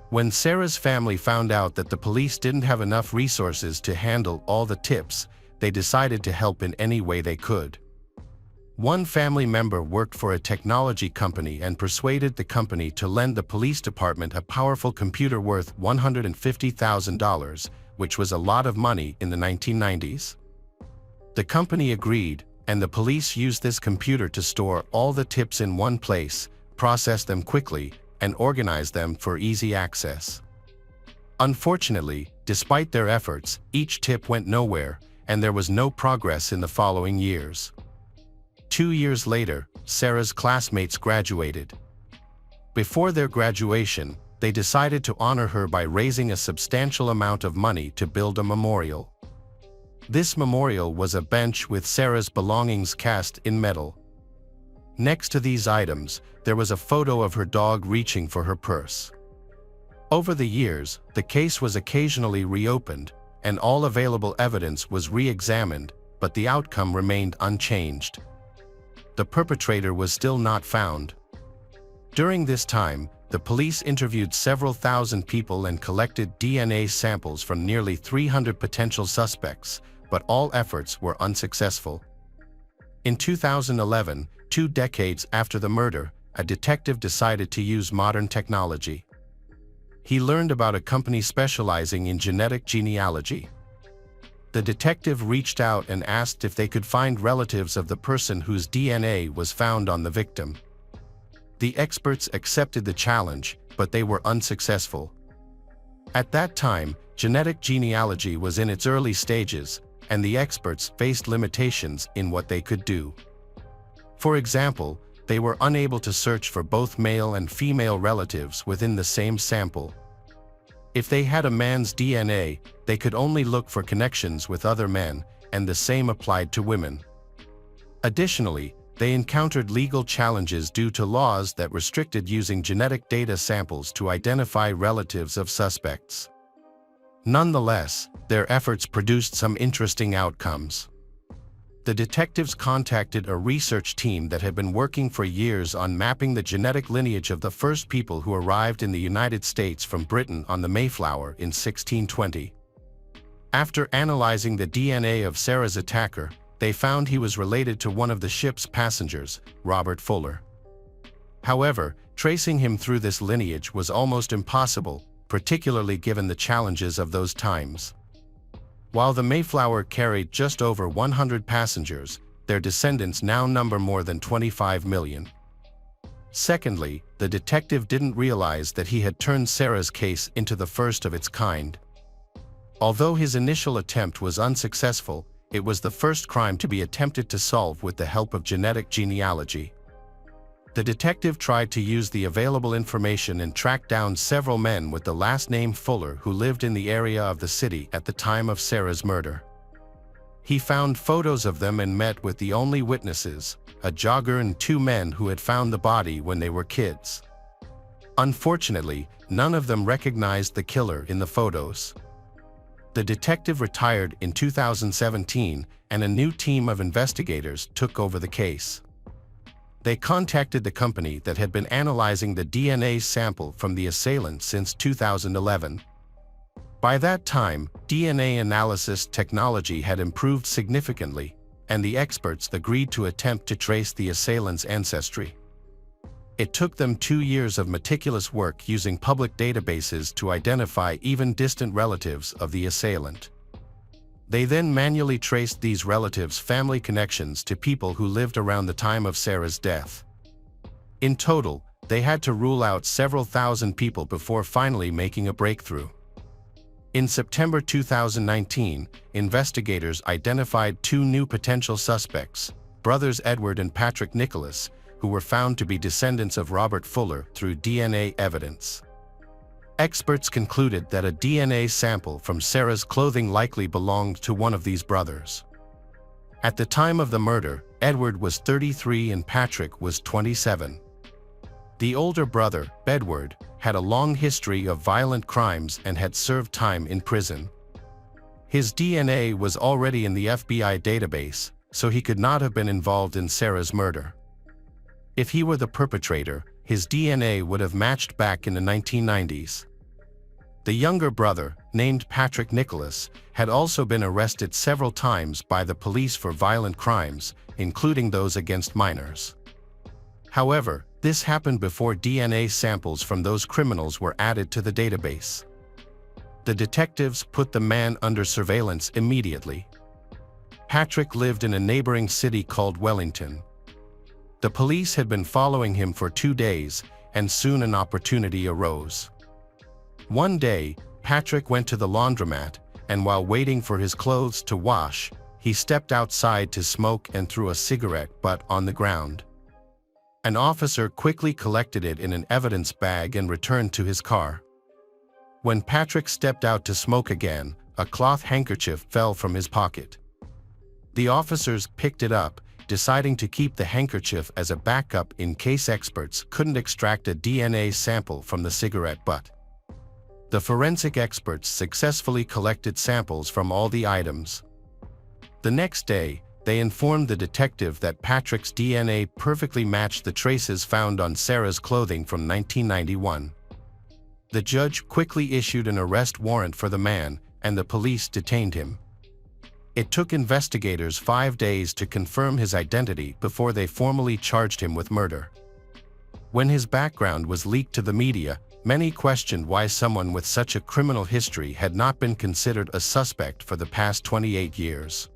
When Sarah's family found out that the police didn't have enough resources to handle all the tips, they decided to help in any way they could. One family member worked for a technology company and persuaded the company to lend the police department a powerful computer worth $150,000, which was a lot of money in the 1990s. The company agreed, and the police used this computer to store all the tips in one place, process them quickly, and organize them for easy access. Unfortunately, despite their efforts, each tip went nowhere, and there was no progress in the following years. 2 years later, Sarah's classmates graduated. Before their graduation, they decided to honor her by raising a substantial amount of money to build a memorial. This memorial was a bench with Sarah's belongings cast in metal. Next to these items, there was a photo of her dog reaching for her purse. Over the years, the case was occasionally reopened, and all available evidence was re-examined, but the outcome remained unchanged. The perpetrator was still not found. During this time, the police interviewed several thousand people and collected DNA samples from nearly 300 potential suspects, but all efforts were unsuccessful. In 2011, 2 decades after the murder, a detective decided to use modern technology. He learned about a company specializing in genetic genealogy. The detective reached out and asked if they could find relatives of the person whose DNA was found on the victim. The experts accepted the challenge, but they were unsuccessful. At that time, genetic genealogy was in its early stages, and the experts faced limitations in what they could do. For example, they were unable to search for both male and female relatives within the same sample. If they had a man's DNA, they could only look for connections with other men, and the same applied to women. Additionally, they encountered legal challenges due to laws that restricted using genetic data samples to identify relatives of suspects. Nonetheless, their efforts produced some interesting outcomes. The detectives contacted a research team that had been working for years on mapping the genetic lineage of the first people who arrived in the United States from Britain on the Mayflower in 1620. After analyzing the DNA of Sarah's attacker, they found he was related to one of the ship's passengers, Robert Fuller. However, tracing him through this lineage was almost impossible, particularly given the challenges of those times. While the Mayflower carried just over 100 passengers, their descendants now number more than 25 million. Secondly, the detective didn't realize that he had turned Sarah's case into the first of its kind. Although his initial attempt was unsuccessful, it was the first crime to be attempted to solve with the help of genetic genealogy. The detective tried to use the available information and tracked down several men with the last name Fuller who lived in the area of the city at the time of Sarah's murder. He found photos of them and met with the only witnesses, a jogger and 2 men who had found the body when they were kids. Unfortunately, none of them recognized the killer in the photos. The detective retired in 2017, and a new team of investigators took over the case. They contacted the company that had been analyzing the DNA sample from the assailant since 2011. By that time, DNA analysis technology had improved significantly, and the experts agreed to attempt to trace the assailant's ancestry. It took them 2 years of meticulous work using public databases to identify even distant relatives of the assailant. They then manually traced these relatives' family connections to people who lived around the time of Sarah's death. In total, they had to rule out several thousand people before finally making a breakthrough. In September 2019, investigators identified 2 new potential suspects, brothers Edward and Patrick Nicholas, who were found to be descendants of Robert Fuller through DNA evidence. Experts concluded that a DNA sample from Sarah's clothing likely belonged to one of these brothers. At the time of the murder, Edward was 33 and Patrick was 27. The older brother, Edward, had a long history of violent crimes and had served time in prison. His DNA was already in the FBI database, so he could not have been involved in Sarah's murder. If he were the perpetrator, his DNA would have matched back in the 1990s. The younger brother, named Patrick Nicholas, had also been arrested several times by the police for violent crimes, including those against minors. However, this happened before DNA samples from those criminals were added to the database. The detectives put the man under surveillance immediately. Patrick lived in a neighboring city called Wellington. The police had been following him for 2 days, and soon an opportunity arose. One day, Patrick went to the laundromat, and while waiting for his clothes to wash, he stepped outside to smoke and threw a cigarette butt on the ground. An officer quickly collected it in an evidence bag and returned to his car. When Patrick stepped out to smoke again, a cloth handkerchief fell from his pocket. The officers picked it up, deciding to keep the handkerchief as a backup in case experts couldn't extract a DNA sample from the cigarette butt. The forensic experts successfully collected samples from all the items. The next day, they informed the detective that Patrick's DNA perfectly matched the traces found on Sarah's clothing from 1991. The judge quickly issued an arrest warrant for the man, and the police detained him. It took investigators 5 days to confirm his identity before they formally charged him with murder. When his background was leaked to the media, many questioned why someone with such a criminal history had not been considered a suspect for the past 28 years.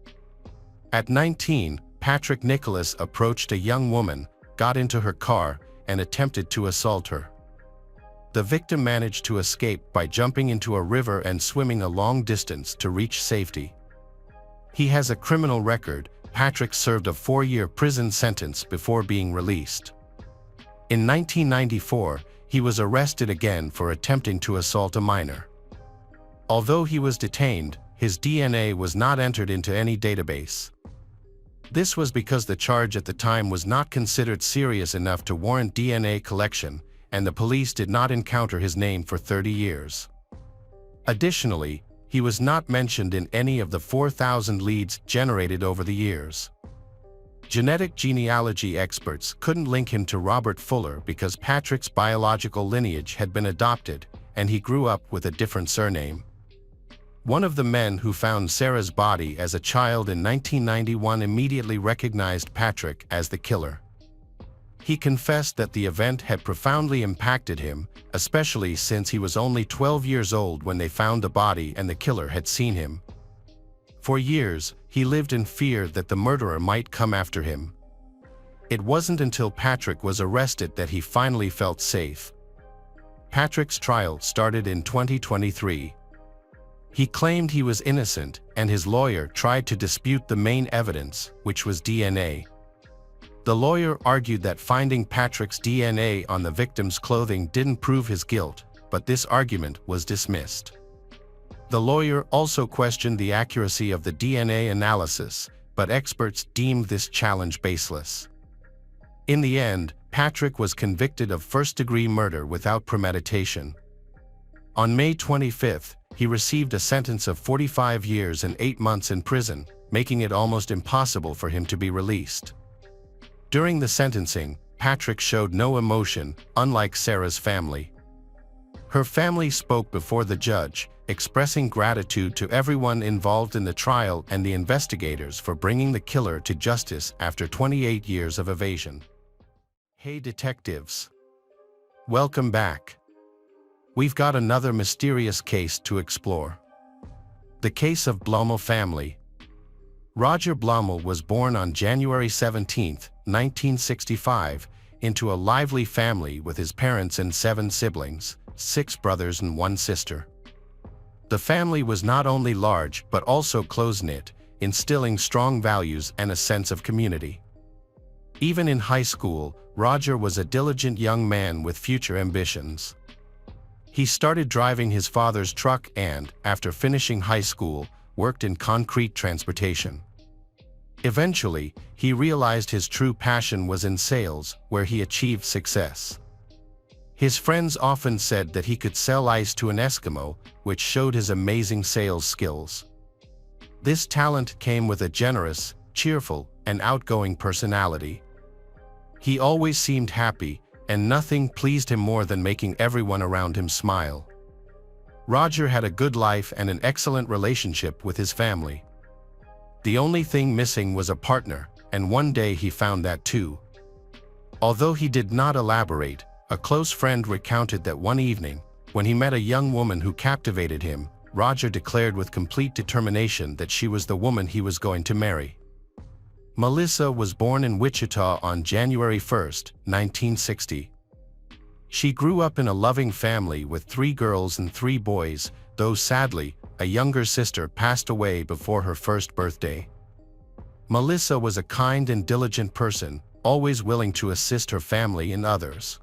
At 19, Patrick Nicholas approached a young woman, got into her car, and attempted to assault her. The victim managed to escape by jumping into a river and swimming a long distance to reach safety. He has a criminal record. Patrick served a 4-year prison sentence before being released. In 1994, he was arrested again for attempting to assault a minor. Although he was detained, his DNA was not entered into any database. This was because the charge at the time was not considered serious enough to warrant DNA collection, and the police did not encounter his name for 30 years. Additionally, he was not mentioned in any of the 4,000 leads generated over the years. Genetic genealogy experts couldn't link him to Robert Fuller because Patrick's biological lineage had been adopted, and he grew up with a different surname. One of the men who found Sarah's body as a child in 1991 immediately recognized Patrick as the killer. He confessed that the event had profoundly impacted him, especially since he was only 12 years old when they found the body and the killer had seen him. For years, he lived in fear that the murderer might come after him. It wasn't until Patrick was arrested that he finally felt safe. Patrick's trial started in 2023. He claimed he was innocent, and his lawyer tried to dispute the main evidence, which was DNA. The lawyer argued that finding Patrick's DNA on the victim's clothing didn't prove his guilt, but this argument was dismissed. The lawyer also questioned the accuracy of the DNA analysis, but experts deemed this challenge baseless. In the end, Patrick was convicted of first-degree murder without premeditation. On May 25, he received a sentence of 45 years and 8 months in prison, making it almost impossible for him to be released. During the sentencing, Patrick showed no emotion, unlike Sarah's family. Her family spoke before the judge, expressing gratitude to everyone involved in the trial and the investigators for bringing the killer to justice after 28 years of evasion. Hey detectives! Welcome back. We've got another mysterious case to explore. The case of Blumel family. Roger Blumel was born on January 17, 1965, into a lively family with his parents and 7 siblings, 6 brothers and 1 sister. The family was not only large but also close-knit, instilling strong values and a sense of community. Even in high school, Roger was a diligent young man with future ambitions. He started driving his father's truck and, after finishing high school, worked in concrete transportation. Eventually, he realized his true passion was in sales, where he achieved success. His friends often said that he could sell ice to an Eskimo, which showed his amazing sales skills. This talent came with a generous, cheerful, and outgoing personality. He always seemed happy, and nothing pleased him more than making everyone around him smile. Roger had a good life and an excellent relationship with his family. The only thing missing was a partner, and one day he found that too. Although he did not elaborate, a close friend recounted that one evening, when he met a young woman who captivated him, Roger declared with complete determination that she was the woman he was going to marry. Melissa was born in Wichita on January 1, 1960. She grew up in a loving family with 3 girls and 3 boys, though sadly, a younger sister passed away before her first birthday. Melissa was a kind and diligent person, always willing to assist her family and others.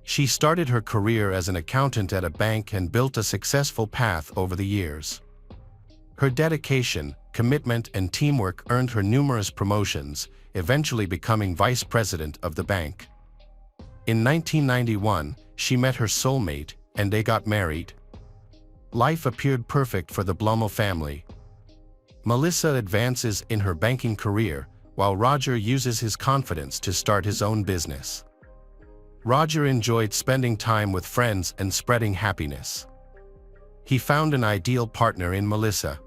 She started her career as an accountant at a bank and built a successful path over the years. Her dedication, commitment, and teamwork earned her numerous promotions, eventually becoming vice president of the bank. In 1991, she met her soulmate, and they got married. Life appeared perfect for the Blumel family. Melissa advances in her banking career, while Roger uses his confidence to start his own business. Roger enjoyed spending time with friends and spreading happiness. He found an ideal partner in Melissa.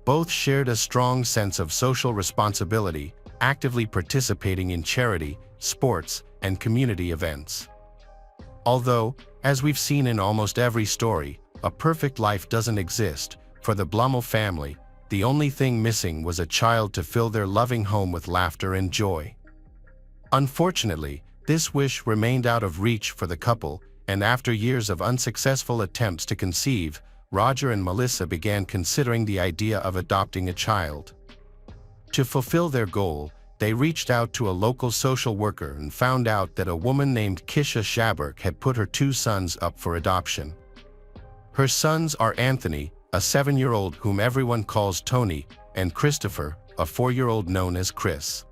Both shared a strong sense of social responsibility, actively participating in charity, sports, and community events. Although, as we've seen in almost every story, a perfect life doesn't exist, for the Blumel family, the only thing missing was a child to fill their loving home with laughter and joy. Unfortunately, this wish remained out of reach for the couple, and after years of unsuccessful attempts to conceive, Roger and Melissa began considering the idea of adopting a child. To fulfill their goal, they reached out to a local social worker and found out that a woman named Kisha Shaberg had put her 2 sons up for adoption. Her sons are Anthony, a 7-year-old whom everyone calls Tony, and Christopher, a 4-year-old known as Chris.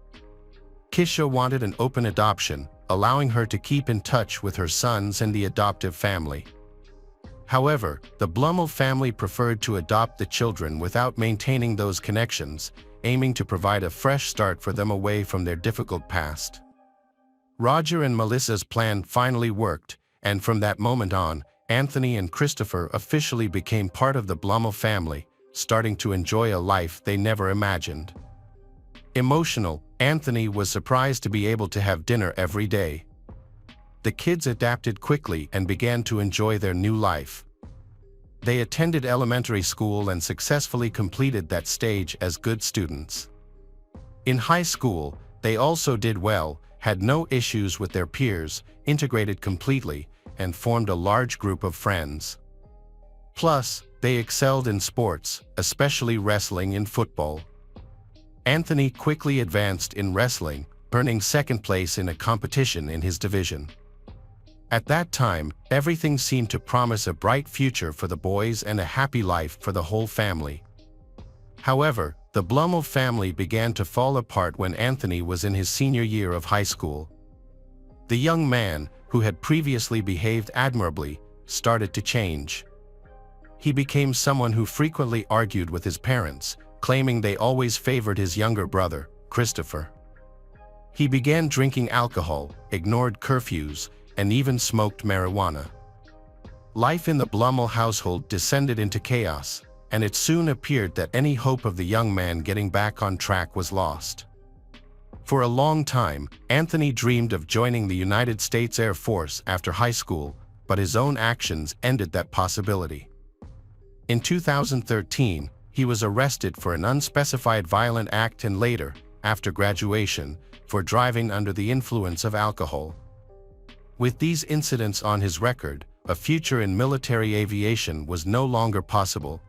Kisha wanted an open adoption, allowing her to keep in touch with her sons and the adoptive family. However, the Blumel family preferred to adopt the children without maintaining those connections, aiming to provide a fresh start for them away from their difficult past. Roger and Melissa's plan finally worked, and from that moment on, Anthony and Christopher officially became part of the Blumel family, starting to enjoy a life they never imagined. Emotional, Anthony was surprised to be able to have dinner every day. The kids adapted quickly and began to enjoy their new life. They attended elementary school and successfully completed that stage as good students. In high school, they also did well, had no issues with their peers, integrated completely, and formed a large group of friends. Plus, they excelled in sports, especially wrestling and football. Anthony quickly advanced in wrestling, earning 2nd place in a competition in his division. At that time, everything seemed to promise a bright future for the boys and a happy life for the whole family. However, the Blumel family began to fall apart when Anthony was in his senior year of high school. The young man, who had previously behaved admirably, started to change. He became someone who frequently argued with his parents, claiming they always favored his younger brother, Christopher. He began drinking alcohol, ignored curfews, and even smoked marijuana. Life in the Blumel household descended into chaos, and it soon appeared that any hope of the young man getting back on track was lost. For a long time, Anthony dreamed of joining the United States Air Force after high school, but his own actions ended that possibility. In 2013, he was arrested for an unspecified violent act and later, after graduation, for driving under the influence of alcohol. With these incidents on his record, a future in military aviation was no longer possible.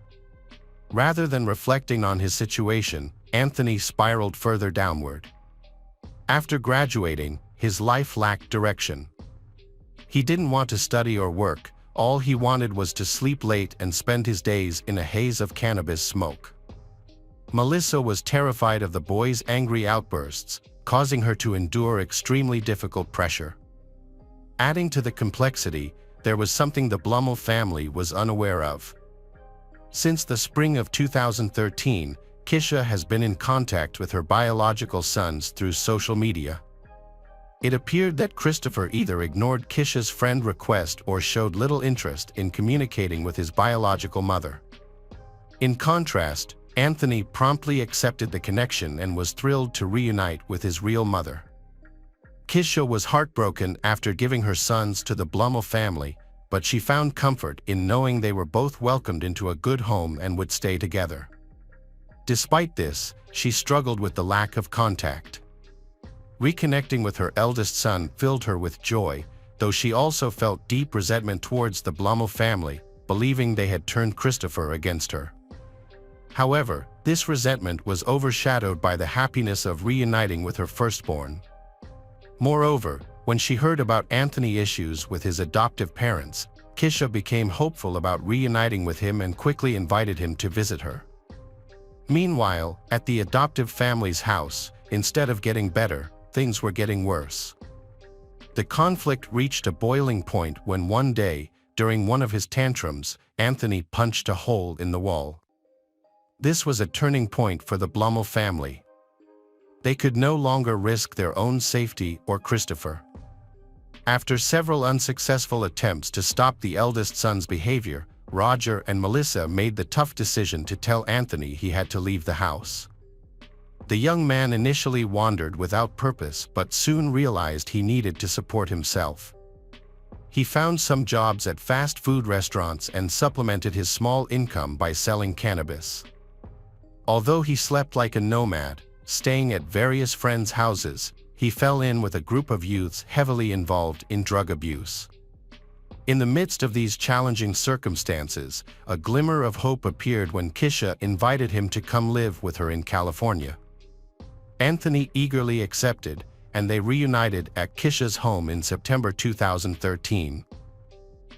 Rather than reflecting on his situation, Anthony spiraled further downward. After graduating, his life lacked direction. He didn't want to study or work, all he wanted was to sleep late and spend his days in a haze of cannabis smoke. Melissa was terrified of the boy's angry outbursts, causing her to endure extremely difficult pressure. Adding to the complexity, there was something the Blumel family was unaware of. Since the spring of 2013, Kisha has been in contact with her biological sons through social media. It appeared that Christopher either ignored Kisha's friend request or showed little interest in communicating with his biological mother. In contrast, Anthony promptly accepted the connection and was thrilled to reunite with his real mother. Kisha was heartbroken after giving her sons to the Blumel family, but she found comfort in knowing they were both welcomed into a good home and would stay together. Despite this, she struggled with the lack of contact. Reconnecting with her eldest son filled her with joy, though she also felt deep resentment towards the Blumel family, believing they had turned Christopher against her. However, this resentment was overshadowed by the happiness of reuniting with her firstborn. Moreover, when she heard about Anthony's issues with his adoptive parents, Kisha became hopeful about reuniting with him and quickly invited him to visit her. Meanwhile, at the adoptive family's house, instead of getting better, things were getting worse. The conflict reached a boiling point when one day, during one of his tantrums, Anthony punched a hole in the wall. This was a turning point for the Blumel family. They could no longer risk their own safety or Christopher. After several unsuccessful attempts to stop the eldest son's behavior, Roger and Melissa made the tough decision to tell Anthony he had to leave the house. The young man initially wandered without purpose but soon realized he needed to support himself. He found some jobs at fast food restaurants and supplemented his small income by selling cannabis. Although he slept like a nomad, staying at various friends' houses, he fell in with a group of youths heavily involved in drug abuse. In the midst of these challenging circumstances, a glimmer of hope appeared when Kisha invited him to come live with her in California. Anthony eagerly accepted, and they reunited at Kisha's home in September 2013.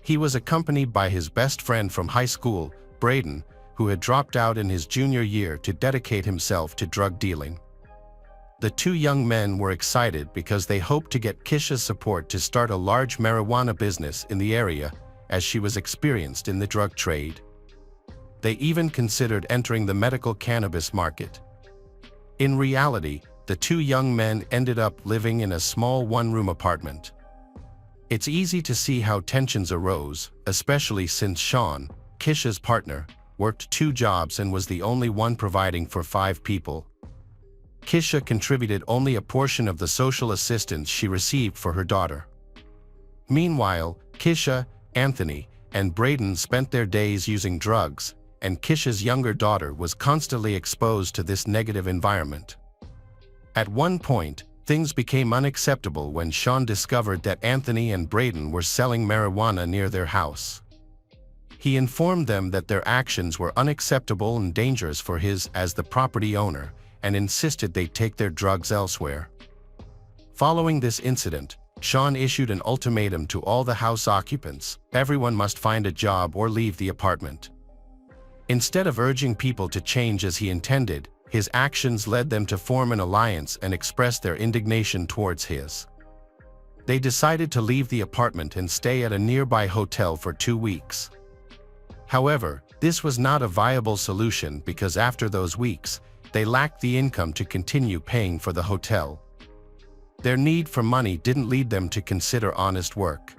He was accompanied by his best friend from high school, Braden, who had dropped out in his junior year to dedicate himself to drug dealing. The two young men were excited because they hoped to get Kisha's support to start a large marijuana business in the area, as she was experienced in the drug trade. They even considered entering the medical cannabis market. In reality, the two young men ended up living in a small one-room apartment. It's easy to see how tensions arose, especially since Sean, Kisha's partner, worked 2 jobs and was the only one providing for 5 people. Kisha contributed only a portion of the social assistance she received for her daughter. Meanwhile, Kisha, Anthony, and Braden spent their days using drugs, and Kisha's younger daughter was constantly exposed to this negative environment. At one point, things became unacceptable when Sean discovered that Anthony and Braden were selling marijuana near their house. He informed them that their actions were unacceptable and dangerous for his as the property owner, and insisted they take their drugs elsewhere. Following this incident, Sean issued an ultimatum to all the house occupants: everyone must find a job or leave the apartment. Instead of urging people to change as he intended, his actions led them to form an alliance and express their indignation towards his. They decided to leave the apartment and stay at a nearby hotel for 2 weeks. However, this was not a viable solution because after those weeks, they lacked the income to continue paying for the hotel. Their need for money didn't lead them to consider honest work.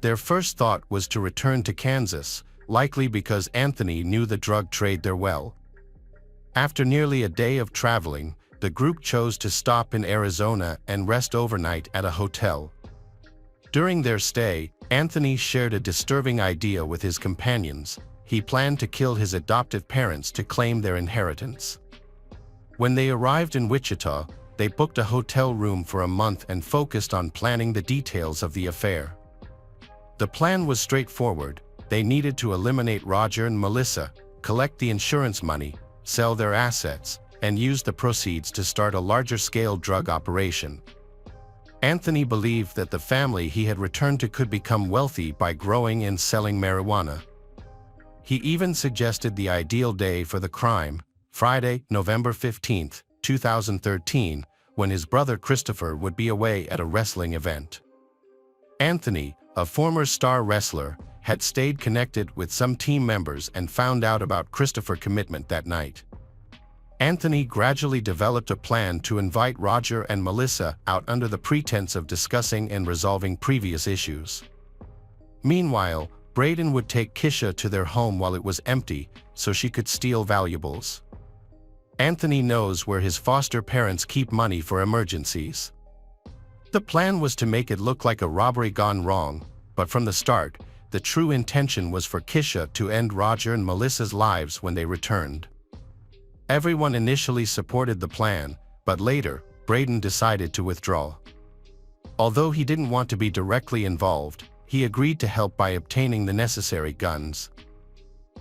Their first thought was to return to Kansas, likely because Anthony knew the drug trade there well. After nearly a day of traveling, the group chose to stop in Arizona and rest overnight at a hotel. During their stay, Anthony shared a disturbing idea with his companions. He planned to kill his adoptive parents to claim their inheritance. When they arrived in Wichita, they booked a hotel room for a month and focused on planning the details of the affair. The plan was straightforward. They needed to eliminate Roger and Melissa, collect the insurance money, sell their assets, and use the proceeds to start a larger-scale drug operation. Anthony believed that the family he had returned to could become wealthy by growing and selling marijuana. He even suggested the ideal day for the crime: Friday, November 15, 2013, when his brother Christopher would be away at a wrestling event. Anthony, a former star wrestler, had stayed connected with some team members and found out about Christopher's commitment that night. Anthony gradually developed a plan to invite Roger and Melissa out under the pretense of discussing and resolving previous issues. Meanwhile, Braden would take Kisha to their home while it was empty, so she could steal valuables. Anthony knows where his foster parents keep money for emergencies. The plan was to make it look like a robbery gone wrong, but from the start, the true intention was for Kisha to end Roger and Melissa's lives when they returned. Everyone initially supported the plan, but later, Braden decided to withdraw. Although he didn't want to be directly involved, he agreed to help by obtaining the necessary guns.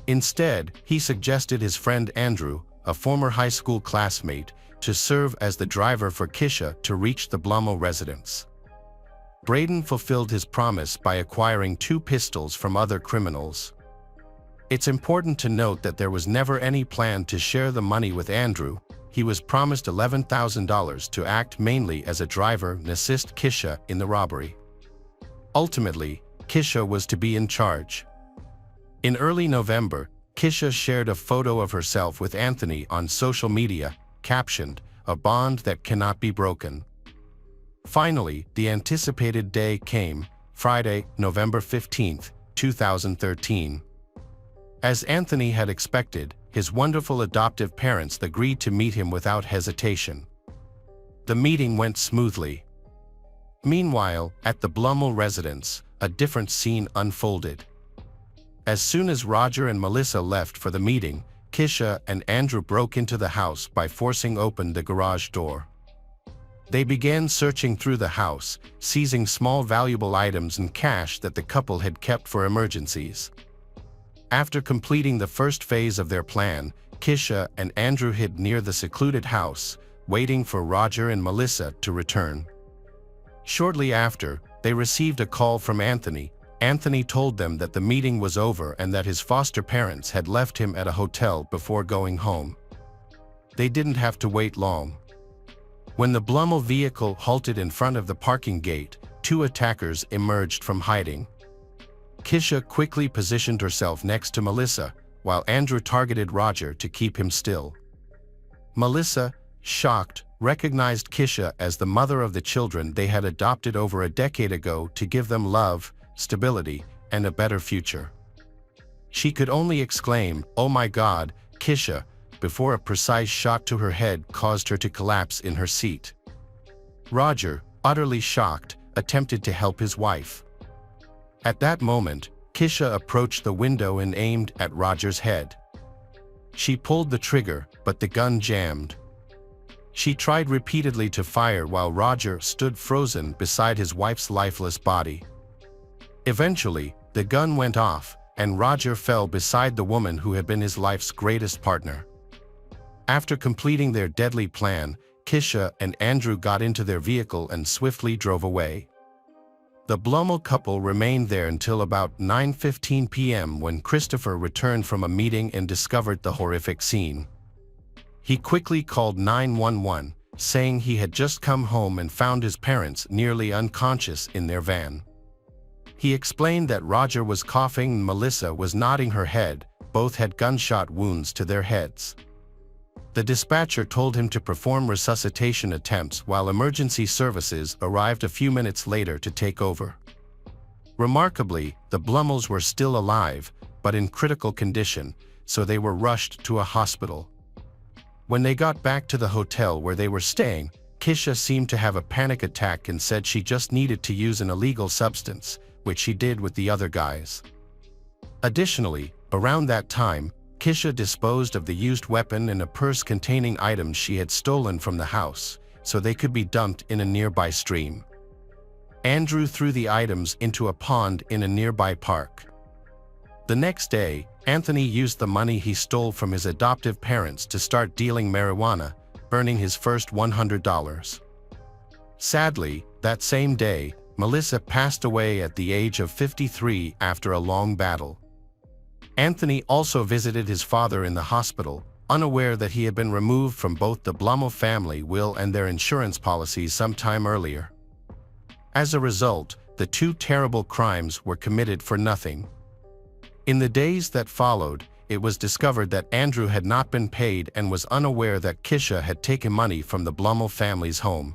Instead, he suggested his friend Andrew, a former high school classmate, to serve as the driver for Kisha to reach the Blumel residence. Braden fulfilled his promise by acquiring 2 pistols from other criminals. It's important to note that there was never any plan to share the money with Andrew. he was promised $11,000 to act mainly as a driver and assist Kisha in the robbery. Ultimately, Kisha was to be in charge. In early November, Kisha shared a photo of herself with Anthony on social media, captioned, "A bond that cannot be broken." Finally, the anticipated day came, Friday, November 15, 2013. As Anthony had expected, his wonderful adoptive parents agreed to meet him without hesitation. The meeting went smoothly. Meanwhile, at the Blummel residence, a different scene unfolded. As soon as Roger and Melissa left for the meeting, Kisha and Andrew broke into the house by forcing open the garage door. They began searching through the house, seizing small valuable items and cash that the couple had kept for emergencies. After completing the first phase of their plan, Kisha and Andrew hid near the secluded house, waiting for Roger and Melissa to return. Shortly after, they received a call from Anthony. Anthony told them that the meeting was over and that his foster parents had left him at a hotel before going home. They didn't have to wait long. When the Blummel vehicle halted in front of the parking gate, two attackers emerged from hiding. Kisha quickly positioned herself next to Melissa, while Andrew targeted Roger to keep him still. Melissa, shocked, recognized Kisha as the mother of the children they had adopted over a decade ago to give them love, stability, and a better future. She could only exclaim, "Oh my God, Kisha," before a precise shot to her head caused her to collapse in her seat. Roger, utterly shocked, attempted to help his wife. At that moment, Kisha approached the window and aimed at Roger's head. She pulled the trigger, but the gun jammed. She tried repeatedly to fire while Roger stood frozen beside his wife's lifeless body. Eventually, the gun went off, and Roger fell beside the woman who had been his life's greatest partner. After completing their deadly plan, Kisha and Andrew got into their vehicle and swiftly drove away. The Blummel couple remained there until about 9:15 p.m. when Christopher returned from a meeting and discovered the horrific scene. He quickly called 911, saying he had just come home and found his parents nearly unconscious in their van. He explained that Roger was coughing and Melissa was nodding her head. Both had gunshot wounds to their heads. The dispatcher told him to perform resuscitation attempts while emergency services arrived a few minutes later to take over. Remarkably, the Blummels were still alive, but in critical condition, so they were rushed to a hospital. When they got back to the hotel where they were staying, Kisha seemed to have a panic attack and said she just needed to use an illegal substance, which she did with the other guys. Additionally, around that time, Kisha disposed of the used weapon and a purse containing items she had stolen from the house, so they could be dumped in a nearby stream. Andrew threw the items into a pond in a nearby park. The next day, Anthony used the money he stole from his adoptive parents to start dealing marijuana, earning his first $100. Sadly, that same day, Melissa passed away at the age of 53 after a long battle. Anthony also visited his father in the hospital, unaware that he had been removed from both the Blummel family will and their insurance policies some time earlier. As a result, the two terrible crimes were committed for nothing. In the days that followed, it was discovered that Andrew had not been paid and was unaware that Kisha had taken money from the Blummel family's home.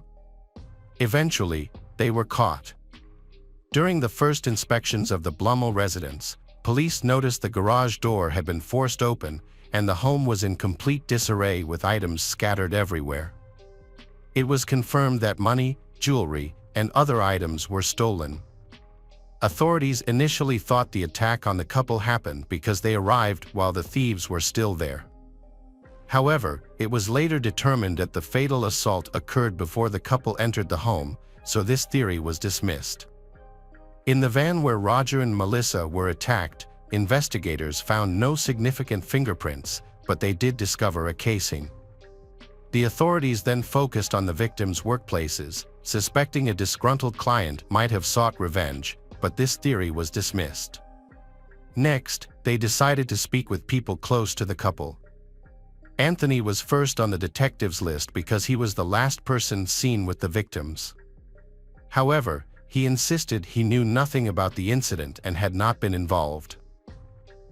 Eventually, they were caught. During the first inspections of the Blummel residence, police noticed the garage door had been forced open and the home was in complete disarray with items scattered everywhere. It was confirmed that money, jewelry, and other items were stolen. Authorities initially thought the attack on the couple happened because they arrived while the thieves were still there. However, it was later determined that the fatal assault occurred before the couple entered the home, so this theory was dismissed. In the van where Roger and Melissa were attacked, investigators found no significant fingerprints, but they did discover a casing. The authorities then focused on the victims' workplaces, suspecting a disgruntled client might have sought revenge, but this theory was dismissed. Next, they decided to speak with people close to the couple. Anthony was first on the detectives' list because he was the last person seen with the victims. However, he insisted he knew nothing about the incident and had not been involved.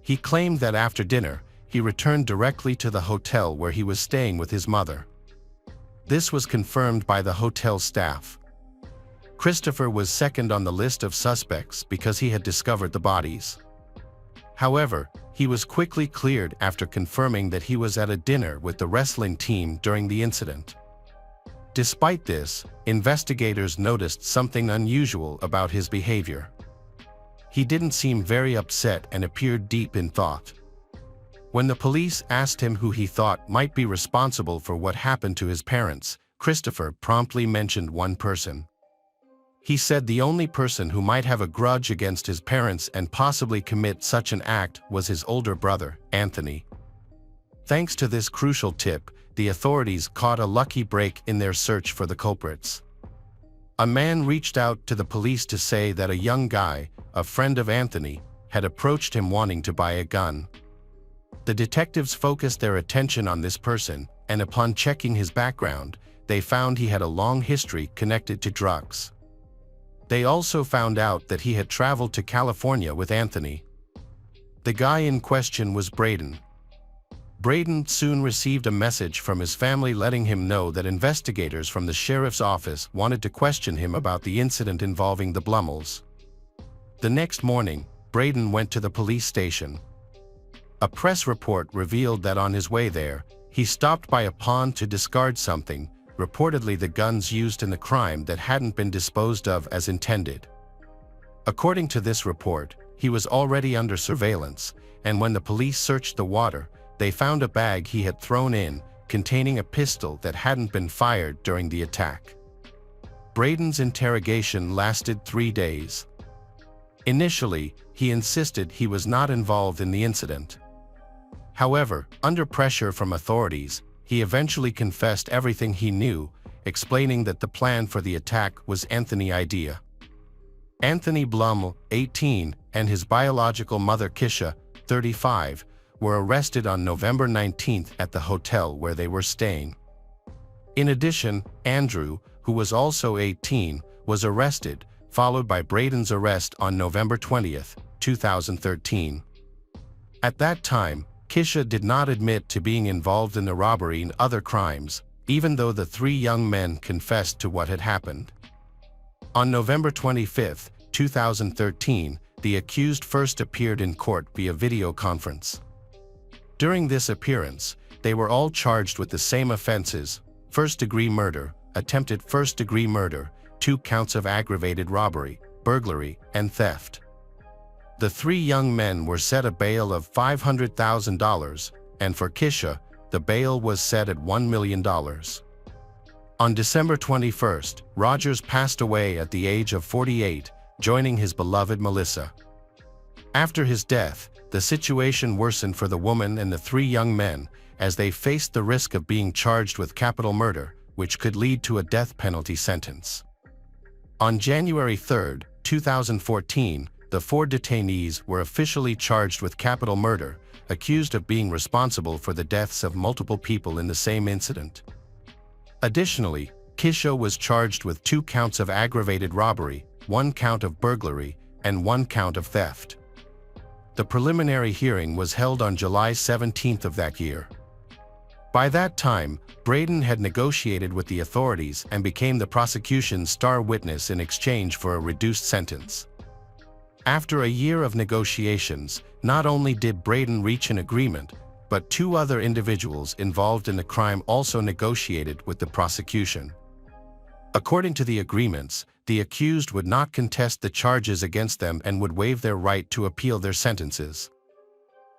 He claimed that after dinner, he returned directly to the hotel where he was staying with his mother. This was confirmed by the hotel staff. Christopher was second on the list of suspects because he had discovered the bodies. However, he was quickly cleared after confirming that he was at a dinner with the wrestling team during the incident. Despite this, investigators noticed something unusual about his behavior. He didn't seem very upset and appeared deep in thought. When the police asked him who he thought might be responsible for what happened to his parents, Christopher promptly mentioned one person. He said the only person who might have a grudge against his parents and possibly commit such an act was his older brother, Anthony. Thanks to this crucial tip, the authorities caught a lucky break in their search for the culprits. A man reached out to the police to say that a young guy, a friend of Anthony, had approached him wanting to buy a gun. The detectives focused their attention on this person, and upon checking his background, they found he had a long history connected to drugs. They also found out that he had traveled to California with Anthony. The guy in question was Braden. Braden soon received a message from his family letting him know that investigators from the sheriff's office wanted to question him about the incident involving the Blummels. The next morning, Braden went to the police station. A press report revealed that on his way there, he stopped by a pond to discard something, reportedly the guns used in the crime that hadn't been disposed of as intended. According to this report, he was already under surveillance, and when the police searched the water, they found a bag he had thrown in, containing a pistol that hadn't been fired during the attack. Braden's interrogation lasted 3 days. Initially, he insisted he was not involved in the incident. However, under pressure from authorities, he eventually confessed everything he knew, explaining that the plan for the attack was Anthony's idea. Anthony Blummel, 18, and his biological mother Kisha, 35, were arrested on November 19 at the hotel where they were staying. In addition, Andrew, who was also 18, was arrested, followed by Braden's arrest on November 20, 2013. At that time, Kisha did not admit to being involved in the robbery and other crimes, even though the 3 young men confessed to what had happened. On November 25, 2013, the accused first appeared in court via video conference. During this appearance, they were all charged with the same offenses: first-degree murder, attempted first-degree murder, 2 counts of aggravated robbery, burglary, and theft. The 3 young men were set a bail of $500,000, and for Kisha, the bail was set at $1 million. On December 21, Rogers passed away at the age of 48, joining his beloved Melissa. After his death, the situation worsened for the woman and the 3 young men, as they faced the risk of being charged with capital murder, which could lead to a death penalty sentence. On January 3, 2014, the 4 detainees were officially charged with capital murder, accused of being responsible for the deaths of multiple people in the same incident. Additionally, Kisha was charged with 2 counts of aggravated robbery, 1 count of burglary, and 1 count of theft. The preliminary hearing was held on July 17 of that year. By that time, Braden had negotiated with the authorities and became the prosecution's star witness in exchange for a reduced sentence. After a year of negotiations, not only did Braden reach an agreement, but 2 other individuals involved in the crime also negotiated with the prosecution. According to the agreements, the accused would not contest the charges against them and would waive their right to appeal their sentences.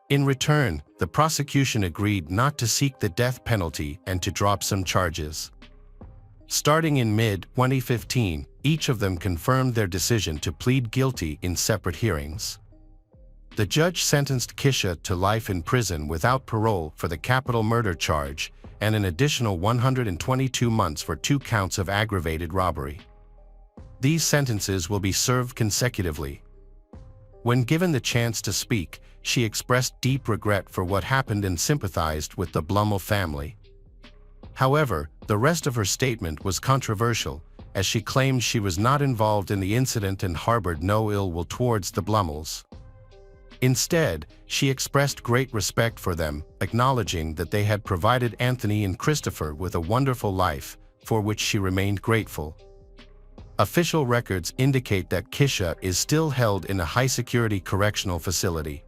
In return, the prosecution agreed not to seek the death penalty and to drop some charges. Starting in mid-2015, each of them confirmed their decision to plead guilty in separate hearings. The judge sentenced Kisha to life in prison without parole for the capital murder charge and an additional 122 months for 2 counts of aggravated robbery. These sentences will be served consecutively. When given the chance to speak, she expressed deep regret for what happened and sympathized with the Blummel family. However, the rest of her statement was controversial, as she claimed she was not involved in the incident and harbored no ill will towards the Blummels. Instead, she expressed great respect for them, acknowledging that they had provided Anthony and Christopher with a wonderful life, for which she remained grateful. Official records indicate that Kisha is still held in a high-security correctional facility.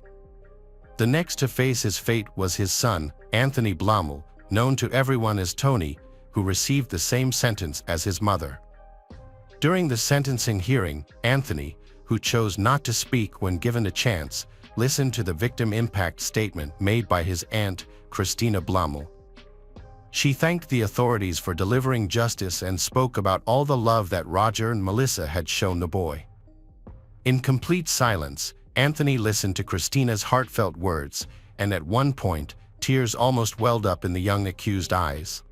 The next to face his fate was his son, Anthony Blummel, known to everyone as Tony, who received the same sentence as his mother. During the sentencing hearing, Anthony, who chose not to speak when given a chance, listened to the victim impact statement made by his aunt, Christina Blummel. She thanked the authorities for delivering justice and spoke about all the love that Roger and Melissa had shown the boy. In complete silence, Anthony listened to Christina's heartfelt words, and at one point, tears almost welled up in the young accused's eyes.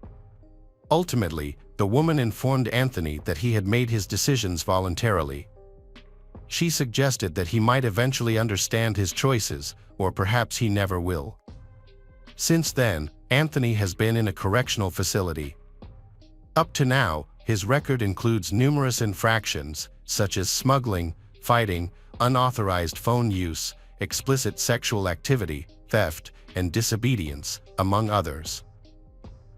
Ultimately, the woman informed Anthony that he had made his decisions voluntarily. She suggested that he might eventually understand his choices, or perhaps he never will. Since then, Anthony has been in a correctional facility. Up to now, his record includes numerous infractions, such as smuggling, fighting, unauthorized phone use, explicit sexual activity, theft, and disobedience, among others.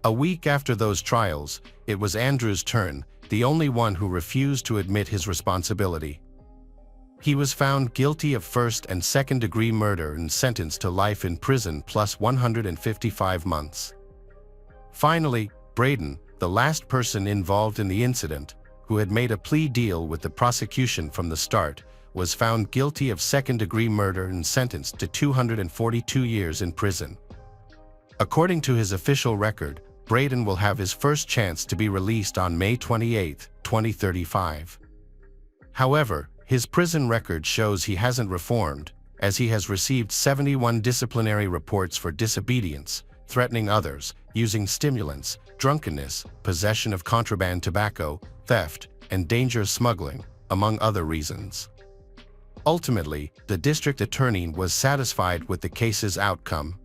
A week after those trials, it was Andrew's turn, the only one who refused to admit his responsibility. He was found guilty of first and second-degree murder and sentenced to life in prison plus 155 months. Finally, Braden, the last person involved in the incident, who had made a plea deal with the prosecution from the start, was found guilty of second-degree murder and sentenced to 242 years in prison. According to his official record, Braden will have his first chance to be released on May 28, 2035. However, his prison record shows he hasn't reformed, as he has received 71 disciplinary reports for disobedience, threatening others, using stimulants, drunkenness, possession of contraband tobacco, theft, and dangerous smuggling, among other reasons. Ultimately, the district attorney was satisfied with the case's outcome.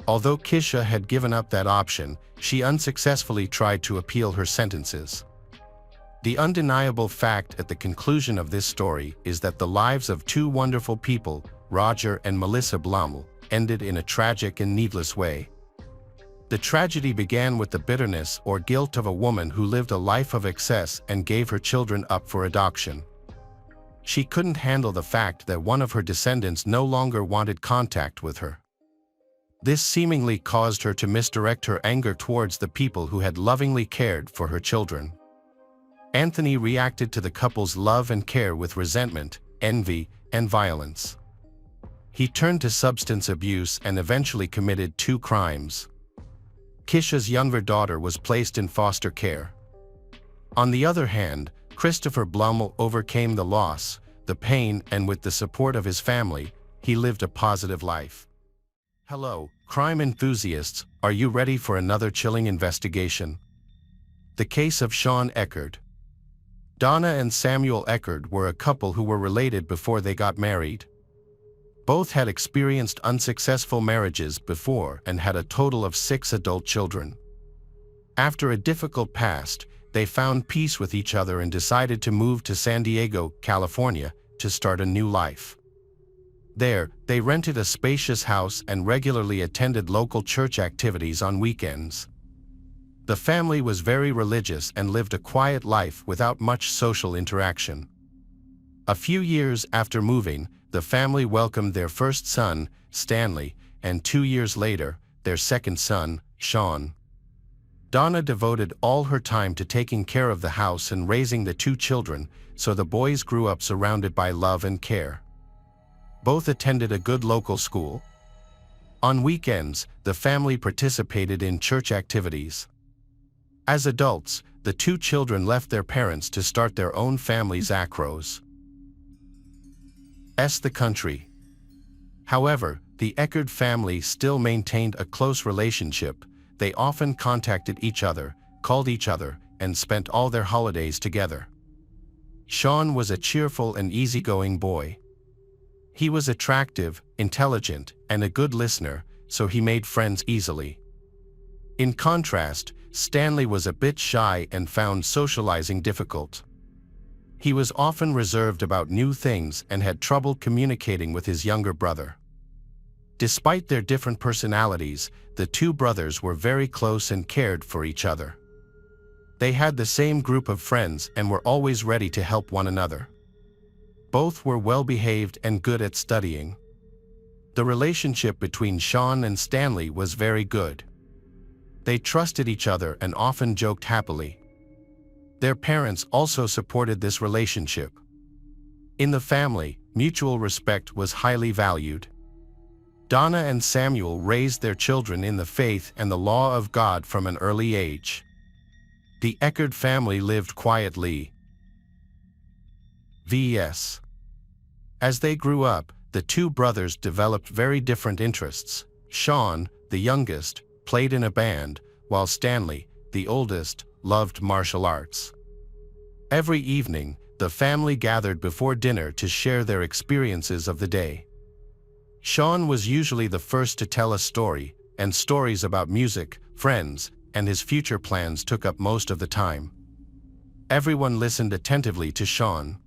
Although Kisha had given up that option, she unsuccessfully tried to appeal her sentences. The undeniable fact at the conclusion of this story is that the lives of two wonderful people, Roger and Melissa Blummel, ended in a tragic and needless way. The tragedy began with the bitterness or guilt of a woman who lived a life of excess and gave her children up for adoption. She couldn't handle the fact that one of her descendants no longer wanted contact with her. This seemingly caused her to misdirect her anger towards the people who had lovingly cared for her children. Anthony reacted to the couple's love and care with resentment, envy, and violence. He turned to substance abuse and eventually committed 2 crimes. Kisha's younger daughter was placed in foster care. On the other hand, Christopher Blummel overcame the loss, the pain, and with the support of his family, he lived a positive life. Hello, crime enthusiasts, are you ready for another chilling investigation? The case of Sean Eckerd. Donna and Samuel Eckerd were a couple who were related before they got married. Both had experienced unsuccessful marriages before and had a total of 6 adult children. After a difficult past, they found peace with each other and decided to move to San Diego, California, to start a new life. There, they rented a spacious house and regularly attended local church activities on weekends. The family was very religious and lived a quiet life without much social interaction. A few years after moving, the family welcomed their first son, Stanley, and 2 years later, their second son, Sean. Donna devoted all her time to taking care of the house and raising the 2 children, so the boys grew up surrounded by love and care. Both attended a good local school. On weekends, the family participated in church activities. As adults, the 2 children left their parents to start their own family's acros. The country. However, the Eckerd family still maintained a close relationship. They often contacted each other, called each other, and spent all their holidays together. Sean was a cheerful and easygoing boy. He was attractive, intelligent, and a good listener, so he made friends easily. In contrast, Stanley was a bit shy and found socializing difficult. He was often reserved about new things and had trouble communicating with his younger brother. Despite their different personalities, the two brothers were very close and cared for each other. They had the same group of friends and were always ready to help one another. Both were well-behaved and good at studying. The relationship between Sean and Stanley was very good. They trusted each other and often joked happily. Their parents also supported this relationship. In the family, mutual respect was highly valued. Donna and Samuel raised their children in the faith and the law of God from an early age. The Eckerd family lived quietly. vs. As they grew up, the two brothers developed very different interests. Sean, the youngest, played in a band, while Stanley, the oldest, loved martial arts. Every evening, the family gathered before dinner to share their experiences of the day. Sean was usually the first to tell a story, and stories about music, friends, and his future plans took up most of the time. Everyone listened attentively to Sean.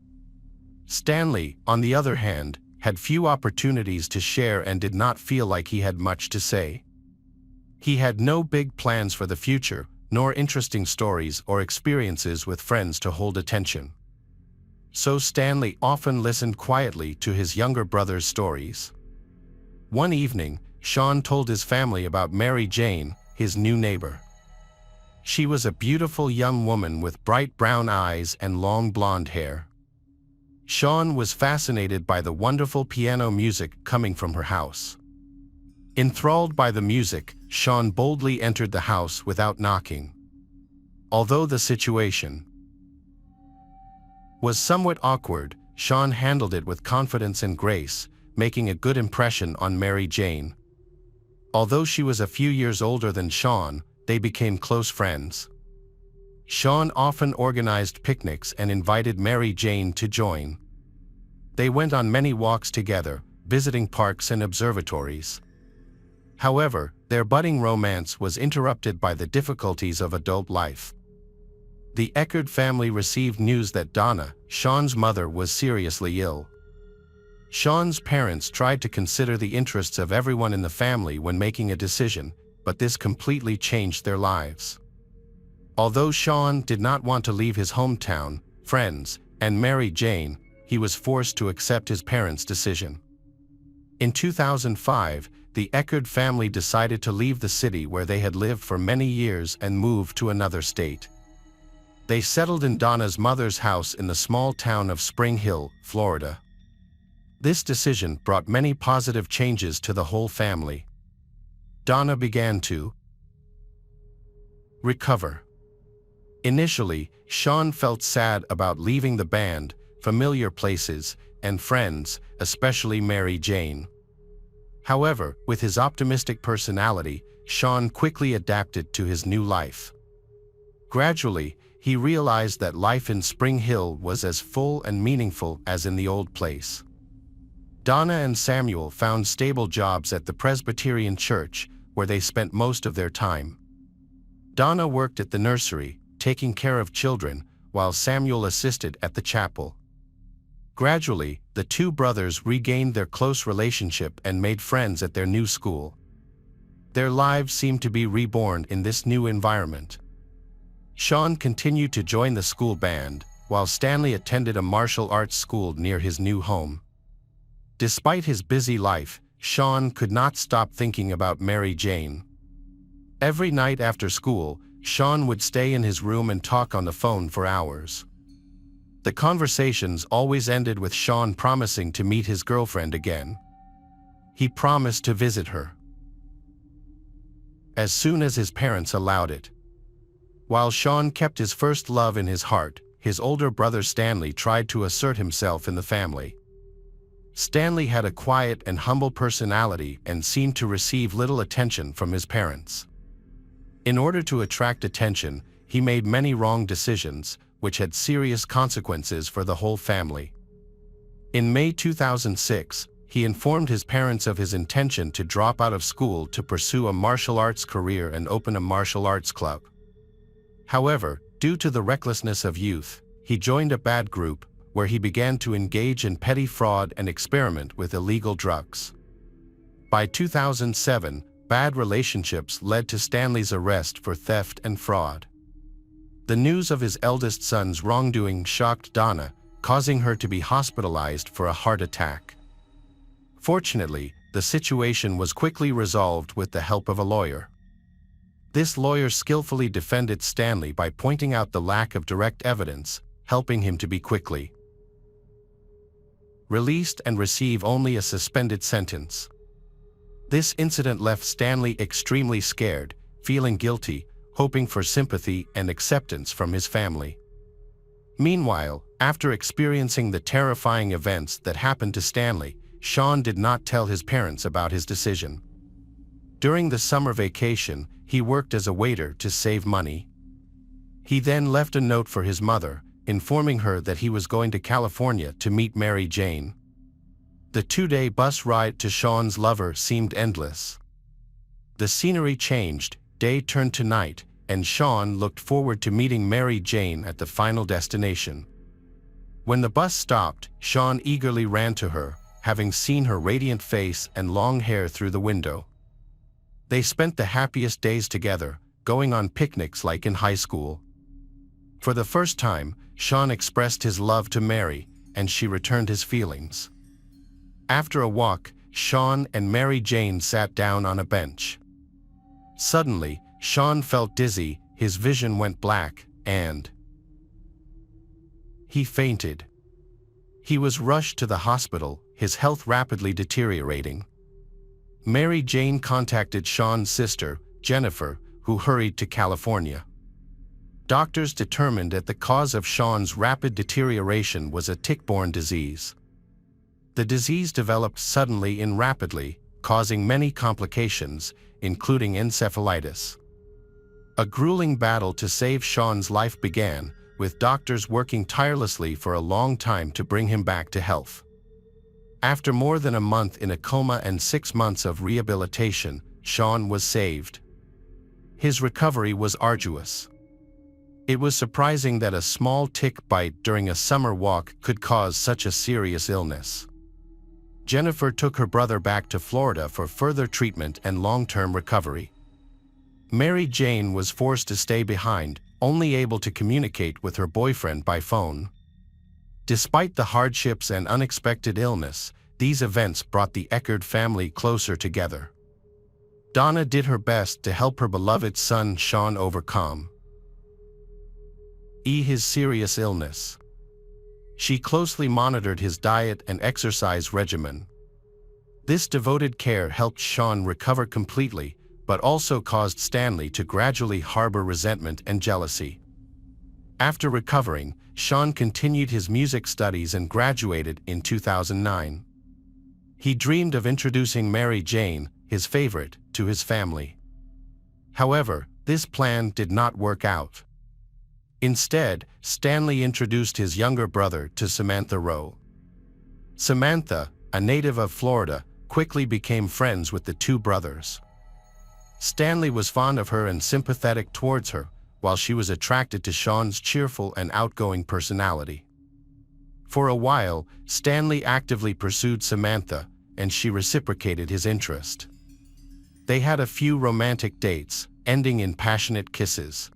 Stanley, on the other hand, had few opportunities to share and did not feel like he had much to say. He had no big plans for the future, nor interesting stories or experiences with friends to hold attention. So Stanley often listened quietly to his younger brother's stories. One evening, Sean told his family about Mary Jane, his new neighbor. She was a beautiful young woman with bright brown eyes and long blonde hair. Sean was fascinated by the wonderful piano music coming from her house. Enthralled by the music, Sean boldly entered the house without knocking. Although the situation was somewhat awkward, Sean handled it with confidence and grace, making a good impression on Mary Jane. Although she was a few years older than Sean, they became close friends. Sean often organized picnics and invited Mary Jane to join. They went on many walks together, visiting parks and observatories. However, their budding romance was interrupted by the difficulties of adult life. The Eckerd family received news that Donna, Sean's mother, was seriously ill. Sean's parents tried to consider the interests of everyone in the family when making a decision, but this completely changed their lives. Although Sean did not want to leave his hometown, friends, and Mary Jane, he was forced to accept his parents' decision. In 2005, the Eckerd family decided to leave the city where they had lived for many years and move to another state. They settled in Donna's mother's house in the small town of Spring Hill, Florida. This decision brought many positive changes to the whole family. Donna began to recover. Initially, Sean felt sad about leaving the band, familiar places, and friends, especially Mary Jane. However, with his optimistic personality, Sean quickly adapted to his new life. Gradually, he realized that life in Spring Hill was as full and meaningful as in the old place. Donna and Samuel found stable jobs at the Presbyterian Church, where they spent most of their time. Donna worked at the nursery, taking care of children, while Samuel assisted at the chapel. Gradually, the two brothers regained their close relationship and made friends at their new school. Their lives seemed to be reborn in this new environment. Sean continued to join the school band, while Stanley attended a martial arts school near his new home. Despite his busy life, Sean could not stop thinking about Mary Jane. Every night after school, Sean would stay in his room and talk on the phone for hours. The conversations always ended with Sean promising to meet his girlfriend again. He promised to visit her as soon as his parents allowed it. While Sean kept his first love in his heart, his older brother Stanley tried to assert himself in the family. Stanley had a quiet and humble personality and seemed to receive little attention from his parents. In order to attract attention, he made many wrong decisions, which had serious consequences for the whole family. In May 2006, he informed his parents of his intention to drop out of school to pursue a martial arts career and open a martial arts club. However, due to the recklessness of youth, he joined a bad group, where he began to engage in petty fraud and experiment with illegal drugs. By 2007, bad relationships led to Stanley's arrest for theft and fraud. The news of his eldest son's wrongdoing shocked Donna, causing her to be hospitalized for a heart attack. Fortunately, the situation was quickly resolved with the help of a lawyer. This lawyer skillfully defended Stanley by pointing out the lack of direct evidence, helping him to be quickly released and receive only a suspended sentence. This incident left Stanley extremely scared, feeling guilty, hoping for sympathy and acceptance from his family. Meanwhile, after experiencing the terrifying events that happened to Stanley, Sean did not tell his parents about his decision. During the summer vacation, he worked as a waiter to save money. He then left a note for his mother, informing her that he was going to California to meet Mary Jane. The 2-day bus ride to Sean's lover seemed endless. The scenery changed, day turned to night, and Sean looked forward to meeting Mary Jane at the final destination. When the bus stopped, Sean eagerly ran to her, having seen her radiant face and long hair through the window. They spent the happiest days together, going on picnics like in high school. For the first time, Sean expressed his love to Mary, and she returned his feelings. After a walk, Sean and Mary Jane sat down on a bench. Suddenly, Sean felt dizzy, his vision went black, and he fainted. He was rushed to the hospital, his health rapidly deteriorating. Mary Jane contacted Sean's sister, Jennifer, who hurried to California. Doctors determined that the cause of Sean's rapid deterioration was a tick-borne disease. The disease developed suddenly and rapidly, causing many complications, including encephalitis. A grueling battle to save Sean's life began, with doctors working tirelessly for a long time to bring him back to health. After more than a month in a coma and 6 months of rehabilitation, Sean was saved. His recovery was arduous. It was surprising that a small tick bite during a summer walk could cause such a serious illness. Jennifer took her brother back to Florida for further treatment and long-term recovery. Mary Jane was forced to stay behind, only able to communicate with her boyfriend by phone. Despite the hardships and unexpected illness, these events brought the Eckerd family closer together. Donna did her best to help her beloved son Sean overcome his serious illness. She closely monitored his diet and exercise regimen. This devoted care helped Sean recover completely, but also caused Stanley to gradually harbor resentment and jealousy. After recovering, Sean continued his music studies and graduated in 2009. He dreamed of introducing Mary Jane, his favorite, to his family. However, this plan did not work out. Instead, Stanley introduced his younger brother to Samantha Rowe. Samantha, a native of Florida, quickly became friends with the two brothers. Stanley was fond of her and sympathetic towards her, while she was attracted to Sean's cheerful and outgoing personality. For a while, Stanley actively pursued Samantha, and she reciprocated his interest. They had a few romantic dates, ending in passionate kisses.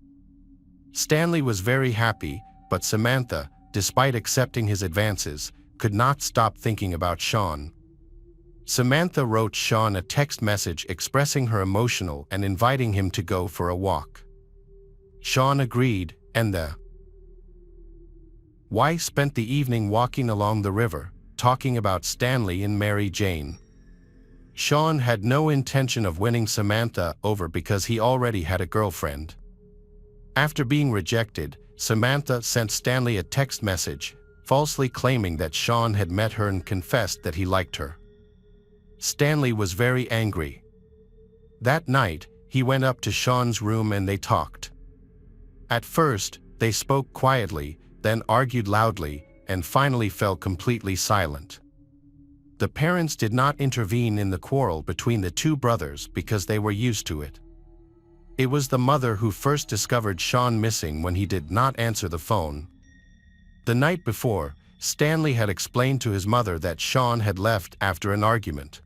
Stanley was very happy, but Samantha, despite accepting his advances, could not stop thinking about Sean. Samantha wrote Sean a text message expressing her emotional and inviting him to go for a walk. Sean agreed, and the wife spent the evening walking along the river, talking about Stanley and Mary Jane. Sean had no intention of winning Samantha over because he already had a girlfriend. After being rejected, Samantha sent Stanley a text message, falsely claiming that Sean had met her and confessed that he liked her. Stanley was very angry. That night, he went up to Sean's room and they talked. At first, they spoke quietly, then argued loudly, and finally fell completely silent. The parents did not intervene in the quarrel between the two brothers because they were used to it. It was the mother who first discovered Sean missing when he did not answer the phone. The night before, Stanley had explained to his mother that Sean had left after an argument.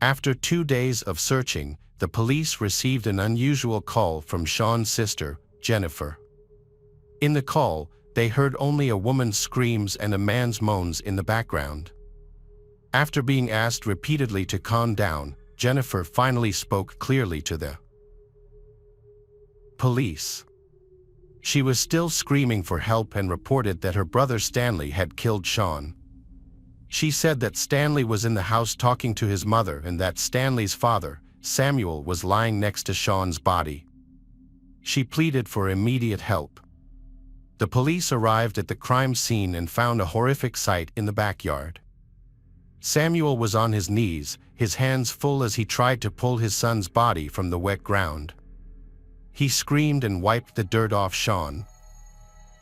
After 2 days of searching, the police received an unusual call from Sean's sister, Jennifer. In the call, they heard only a woman's screams and a man's moans in the background. After being asked repeatedly to calm down, Jennifer finally spoke clearly to the police. She was still screaming for help and reported that her brother Stanley had killed Sean. She said that Stanley was in the house talking to his mother and that Stanley's father, Samuel, was lying next to Sean's body. She pleaded for immediate help. The police arrived at the crime scene and found a horrific sight in the backyard. Samuel was on his knees, his hands full as he tried to pull his son's body from the wet ground. He screamed and wiped the dirt off Sean.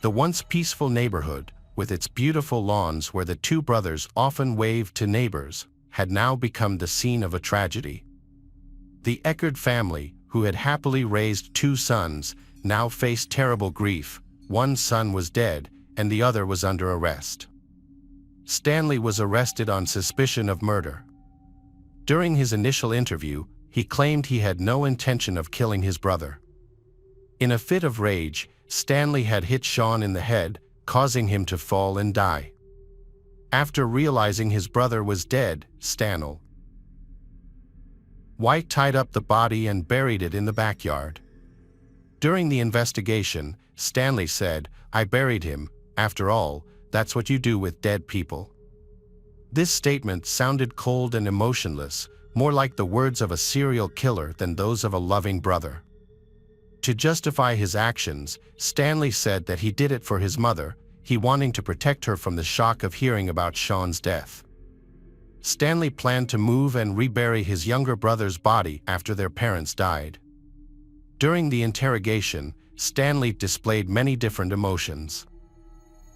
The once peaceful neighborhood, with its beautiful lawns where the two brothers often waved to neighbors, had now become the scene of a tragedy. The Eckerd family, who had happily raised 2 sons, now faced terrible grief. One son was dead, and the other was under arrest. Stanley was arrested on suspicion of murder. During his initial interview, he claimed he had no intention of killing his brother. In a fit of rage, Stanley had hit Sean in the head, causing him to fall and die. After realizing his brother was dead, Stanley White tied up the body and buried it in the backyard. During the investigation, Stanley said, "I buried him. After all, that's what you do with dead people." This statement sounded cold and emotionless, more like the words of a serial killer than those of a loving brother. To justify his actions, Stanley said that he did it for his mother, he wanting to protect her from the shock of hearing about Sean's death. Stanley planned to move and rebury his younger brother's body after their parents died. During the interrogation, Stanley displayed many different emotions.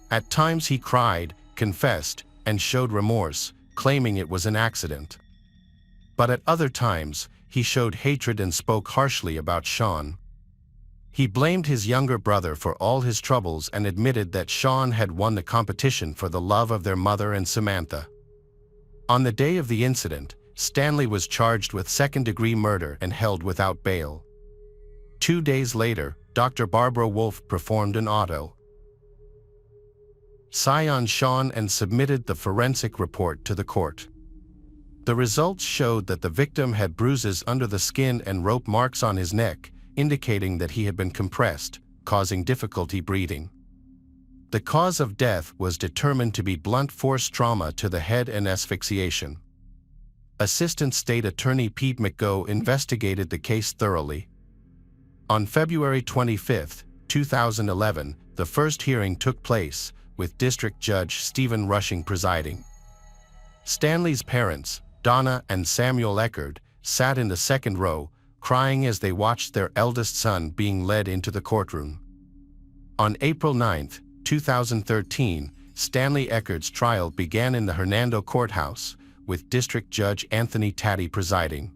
At times he cried, confessed, and showed remorse, claiming it was an accident. But at other times, he showed hatred and spoke harshly about Sean. He blamed his younger brother for all his troubles and admitted that Sean had won the competition for the love of their mother and Samantha. On the day of the incident, Stanley was charged with second-degree murder and held without bail. 2 days later, Dr. Barbara Wolfe performed an autopsy on Sean and submitted the forensic report to the court. The results showed that the victim had bruises under the skin and rope marks on his neck, indicating that he had been compressed, causing difficulty breathing. The cause of death was determined to be blunt force trauma to the head and asphyxiation. Assistant State Attorney Pete McGough investigated the case thoroughly. On February 25, 2011, the first hearing took place, with District Judge Stephen Rushing presiding. Stanley's parents, Donna and Samuel Eckerd, sat in the second row, crying as they watched their eldest son being led into the courtroom. On April 9, 2013, Stanley Eckerd's trial began in the Hernando Courthouse, with District Judge Anthony Taddy presiding.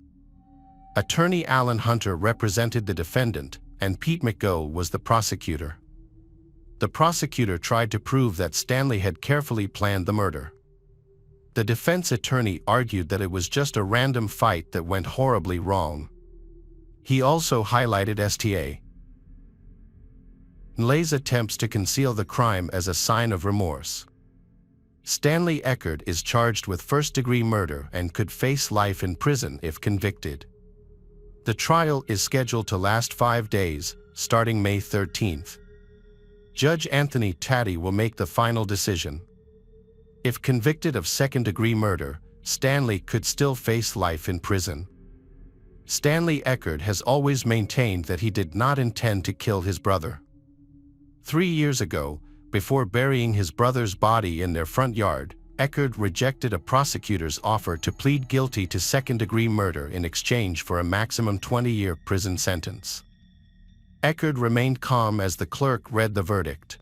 Attorney Alan Hunter represented the defendant, and Pete McGough was the prosecutor. The prosecutor tried to prove that Stanley had carefully planned the murder. The defense attorney argued that it was just a random fight that went horribly wrong. He also highlighted Stanley's attempts to conceal the crime as a sign of remorse. Stanley Eckerd is charged with first-degree murder and could face life in prison if convicted. The trial is scheduled to last 5 days, starting May 13. Judge Anthony Taddy will make the final decision. If convicted of second-degree murder, Stanley could still face life in prison. Stanley Eckerd has always maintained that he did not intend to kill his brother. 3 years ago, before burying his brother's body in their front yard, Eckerd rejected a prosecutor's offer to plead guilty to second-degree murder in exchange for a maximum 20-year prison sentence. Eckerd remained calm as the clerk read the verdict.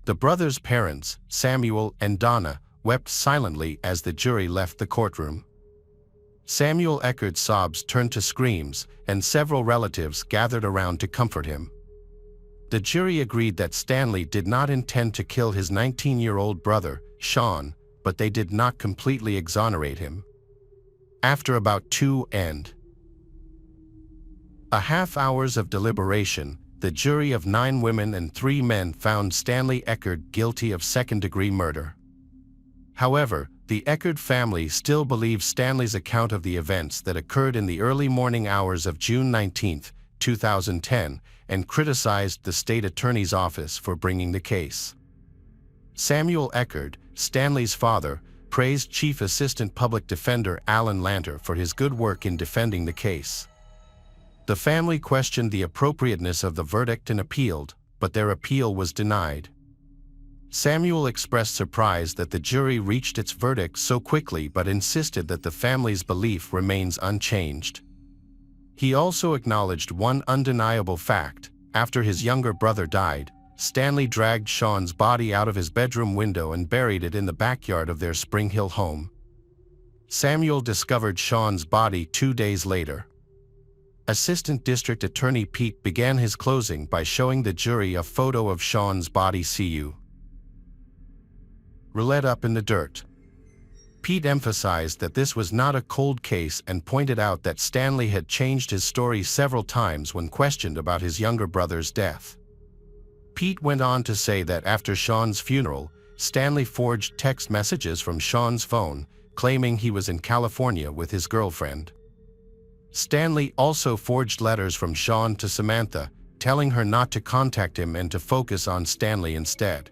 The brothers' parents, Samuel and Donna, wept silently as the jury left the courtroom. Samuel Eckerd's sobs turned to screams, and several relatives gathered around to comfort him. The jury agreed that Stanley did not intend to kill his 19-year-old brother, Sean, but they did not completely exonerate him. After about 2.5 hours of deliberation, the jury of 9 women and 3 men found Stanley Eckerd guilty of second-degree murder. However, the Eckerd family still believes Stanley's account of the events that occurred in the early morning hours of June 19, 2010, and criticized the state attorney's office for bringing the case. Samuel Eckerd, Stanley's father, praised Chief Assistant Public Defender Alan Lanter for his good work in defending the case. The family questioned the appropriateness of the verdict and appealed, but their appeal was denied. Samuel expressed surprise that the jury reached its verdict so quickly but insisted that the family's belief remains unchanged. He also acknowledged one undeniable fact: after his younger brother died, Stanley dragged Sean's body out of his bedroom window and buried it in the backyard of their Spring Hill home. Samuel discovered Sean's body 2 days later. Assistant District Attorney Pete began his closing by showing the jury a photo of Sean's body rolled up in the dirt. Pete emphasized that this was not a cold case and pointed out that Stanley had changed his story several times when questioned about his younger brother's death. Pete went on to say that after Sean's funeral, Stanley forged text messages from Sean's phone, claiming he was in California with his girlfriend. Stanley also forged letters from Sean to Samantha, telling her not to contact him and to focus on Stanley instead.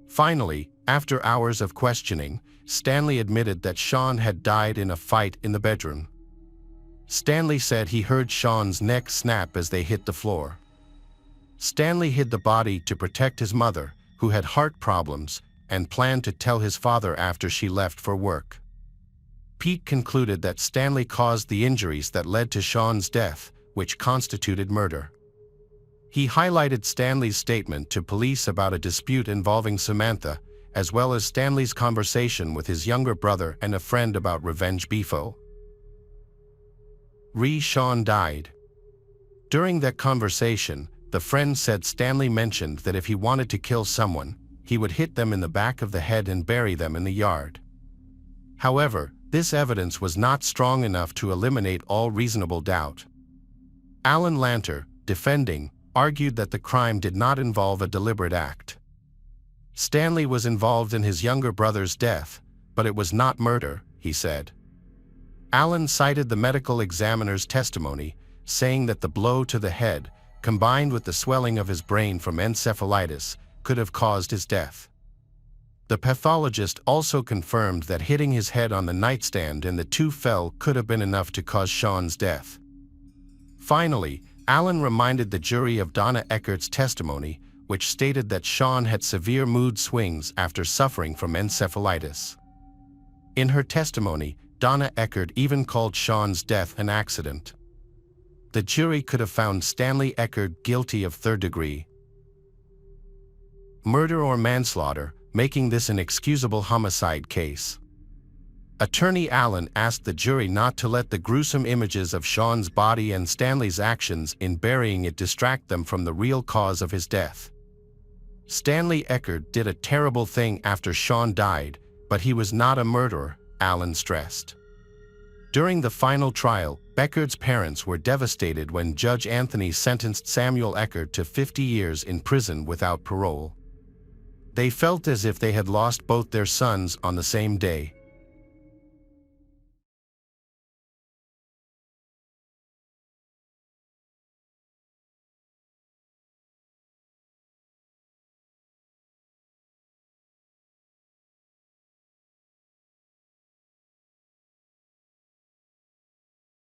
Finally, after hours of questioning, Stanley admitted that Sean had died in a fight in the bedroom. Stanley said he heard Sean's neck snap as they hit the floor. Stanley hid the body to protect his mother, who had heart problems, and planned to tell his father after she left for work. Pete concluded that Stanley caused the injuries that led to Sean's death, which constituted murder. He highlighted Stanley's statement to police about a dispute involving Samantha, as well as Stanley's conversation with his younger brother and a friend about revenge beefo. Sean died. During that conversation, the friend said Stanley mentioned that if he wanted to kill someone, he would hit them in the back of the head and bury them in the yard. However, this evidence was not strong enough to eliminate all reasonable doubt. Alan Lanter, defending, argued that the crime did not involve a deliberate act. Stanley was involved in his younger brother's death, but it was not murder, he said. Alan cited the medical examiner's testimony, saying that the blow to the head, combined with the swelling of his brain from encephalitis, could have caused his death. The pathologist also confirmed that hitting his head on the nightstand and the two fell could have been enough to cause Sean's death. Finally, Alan reminded the jury of Donna Eckerd's testimony, which stated that Sean had severe mood swings after suffering from encephalitis. In her testimony, Donna Eckerd even called Sean's death an accident. The jury could have found Stanley Eckerd guilty of third-degree murder or manslaughter, making this an excusable homicide case. Attorney Allen asked the jury not to let the gruesome images of Sean's body and Stanley's actions in burying it distract them from the real cause of his death. Stanley Eckerd did a terrible thing after Sean died, but he was not a murderer, Allen stressed. During the final trial, Eckerd's parents were devastated when Judge Anthony sentenced Samuel Eckerd to 50 years in prison without parole. They felt as if they had lost both their sons on the same day.